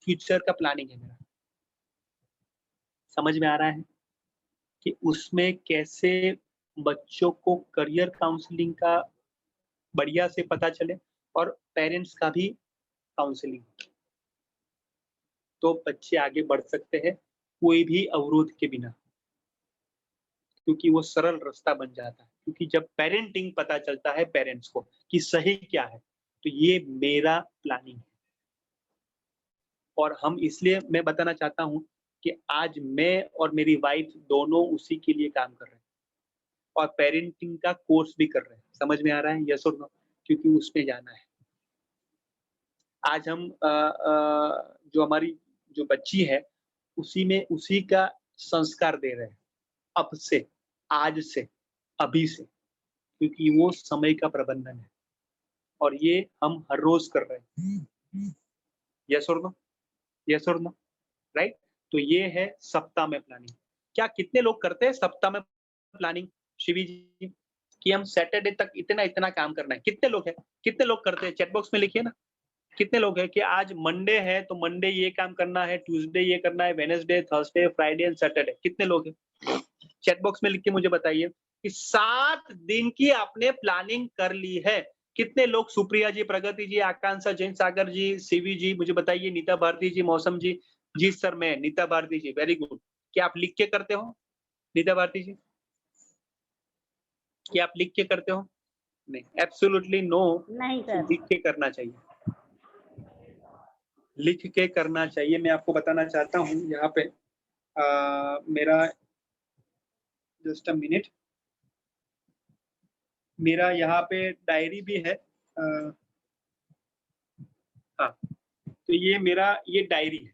Speaker 1: फ्यूचर का प्लानिंग है मेरा। समझ में आ रहा है कि उसमें कैसे बच्चों को करियर काउंसलिंग का बढ़िया से पता चले और पेरेंट्स का भी काउंसलिंग, तो बच्चे आगे बढ़ सकते हैं कोई भी अवरोध के बिना, क्योंकि वो सरल रास्ता बन जाता है। क्योंकि जब पेरेंटिंग पता चलता है पेरेंट्स को कि सही क्या है, तो ये मेरा प्लानिंग है। और हम इसलिए मैं बताना चाहता हूँ कि आज मैं और मेरी वाइफ दोनों उसी के लिए काम कर रहे हैं और पेरेंटिंग का कोर्स भी कर रहे हैं। समझ में आ रहा है? यस और नो? क्योंकि उसमें जाना है। आज हम जो हमारी जो बच्ची है, उसी का संस्कार दे रहे हैं, अब से, आज से, अभी से, क्योंकि वो समय का प्रबंधन है और ये हम हर रोज कर रहे हैं। यस और नो? यस और नो? राइट? तो ये है सप्ताह में प्लानिंग। क्या कितने लोग करते हैं सप्ताह में प्लानिंग, शिवी जी? कि हम सैटरडे तक इतना काम करना है। कितने लोग हैं? कितने लोग करते हैं? चैट बॉक्स में लिखिए ना। कितने लोग हैं कि आज मंडे है तो मंडे ये काम करना है, ट्यूसडे ये करना है, Wednesday, Thursday, Friday and Saturday. कितने लोग हैं? चैट बॉक्स में लिख के मुझे बताइए कि 7 दिन की आपने प्लानिंग कर ली है। कितने लोग? सुप्रिया जी, प्रगति जी, आकांक्षा जैन, सागर जी, सीवी जी, मुझे बताइए। नीता भारती जी, मौसम जी सर मैं, नीता भारती जी, वेरी गुड। क्या आप लिख के करते हो नीता भारती जी? क्या आप लिख के करते हो? नहीं, एब्सोल्युटली नो।
Speaker 7: नहीं सर।
Speaker 1: लिख के करना चाहिए, लिख के करना चाहिए। मैं आपको बताना चाहता हूँ यहाँ पे मेरा जस्ट अ मिनट, मेरा यहाँ पे डायरी भी है। हाँ, तो ये मेरा ये डायरी है,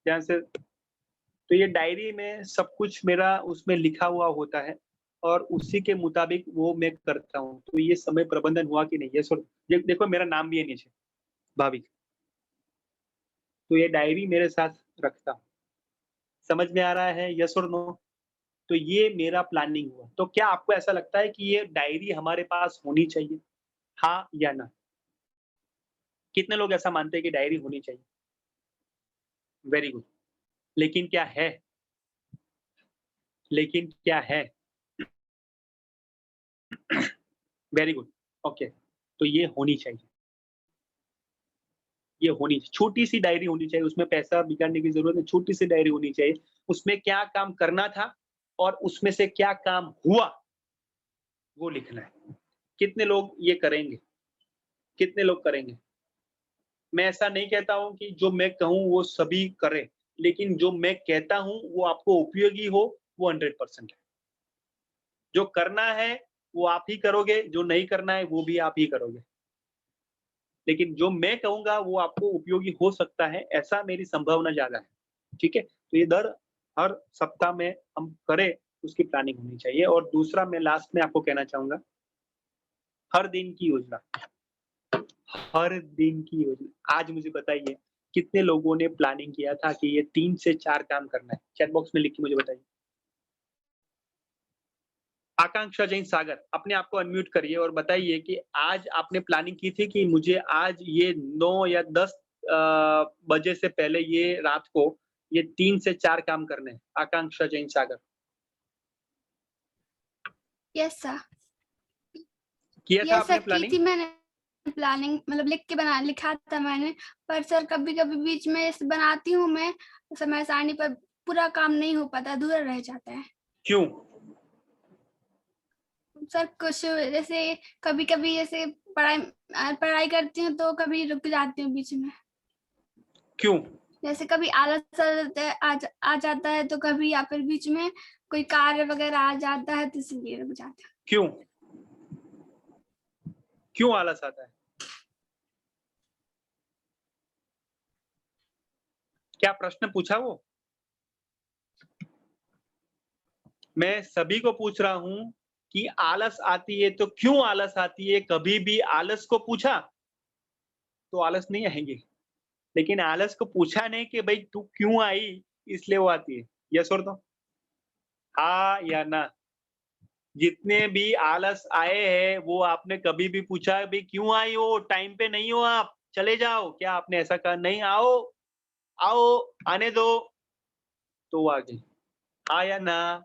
Speaker 1: ध्यान से। तो ये डायरी में सब कुछ मेरा उसमें लिखा हुआ होता है और उसी के मुताबिक वो मैं करता हूँ। तो ये समय प्रबंधन हुआ कि नहीं? ये सर देखो मेरा नाम भी है नीचे, भाविक। तो ये डायरी मेरे साथ रखता हूँ। समझ में आ रहा है? यस और नो? तो ये मेरा प्लानिंग हुआ। तो क्या आपको ऐसा लगता है कि ये डायरी हमारे पास होनी चाहिए? हाँ या ना? कितने लोग ऐसा मानते हैं कि डायरी होनी चाहिए? Very good. लेकिन क्या है? लेकिन क्या है? Very good. ओके, तो ये होनी चाहिए। ये होनी छोटी सी डायरी होनी चाहिए, उसमें पैसा बिगाड़ने की जरूरत नहीं। छोटी सी डायरी होनी चाहिए, उसमें क्या काम करना था और उसमें से क्या काम हुआ वो लिखना है। कितने लोग ये करेंगे? कितने लोग करेंगे? मैं ऐसा नहीं कहता हूँ कि जो मैं कहूँ वो सभी करें, लेकिन जो मैं कहता हूँ वो आपको उपयोगी हो, वो 100% है। जो करना है वो आप ही करोगे, जो नहीं करना है वो भी आप ही करोगे। लेकिन जो मैं कहूँगा वो आपको उपयोगी हो सकता है, ऐसा मेरी संभावना ज़्यादा है। ठीक है? तो ये हर सप्ताह में हम करें, उसकी प्लानिंग होनी चाहिए। और दूसरा मैं लास्ट में आपको कहना चाहूँगा, हर दिन की योजना। हर दिन की योजना। आज मुझे बताइए कितने लोगों ने प्लानिंग किया था कि ये 3 से 4 काम करना है? चैट बॉक्स में लिख के मुझे बताइए। आकांक्षा जैन सागर, अपने आप को अनम्यूट करिए और बताइए कि आज आपने प्लानिंग की थी कि मुझे आज ये 9 या 10 बजे से पहले ये रात को ये 3 से 4 काम करने हैं। आकांक्षा जैन सागर।
Speaker 10: Yes sir.
Speaker 1: किया था
Speaker 10: यस
Speaker 1: आपने
Speaker 10: सर, की
Speaker 1: प्लानिंग?
Speaker 10: थी मैंने प्लानिंग, मतलब लिखा था मैंने, पर सर कभी-कभी बीच में ऐसे बनाती हूँ मैं समय सारणी पर, पूरा काम नहीं हो पाता, अधूरा रह जाता है।
Speaker 1: क्यों?
Speaker 10: सर कुछ जैसे कभी-कभी ऐसे पढ़ाई करती हूँ तो कभी रुक जाती हूँ बीच में।
Speaker 1: क्यों?
Speaker 10: जैसे कभी आलस आ जाता है तो कभी, या फिर बीच में कोई कार्य वगैरह आ जाता है तो इसलिए रुक जाती हूँ।
Speaker 1: क्यों? क्यों आलस आता है? क्या प्रश्न पूछा वो? मैं सभी को पूछ रहा हूँ कि आलस आती है तो क्यों आलस आती है? कभी भी आलस को पूछा तो आलस नहीं आएंगे, लेकिन आलस को पूछा नहीं कि भाई तू क्यों आई, इसलिए वो आती है। यस और नो? हाँ या ना? जितने भी आलस आए हैं वो आपने कभी भी पूछा भाई क्यों आई हो, टाइम पे नहीं हो आप, चले जाओ? क्या आपने ऐसा कहा? नहीं, आओ आओ, आने दो, तो वो आ गई। हाँ या ना?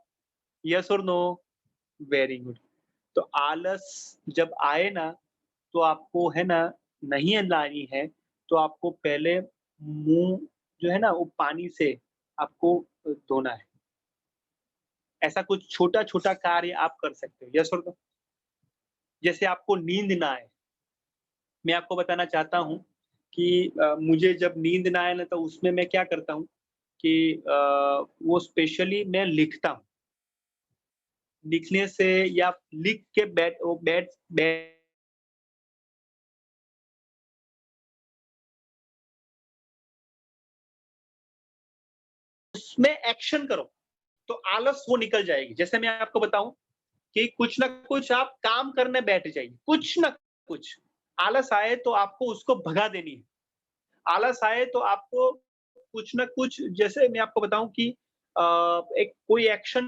Speaker 1: यस और नो? Very good. तो आलस जब आए ना, तो आपको है ना, नहीं लानी है, तो आपको पहले मुँह जो है ना वो पानी से आपको धोना है। ऐसा कुछ छोटा-छोटा कार्य आप कर सकते हो। यस और नो? जैसे आपको नींद ना आए, मैं आपको बताना चाहता हूँ कि मुझे जब नींद ना आए ना तो उसमें मैं क्या करता हूँ कि वो स्पेशली मैं लिखता हूँ। लिखने से या लिख के बेड उसमें एक्शन करो, तो आलस वो निकल जाएगी। जैसे मैं आपको बताऊँ कि कुछ ना कुछ आप काम करने बैठ जाइए, कुछ ना कुछ। आलस आए तो आपको उसको भगा देनी है। आलस आए तो आपको कुछ ना कुछ, जैसे मैं आपको बताऊँ कि एक कोई एक्शन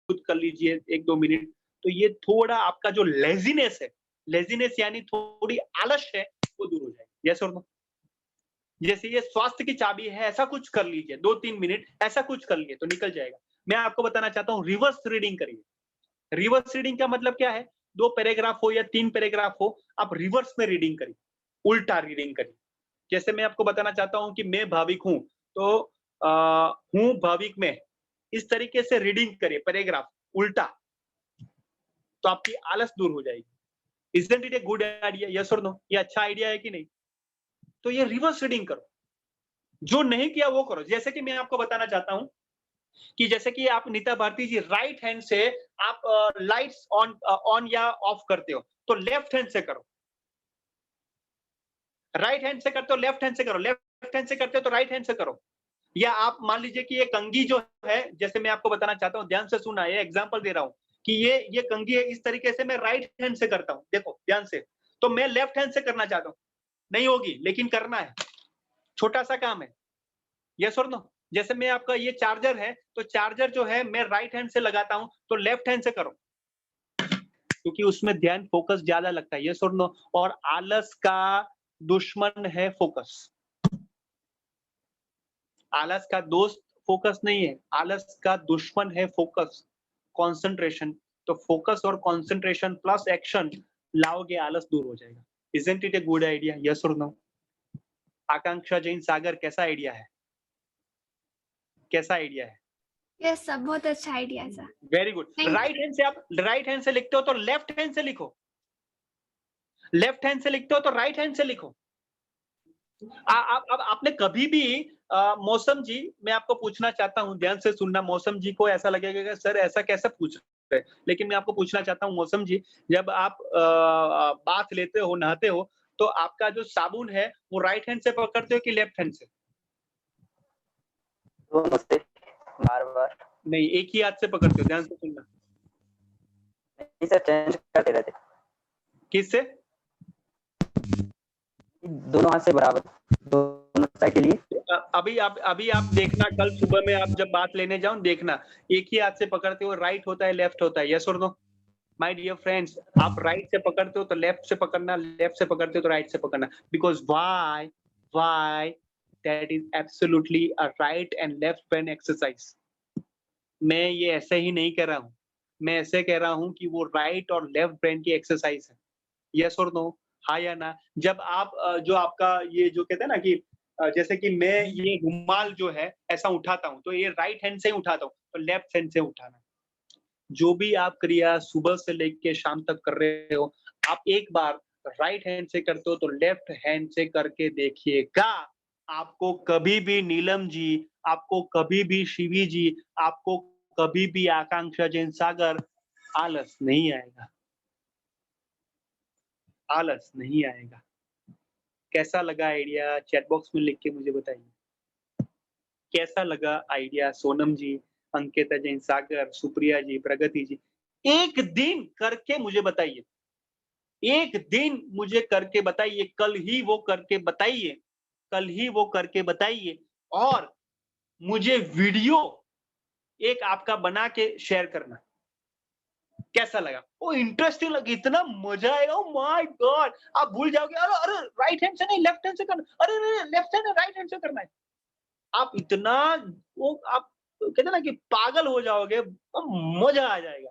Speaker 1: खुद कर लीजिए 1-2 मिनट, तो ये थोड़ा आपका जो लेज़ीनेस यानी थोड़ी आलस है, वो दूर हो जाएगी। यस और नो? जैसे ये स्वास्थ्य की चाबी है, ऐसा कुछ कर लीजिए 2-3 मिनट, ऐसा कुछ कर लिए तो निकल जाएगा। मैं आपको बताना चाहता हूँ, रिवर्स रीडिंग करिए। रिवर्स रीडिंग का मतलब क्या है? 2 पैराग्राफ हो या 3 पैराग्राफ हो, आप रिवर्स में रीडिंग करिए, उल्टा रीडिंग करिए। जैसे मैं आपको बताना चाहता हूँ कि मैं भाविक हूँ, तो हूँ भाविक में, इस तरीके से रीडिंग करिए पैराग्राफ उल्टा, तो आपकी आलस दूर हो जाएगी। Isn't it a good idea? Yes और नो? ये अच्छा आइडिया है कि नहीं? तो ये रिवर्स रीडिंग करो। जो नहीं किया वो करो। जैसे कि मैं आपको बताना चाहता हूँ कि जैसे कि आप नीता भारती जी राइट हैंड से आप लाइट्स ऑन या ऑफ करते हो, तो लेफ्ट हैंड से करो। राइट हैंड से करते हो, लेफ्ट हैंड से करो। लेफ्ट हैंड से करते हो तो राइट हैंड से करो। या आप मान लीजिए कि ये कंघी जो है, जैसे मैं आपको बताना चाहता हूँ, ध्यान से सुनना, ये एग्जांपल दे रहा हूँ कि ये कंघी है, इस तरीके से मैं राइट हैंड से करता हूँ, देखो ध्यान से। तो मैं लेफ्ट हैंड से करना चाहता हूँ, नहीं होगी, लेकिन करना है, छोटा सा काम है। यस और नो? जैसे मैं आपका ये चार्जर है, तो चार्जर जो है मैं राइट हैंड से लगाता हूँ, तो लेफ्ट हैंड से करो, क्योंकि उसमें ध्यान फोकस ज्यादा लगता है। यस और नो? और आलस का दुश्मन है फोकस। आलस का दोस्त फोकस नहीं है, आलस का दुश्मन है फोकस, कंसंट्रेशन। तो फोकस और कंसंट्रेशन प्लस एक्शन लाओगे, आलस दूर हो जाएगा। Isn't it a good idea? Yes और नो? आकांक्षा जैन सागर, कैसा आइडिया है? कैसा आइडिया है?
Speaker 10: यस सर, बहुत अच्छा आइडिया है sir.
Speaker 1: Very good.
Speaker 10: Thank you.
Speaker 1: Right hand से आप राइट हैंड से लिखते हो तो लेफ्ट हैंड से लिखो, लेफ्ट हैंड से लिखते हो तो राइट हैंड से लिखो। अब आपने कभी भी मौसम जी, मैं आपको पूछना चाहता हूं, ध्यान से सुनना। मौसम जी को ऐसा लगेगा कि सर ऐसा कैसे पूछ रहे हैं, लेकिन मैं आपको पूछना चाहता हूं मौसम जी, जब आप बाथ लेते हो, नहाते हो, तो आपका जो साबुन है वो राइट हैंड से पकड़ते हो कि लेफ्ट हैंड से?
Speaker 4: दोनों से बार-बार।
Speaker 1: नहीं, एक ही हाथ से पकड़ते हो, ध्यान से सुनना।
Speaker 4: नहीं सर, चेंज करते रहते।
Speaker 1: किससे?
Speaker 4: दोनों हाथ से बराबर, दोनों साइड के लिए।
Speaker 1: अभी आप देखना, कल सुबह में आप जब बात लेने जाओ देखना, एक ही हाथ से पकड़ते हो, राइट होता है लेफ्ट होता है, यस और नो? माय डियर फ्रेंड्स, आप राइट से पकड़ते हो तो लेफ्ट से पकड़ना, लेफ्ट से पकड़ते हो तो राइट से पकड़ना। Because why that is absolutely a right and left brain exercise. मैं ये ऐसे ही नहीं कह रहा हूँ, मैं ऐसे कह रहा हूँ कि वो राइट और लेफ्ट ब्रेन की एक्सरसाइज है, यस और नो, हाँ या ना? जब आप जो आपका ये जो कहते हैं ना कि जैसे कि मैं ये रुमाल जो है ऐसा उठाता हूँ, तो ये राइट हैंड से ही उठाता हूँ, तो लेफ्ट हैंड से उठाना। जो भी आप क्रिया सुबह से लेके शाम तक कर रहे हो, आप एक बार राइट हैंड से करते हो तो लेफ्ट हैंड से करके देखिएगा। आपको कभी भी नीलम जी, आपको कभी भी शिवी जी, आपको कभी भी आकांक्षा जैन सागर आलस नहीं आएगा, आलस नहीं आएगा। कैसा लगा आइडिया? चैट बॉक्स में लिख के मुझे बताइए। कैसा लगा आइडिया? सोनम जी, अंकिता जैन सागर, सुप्रिया जी, प्रगति जी, एक दिन करके मुझे बताइए, एक दिन मुझे करके बताइए, कल ही वो करके बताइए, कल ही वो करके बताइए, और मुझे वीडियो एक आपका बना के शेयर करना। कैसा लगा? वो इंटरेस्टिंग लगा, इतना मजा आएगा, ओह माय गॉड! आप भूल जाओगे, अरे अरे राइट हैंड से नहीं लेफ्ट हैंड से करना, अरे अरे लेफ्ट हैंड राइट हैंड से करना है। आप इतना वो आप कहते हैं ना कि पागल हो जाओगे, मजा आ जाएगा।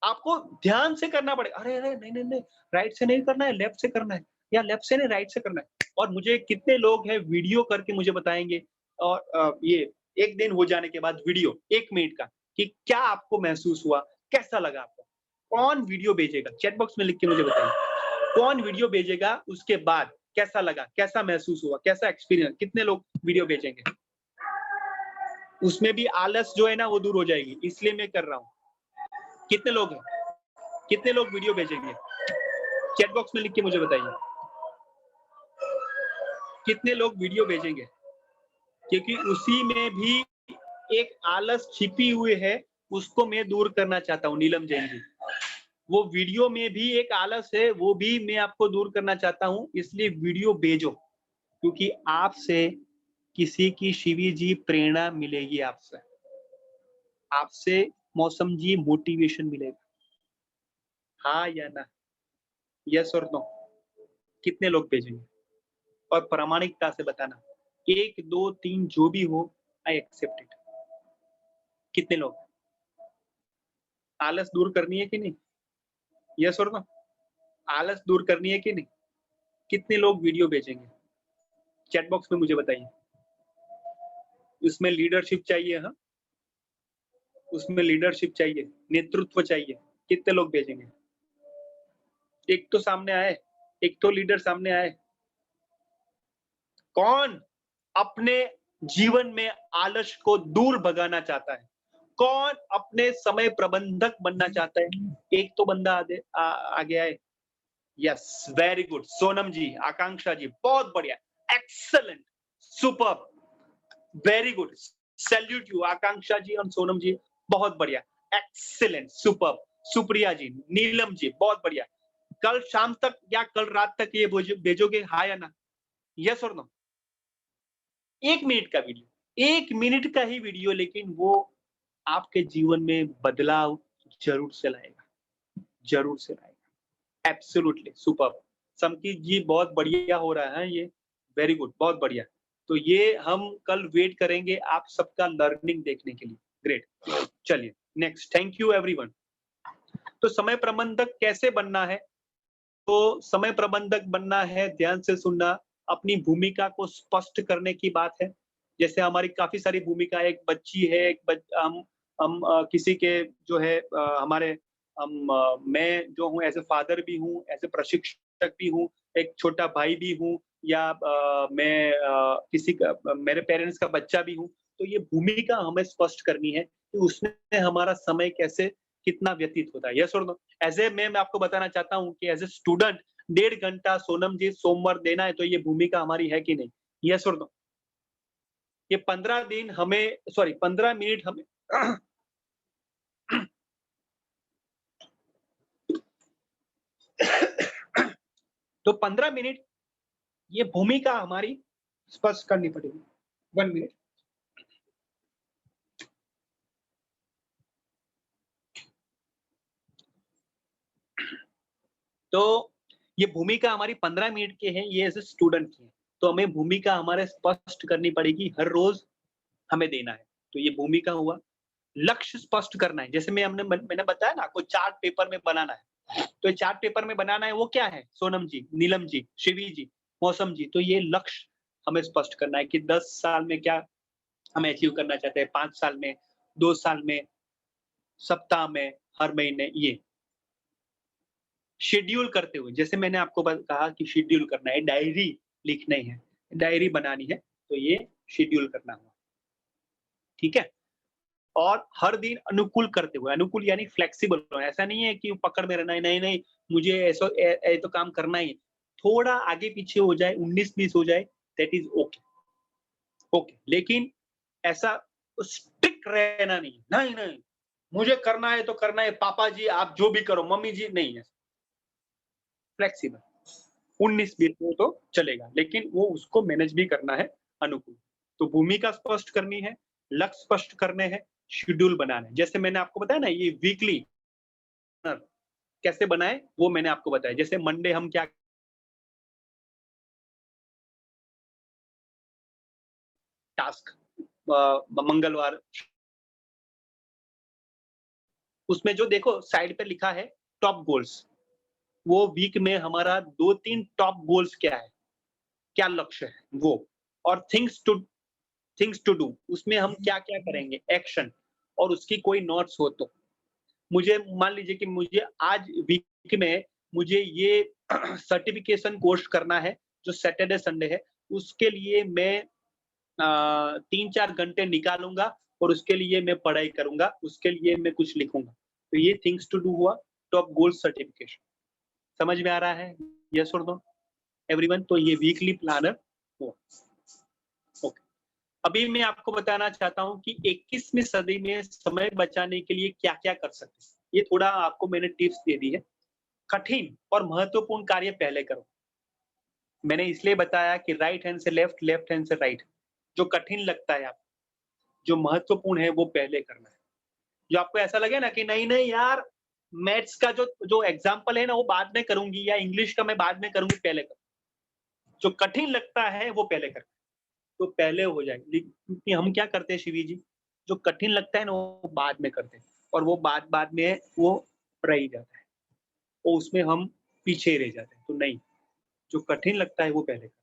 Speaker 1: आपको ध्यान से करना पड़ेगा, अरे अरे नहीं नहीं नहीं, राइट से नहीं करना है, लेफ्ट से करना है, या लेफ्ट से नहीं राइट से करना है। और मुझे कितने लोग हैं वीडियो करके मुझे बताएंगे, और ये एक दिन हो जाने के बाद वीडियो 1 मिनट का, कि क्या आपको महसूस हुआ, कैसा लगा आपको? कौन वीडियो भेजेगा? चैट बॉक्स में लिख के मुझे बताइए, कौन वीडियो भेजेगा? उसके बाद कैसा लगा, कैसा महसूस हुआ, कैसा एक्सपीरियंस? कितने लोग वीडियो भेजेंगे? उसमें भी आलस जो है ना वो दूर हो जाएगी, इसलिए मैं कर रहा हूँ। कितने लोग हैं? कितने लोग वीडियो भेजेंगे? चैट बॉक्स में लिख के मुझे बताइए, कितने लोग वीडियो भेजेंगे? क्योंकि उसी में भी एक आलस छिपी हुई है, उसको मैं दूर करना चाहता हूँ नीलम जैन जी। वो वीडियो में भी एक आलस है, वो भी मैं आपको दूर करना चाहता हूँ, इसलिए वीडियो भेजो, क्योंकि आपसे किसी की शिवी जी प्रेरणा मिलेगी, आपसे आपसे मौसम जी मोटिवेशन मिलेगा। हाँ या ना? यस और नो? कितने लोग भेजेंगे? और प्रामाणिकता से बताना, 1 2 3 जो भी हो, आई एक्सेप्ट इट। कितने लोग? आलस दूर करनी है कि नहीं? यस और नो? आलस दूर करनी है कि नहीं? कितने लोग वीडियो भेजेंगे? चैट बॉक्स में मुझे बताइए। उसमें लीडरशिप चाहिए, हाँ, उसमें लीडरशिप चाहिए, नेतृत्व चाहिए। कितने लोग भेजेंगे? एक तो सामने आए, एक तो लीडर सामने आए। कौन अपने जीवन में आलस को दूर भगाना चाहता है? कौन अपने समय प्रबंधक बनना चाहता है? एक तो बंदा आगे आए। Yes, very good. Sonam ji, Akanksha ji, बहुत बढ़िया, excellent, superb, very good, salute you Akanksha ji और सोनम जी, बहुत बढ़िया, एक्सेलेंट, सुपर्ब। सुप्रिया जी, नीलम जी, बहुत बढ़िया। कल शाम तक या कल रात तक ये भेजोगे, हाँ या ना? यस और नो? 1 मिनट का वीडियो, 1 मिनट का ही वीडियो, लेकिन वो आपके जीवन में बदलाव जरूर से लाएगा, जरूर से लाएगा। Absolutely superb. संकीत जी, बहुत बढ़िया हो रहा है ये, वेरी गुड, बहुत बढ़िया। तो ये हम कल वेट करेंगे आप सबका लर्निंग देखने के लिए। ग्रेट, चलिए नेक्स्ट। Thank you everyone. तो समय प्रबंधक कैसे बनना है? तो समय प्रबंधक बनना है, ध्यान से सुनना, अपनी भूमिका को स्पष्ट करने की बात है। जैसे हमारी काफी सारी भूमिका है, एक बच्ची है, हम किसी के जो है हमारे मैं जो हूँ एज ए फादर भी हूँ, एज ए प्रशिक्षक भी हूँ, एक छोटा भाई भी हूँ, या मैं किसी का मेरे पेरेंट्स का बच्चा भी हूँ। तो ये भूमिका हमें स्पष्ट करनी है कि उसमें हमारा समय कैसे कितना व्यतीत होता है। यस और नो? एज ए मैं आपको बताना चाहता हूँ कि एज ए स्टूडेंट 1.5 घंटा सोनम जी सोमवार देना है, तो ये भूमिका हमारी है कि नहीं? यस और नो? ये 15 दिन हमें 15 मिनट हमें तो 15 मिनट ये भूमिका हमारी स्पष्ट करनी पड़ेगी। 1 मिनट। तो ये भूमिका हमारी 15 मिनट की है, ये एज ए स्टूडेंट की है। तो हमें भूमिका हमारे स्पष्ट करनी पड़ेगी, हर रोज हमें देना है। तो ये भूमिका हुआ। लक्ष्य स्पष्ट करना है, जैसे मैंने बताया ना, आपको चार्ट पेपर में बनाना है। तो ये चार्ट पेपर में बनाना है, वो क्या है? सोनम जी, नीलम जी, शिवी जी, मौसम जी। तो ये लक्ष्य हमें स्पष्ट करना है कि 10 साल में क्या हम अचीव करना चाहते हैं, 5 साल में, 2 साल में, सप्ताह में, हर महीने। ये शेड्यूल करते हुए, जैसे मैंने आपको कहा कि शेड्यूल करना है, डायरी लिखनी है, डायरी बनानी है, तो ये शेड्यूल करना हुआ। ठीक है? और हर दिन अनुकूल करते हुए, अनुकूल यानी फ्लेक्सिबल होना। ऐसा नहीं है कि पकड़ में रहना है, नहीं नहीं मुझे ऐसा तो काम करना ही है। थोड़ा आगे पीछे हो जाए, 19-20 हो जाए, दैट इज ओके। ओके, लेकिन ऐसा स्ट्रिक्ट रहना नहीं है, नहीं नहीं मुझे करना है तो करना है, पापा जी आप जो भी करो, मम्मी जी नहीं है। फ्लेक्सिबल 19-20 हो तो चलेगा, लेकिन वो उसको मैनेज भी करना है अनुकूल। तो भूमिका स्पष्ट करनी है, लक्ष्य स्पष्ट करने हैं, शेड्यूल बनाना है। जैसे मैंने आपको बताया ना, ये वीकली कैसे बनाए वो मैंने आपको बताया। जैसे मंडे हम क्या टास्क, मंगलवार उसमें जो देखो साइड पे लिखा है टॉप गोल्स, वो वीक में हमारा 2-3 टॉप गोल्स क्या है, क्या लक्ष्य है वो, और थिंग्स टू डू, उसमें हम क्या क्या करेंगे, एक्शन, और उसकी कोई नोट्स हो तो। मुझे मान लीजिए कि मुझे आज वीक में मुझे ये सर्टिफिकेशन कोर्स करना है जो सैटरडे संडे है, उसके लिए मैं 3-4 घंटे निकालूंगा और उसके लिए मैं पढ़ाई करूंगा, उसके लिए मैं कुछ लिखूंगा। तो ये थिंग्स टू डू हुआ, टॉप गोल सर्टिफिकेशन। समझ में आ रहा है? यस और नो एवरीवन? तो ये वीकली प्लानर हुआ। ओके, अभी मैं आपको बताना चाहता हूं कि 21वीं सदी में समय बचाने के लिए क्या क्या कर सकते हैं। ये थोड़ा आपको मैंने टिप्स दे दी है। कठिन और महत्वपूर्ण कार्य पहले करो। मैंने इसलिए बताया कि राइट हैंड से लेफ्ट, लेफ्ट हैंड से राइट। जो कठिन लगता है आपको, जो महत्वपूर्ण है वो पहले करना है। जो आपको ऐसा लगे ना कि नहीं नहीं यार, मैथ्स का जो एग्जाम्पल है ना वो बाद में करूंगी, या इंग्लिश का मैं बाद में करूंगी, पहले करो। जो कठिन लगता है वो पहले कर, तो पहले हो जाए। क्योंकि हम क्या करते हैं शिवी जी, जो कठिन लगता है ना वो बाद में करते हैं, और वो बाद में वो रह ही जाता है, और उसमें हम पीछे ही रह जाते हैं। तो नहीं, जो कठिन लगता है वो पहले कर।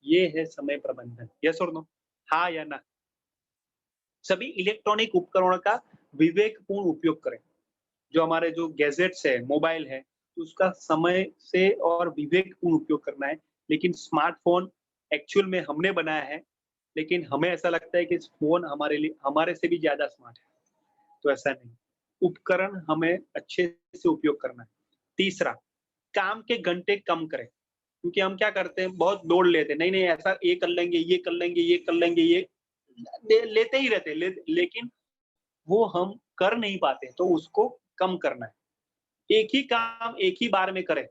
Speaker 1: ये है समय प्रबंधन। यस और नो? हाँ या ना? सभी इलेक्ट्रॉनिक उपकरणों का विवेकपूर्ण उपयोग करें। जो हमारे जो गैजेट्स है, मोबाइल है, तो उसका समय से और विवेकपूर्ण उपयोग करना है। लेकिन स्मार्टफोन एक्चुअल में हमने बनाया है, लेकिन हमें ऐसा लगता है कि फोन हमारे लिए हमारे से भी ज्यादा स्मार्ट है। तो ऐसा नहीं, उपकरण हमें अच्छे से उपयोग करना है। तीसरा, काम के घंटे कम करें। क्योंकि हम क्या करते हैं, बहुत लोड लेते हैं, नहीं नहीं ऐसा ये कर लेंगे, ये कर लेंगे, ये कर लेंगे, ये लेते ही रहते लेकिन वो हम कर नहीं पाते, तो उसको कम करना है। एक ही काम एक ही बार में करें।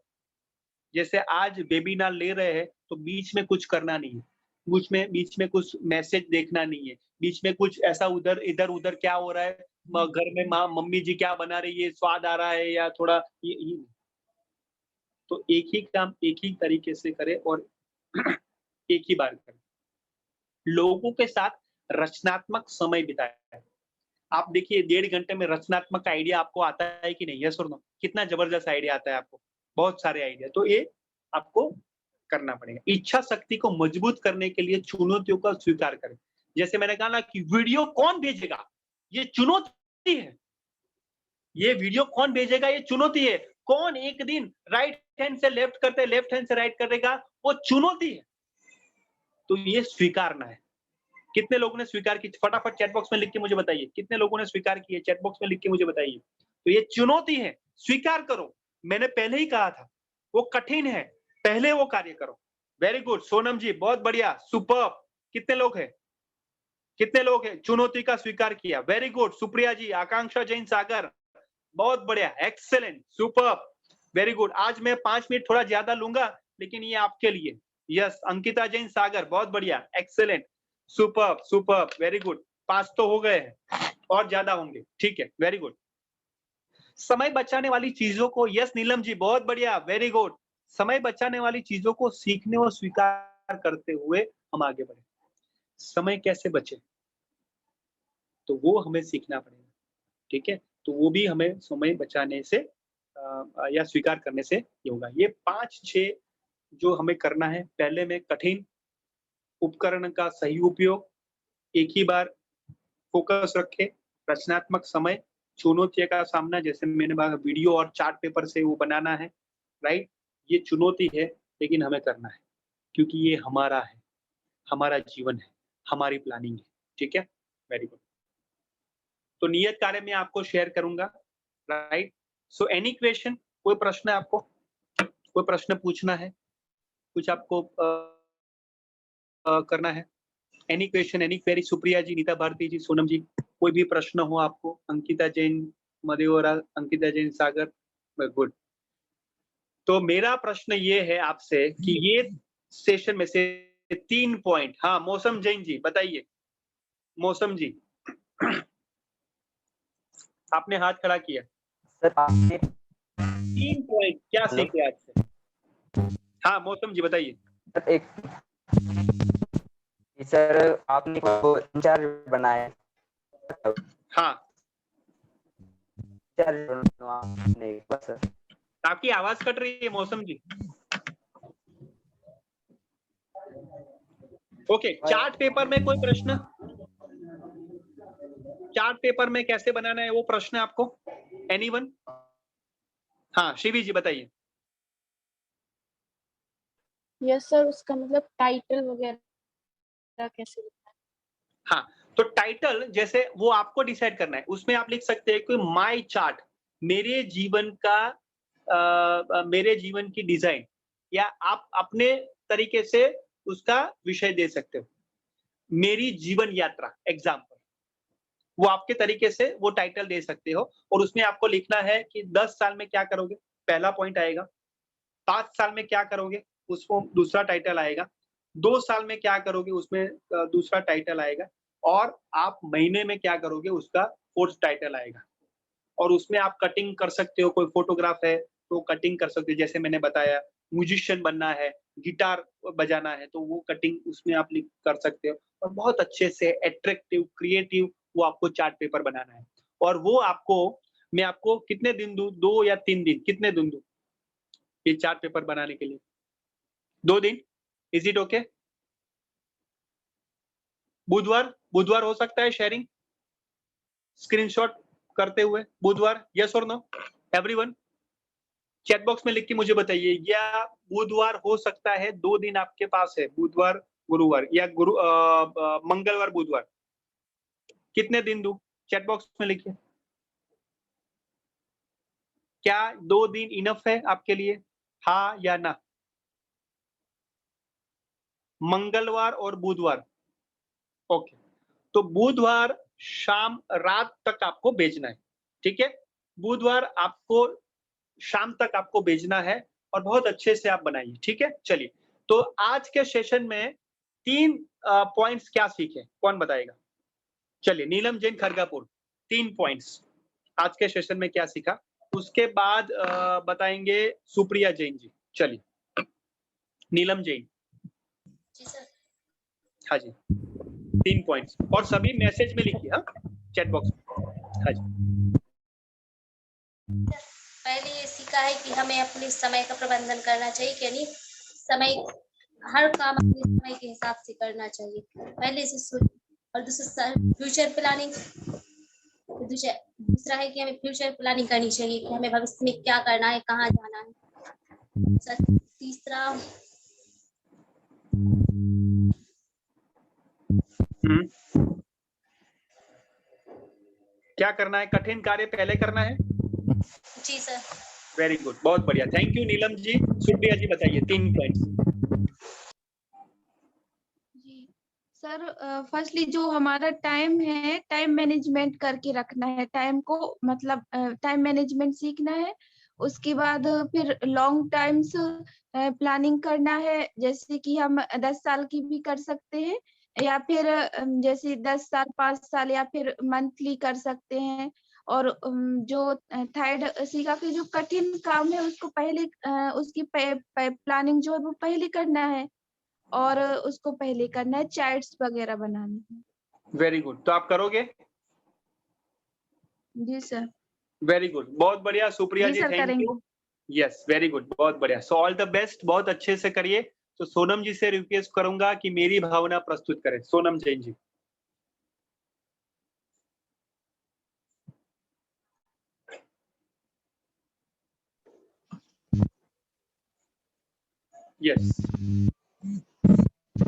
Speaker 1: जैसे आज वेबिनार ले रहे हैं तो बीच में कुछ करना नहीं है, बीच में कुछ मैसेज देखना नहीं है, बीच में कुछ ऐसा इधर उधर क्या हो रहा है, घर में मम्मी जी क्या बना रही है, स्वाद आ रहा है, या थोड़ा ये तो एक ही काम एक ही तरीके से करें और एक ही बार करें। लोगों के साथ रचनात्मक समय बिताएं। आप देखिए 1.5 घंटे में रचनात्मक आइडिया आपको आता है कि नहीं? यस और नो? कितना जबरदस्त आइडिया आता है आपको, बहुत सारे आइडिया। तो ये आपको करना पड़ेगा। इच्छा शक्ति को मजबूत करने के लिए चुनौतियों का स्वीकार करें। जैसे मैंने कहा ना कि वीडियो कौन भेजेगा, ये चुनौती है। ये वीडियो कौन भेजेगा, ये चुनौती है। कौन एक दिन राइट हैंड से लेफ्ट करते, लेफ्ट हैंड से राइट करेगा, वो चुनौती है। तो ये स्वीकारना है। कितने लोगों ने स्वीकार की? फटाफट चैट बॉक्स में लिख के मुझे बताइए, कितने लोगों ने स्वीकार की है? चैट बॉक्स में लिख के मुझे बताइए। तो ये चुनौती है, स्वीकार करो। मैंने पहले ही कहा था, वो कठिन है, पहले वो कार्य करो। वेरी गुड सोनम जी, बहुत बढ़िया, सुपर्ब। कितने लोग हैं? कितने लोग हैं चुनौती का स्वीकार किया? Very good. सुप्रिया जी, आकांक्षा जैन सागर, बहुत बढ़िया, एक्सेलेंट, सुपर्ब, वेरी गुड। आज मैं 5 मिनट थोड़ा ज्यादा लूंगा, लेकिन ये आपके लिए। यस, अंकिता जैन सागर, बहुत बढ़िया, excellent, superb superb, very good. 5 तो हो गए हैं और ज्यादा होंगे, ठीक है, वेरी गुड। समय बचाने वाली चीजों को, यस नीलम जी, बहुत बढ़िया, वेरी गुड। समय बचाने वाली चीजों को सीखने और स्वीकार करते हुए हम आगे बढ़े। समय कैसे बचे, तो वो हमें सीखना पड़ेगा, ठीक है। तो वो भी हमें समय बचाने से या स्वीकार करने से ही होगा। ये 5-6 जो हमें करना है। पहले में कठिन उपकरण का सही उपयोग, एक ही बार फोकस रखे, रचनात्मक समय, चुनौतियों का सामना, जैसे मैंने कहा वीडियो और चार्ट पेपर से वो बनाना है, राइट। ये चुनौती है, लेकिन हमें करना है, क्योंकि ये हमारा है, हमारा जीवन है, हमारी प्लानिंग है, ठीक है, वेरी गुड। तो नियत कार्य में आपको शेयर करूंगा, राइट। सो एनी क्वेश्चन, कोई प्रश्न है आपको? कोई प्रश्न पूछना है, कुछ आपको करना है? Any question, any query? Supriya ji, Neeta Bharti ji, Sonam ji, कोई भी प्रश्न हो आपको? अंकिता जैन मदेवरा, अंकिता जैन सागर, गुड। तो मेरा प्रश्न ये है आपसे कि ये सेशन में से 3 पॉइंट, हाँ मौसम जैन जी बताइए। मौसम जी आपने हाथ खड़ा किया।
Speaker 4: सर आपने
Speaker 1: 3 पॉइंट क्या सीखे आज से? हाँ मौसम जी बताइए।
Speaker 4: एक सर आपने को इंचार्ज बनाया।
Speaker 1: हाँ
Speaker 4: आपने बस।
Speaker 1: आपकी आवाज कट रही है मौसम जी। ओके, चार्ट पेपर में कोई प्रश्न? चार्ट पेपर में कैसे बनाना है वो प्रश्न आपको? एनीवन? हाँ शिवी जी बताइए।
Speaker 5: यस सर, उसका मतलब टाइटल वगैरह कैसे लिखना है?
Speaker 1: हाँ, तो टाइटल जैसे वो आपको डिसाइड करना है। उसमें आप लिख सकते हैं कि माय चार्ट, मेरे जीवन का मेरे जीवन की डिजाइन, या आप अपने तरीके से उसका विषय दे सकते हो। मेरी जीवन यात्रा एग्जाम्पल, वो आपके तरीके से वो टाइटल दे सकते हो। और उसमें आपको लिखना है कि 10 साल में क्या करोगे, पहला पॉइंट आएगा। 5 साल में क्या करोगे, उसको दूसरा टाइटल आएगा। 2 साल में क्या करोगे, उसमें दूसरा टाइटल आएगा। और आप महीने में क्या करोगे, उसका 4th टाइटल आएगा। और उसमें आप कटिंग कर सकते हो, कोई फोटोग्राफ है तो कटिंग कर सकते हो, जैसे मैंने बताया म्यूजिशियन बनना है, गिटार बजाना है, तो वो कटिंग उसमें आप कर सकते हो। और बहुत अच्छे से अट्रैक्टिव, क्रिएटिव वो आपको चार्ट पेपर बनाना है। और वो आपको, मैं आपको कितने दिन दूं, 2 या 3 दिन, कितने दिन दूं ये चार्ट पेपर बनाने के लिए? 2 दिन, इज इट ओके? बुधवार हो सकता है शेयरिंग, स्क्रीनशॉट करते हुए बुधवार, यस और नो एवरीवन? चैट बॉक्स में लिख के मुझे बताइए, या बुधवार हो सकता है? 2 दिन आपके पास है, बुधवार गुरुवार या मंगलवार बुधवार, कितने दिन दूं? चैट बॉक्स में लिखिए। क्या 2 दिन इनफ है आपके लिए, हाँ या ना? मंगलवार और बुधवार, ओके। तो बुधवार शाम रात तक आपको भेजना है, ठीक है। बुधवार आपको शाम तक आपको भेजना है और बहुत अच्छे से आप बनाइए, ठीक है। चलिए, तो आज के सेशन में 3 पॉइंट्स क्या सीखे, कौन बताएगा? चलिए, नीलम जैन खरगापुर, 3 पॉइंट्स आज के सेशन में क्या सीखा। उसके बाद बताएंगे सुप्रिया जैन जी। चलिए, नीलम जैन।
Speaker 11: जी सर।
Speaker 1: हाँ जी, 3 पॉइंट्स, और सभी मैसेज में लिखिए, हाँ चैट बॉक्स में। हाँ जी।
Speaker 11: पहले ये सीखा है कि हमें अपने समय का प्रबंधन करना चाहिए, यानी समय, हर काम अपने समय के हिसाब से करना चाहिए, पहले से सोच। और दूसरा फ्यूचर प्लानिंग, दूसरा है कि हमें फ्यूचर प्लानिंग करनी चाहिए कि हमें भविष्य में क्या करना है, कहाँ जाना है। तीसरा
Speaker 1: क्या करना है? कठिन कार्य पहले करना है।
Speaker 11: जी सर।
Speaker 1: वेरी गुड, बहुत बढ़िया, थैंक यू नीलम जी। सुप्रिया जी बताइए 3 पॉइंट्स।
Speaker 12: जी सर, फर्स्टली जो हमारा टाइम है, टाइम मैनेजमेंट करके रखना है, टाइम को मतलब टाइम मैनेजमेंट सीखना है। उसके बाद फिर लॉन्ग टाइम्स प्लानिंग करना है, जैसे कि हम 10 साल की भी कर सकते हैं, या फिर जैसे 10 साल 5 साल या फिर मंथली कर सकते हैं। और जो थर्ड सीखा कि जो कठिन काम है उसको पहले उसकी प्लानिंग जो है वो पहले करना है, और उसको पहले करना है, चार्ट्स वगैरह बनाने हैं।
Speaker 1: वेरी गुड, तो आप करोगे?
Speaker 12: जी सर।
Speaker 1: वेरी गुड, बहुत बढ़िया सुप्रिया
Speaker 12: जी
Speaker 1: जी,
Speaker 12: सर,
Speaker 1: थैंक
Speaker 12: करेंगे।
Speaker 1: यू। यस, वेरी गुड, बहुत बढ़िया। सो ऑल द बेस्ट, बहुत अच्छे से करिए। तो सोनम जी से रिक्वेस्ट करूंगा कि मेरी भावना प्रस्तुत करें। सोनम जैन जी। यस।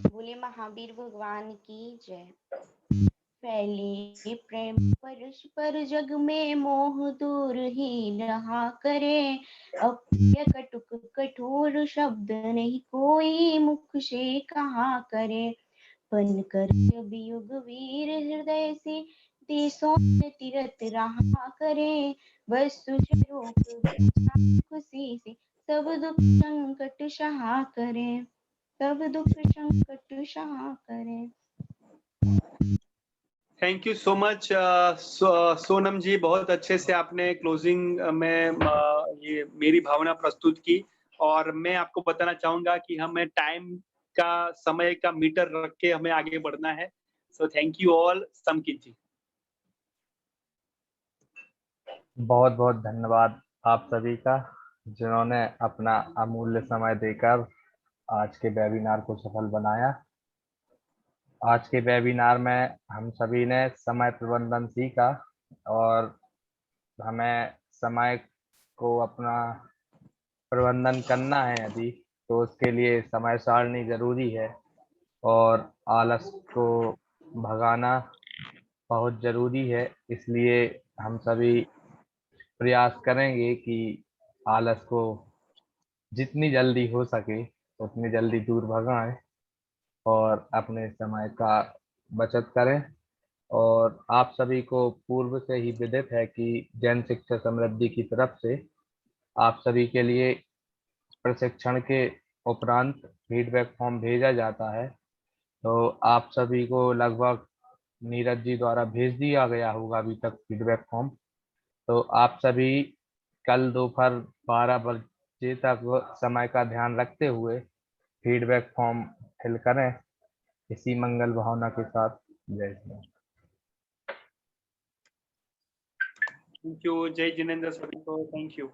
Speaker 2: बोले महावीर भगवान की जय। फैले प्रेम परस्पर जग में मोह दूर ही रहा करे। अप्रिय कटुक कठोर शब्द नहीं कोई मुख से कहा करे। पन कर वियुग वीर हृदय से देशों में तीरथ रहा करे। वस्तु खुशी से सब दुख संकट सहा करे। सब दुख संकट सहा करे।
Speaker 1: Thank you so much Sonam ji, बहुत अच्छे से आपने क्लोजिंग में ये मेरी भावना प्रस्तुत की। और मैं आपको बताना चाहूंगा कि हमें टाइम का, समय का मीटर रख के हमें आगे बढ़ना है। So thank you all. Samkit ji.
Speaker 3: बहुत बहुत धन्यवाद आप सभी का, जिन्होंने अपना अमूल्य समय देकर आज के वेबिनार को सफल बनाया। आज के वेबिनार में हम सभी ने समय प्रबंधन सीखा, और हमें समय को अपना प्रबंधन करना है यदि, तो उसके लिए समय सारणी जरूरी है, और आलस को भगाना बहुत जरूरी है। इसलिए हम सभी प्रयास करेंगे कि आलस को जितनी जल्दी हो सके उतनी जल्दी दूर भगाएं, और अपने समय का बचत करें। और आप सभी को पूर्व से ही विदित है कि जन शिक्षा समृद्धि की तरफ से आप सभी के लिए प्रशिक्षण के उपरांत फीडबैक फॉर्म भेजा जाता है। तो आप सभी को लगभग नीरज जी द्वारा भेज दिया गया होगा अभी तक फीडबैक फॉर्म। तो आप सभी कल दोपहर 12 बजे तक समय का ध्यान रखते हुए फीडबैक फॉर्म फिल करें। इसी मंगल भावना के साथ, जय श्री राम।
Speaker 1: Thank you. जय जिनेंद्र सभी को, थैंक यू।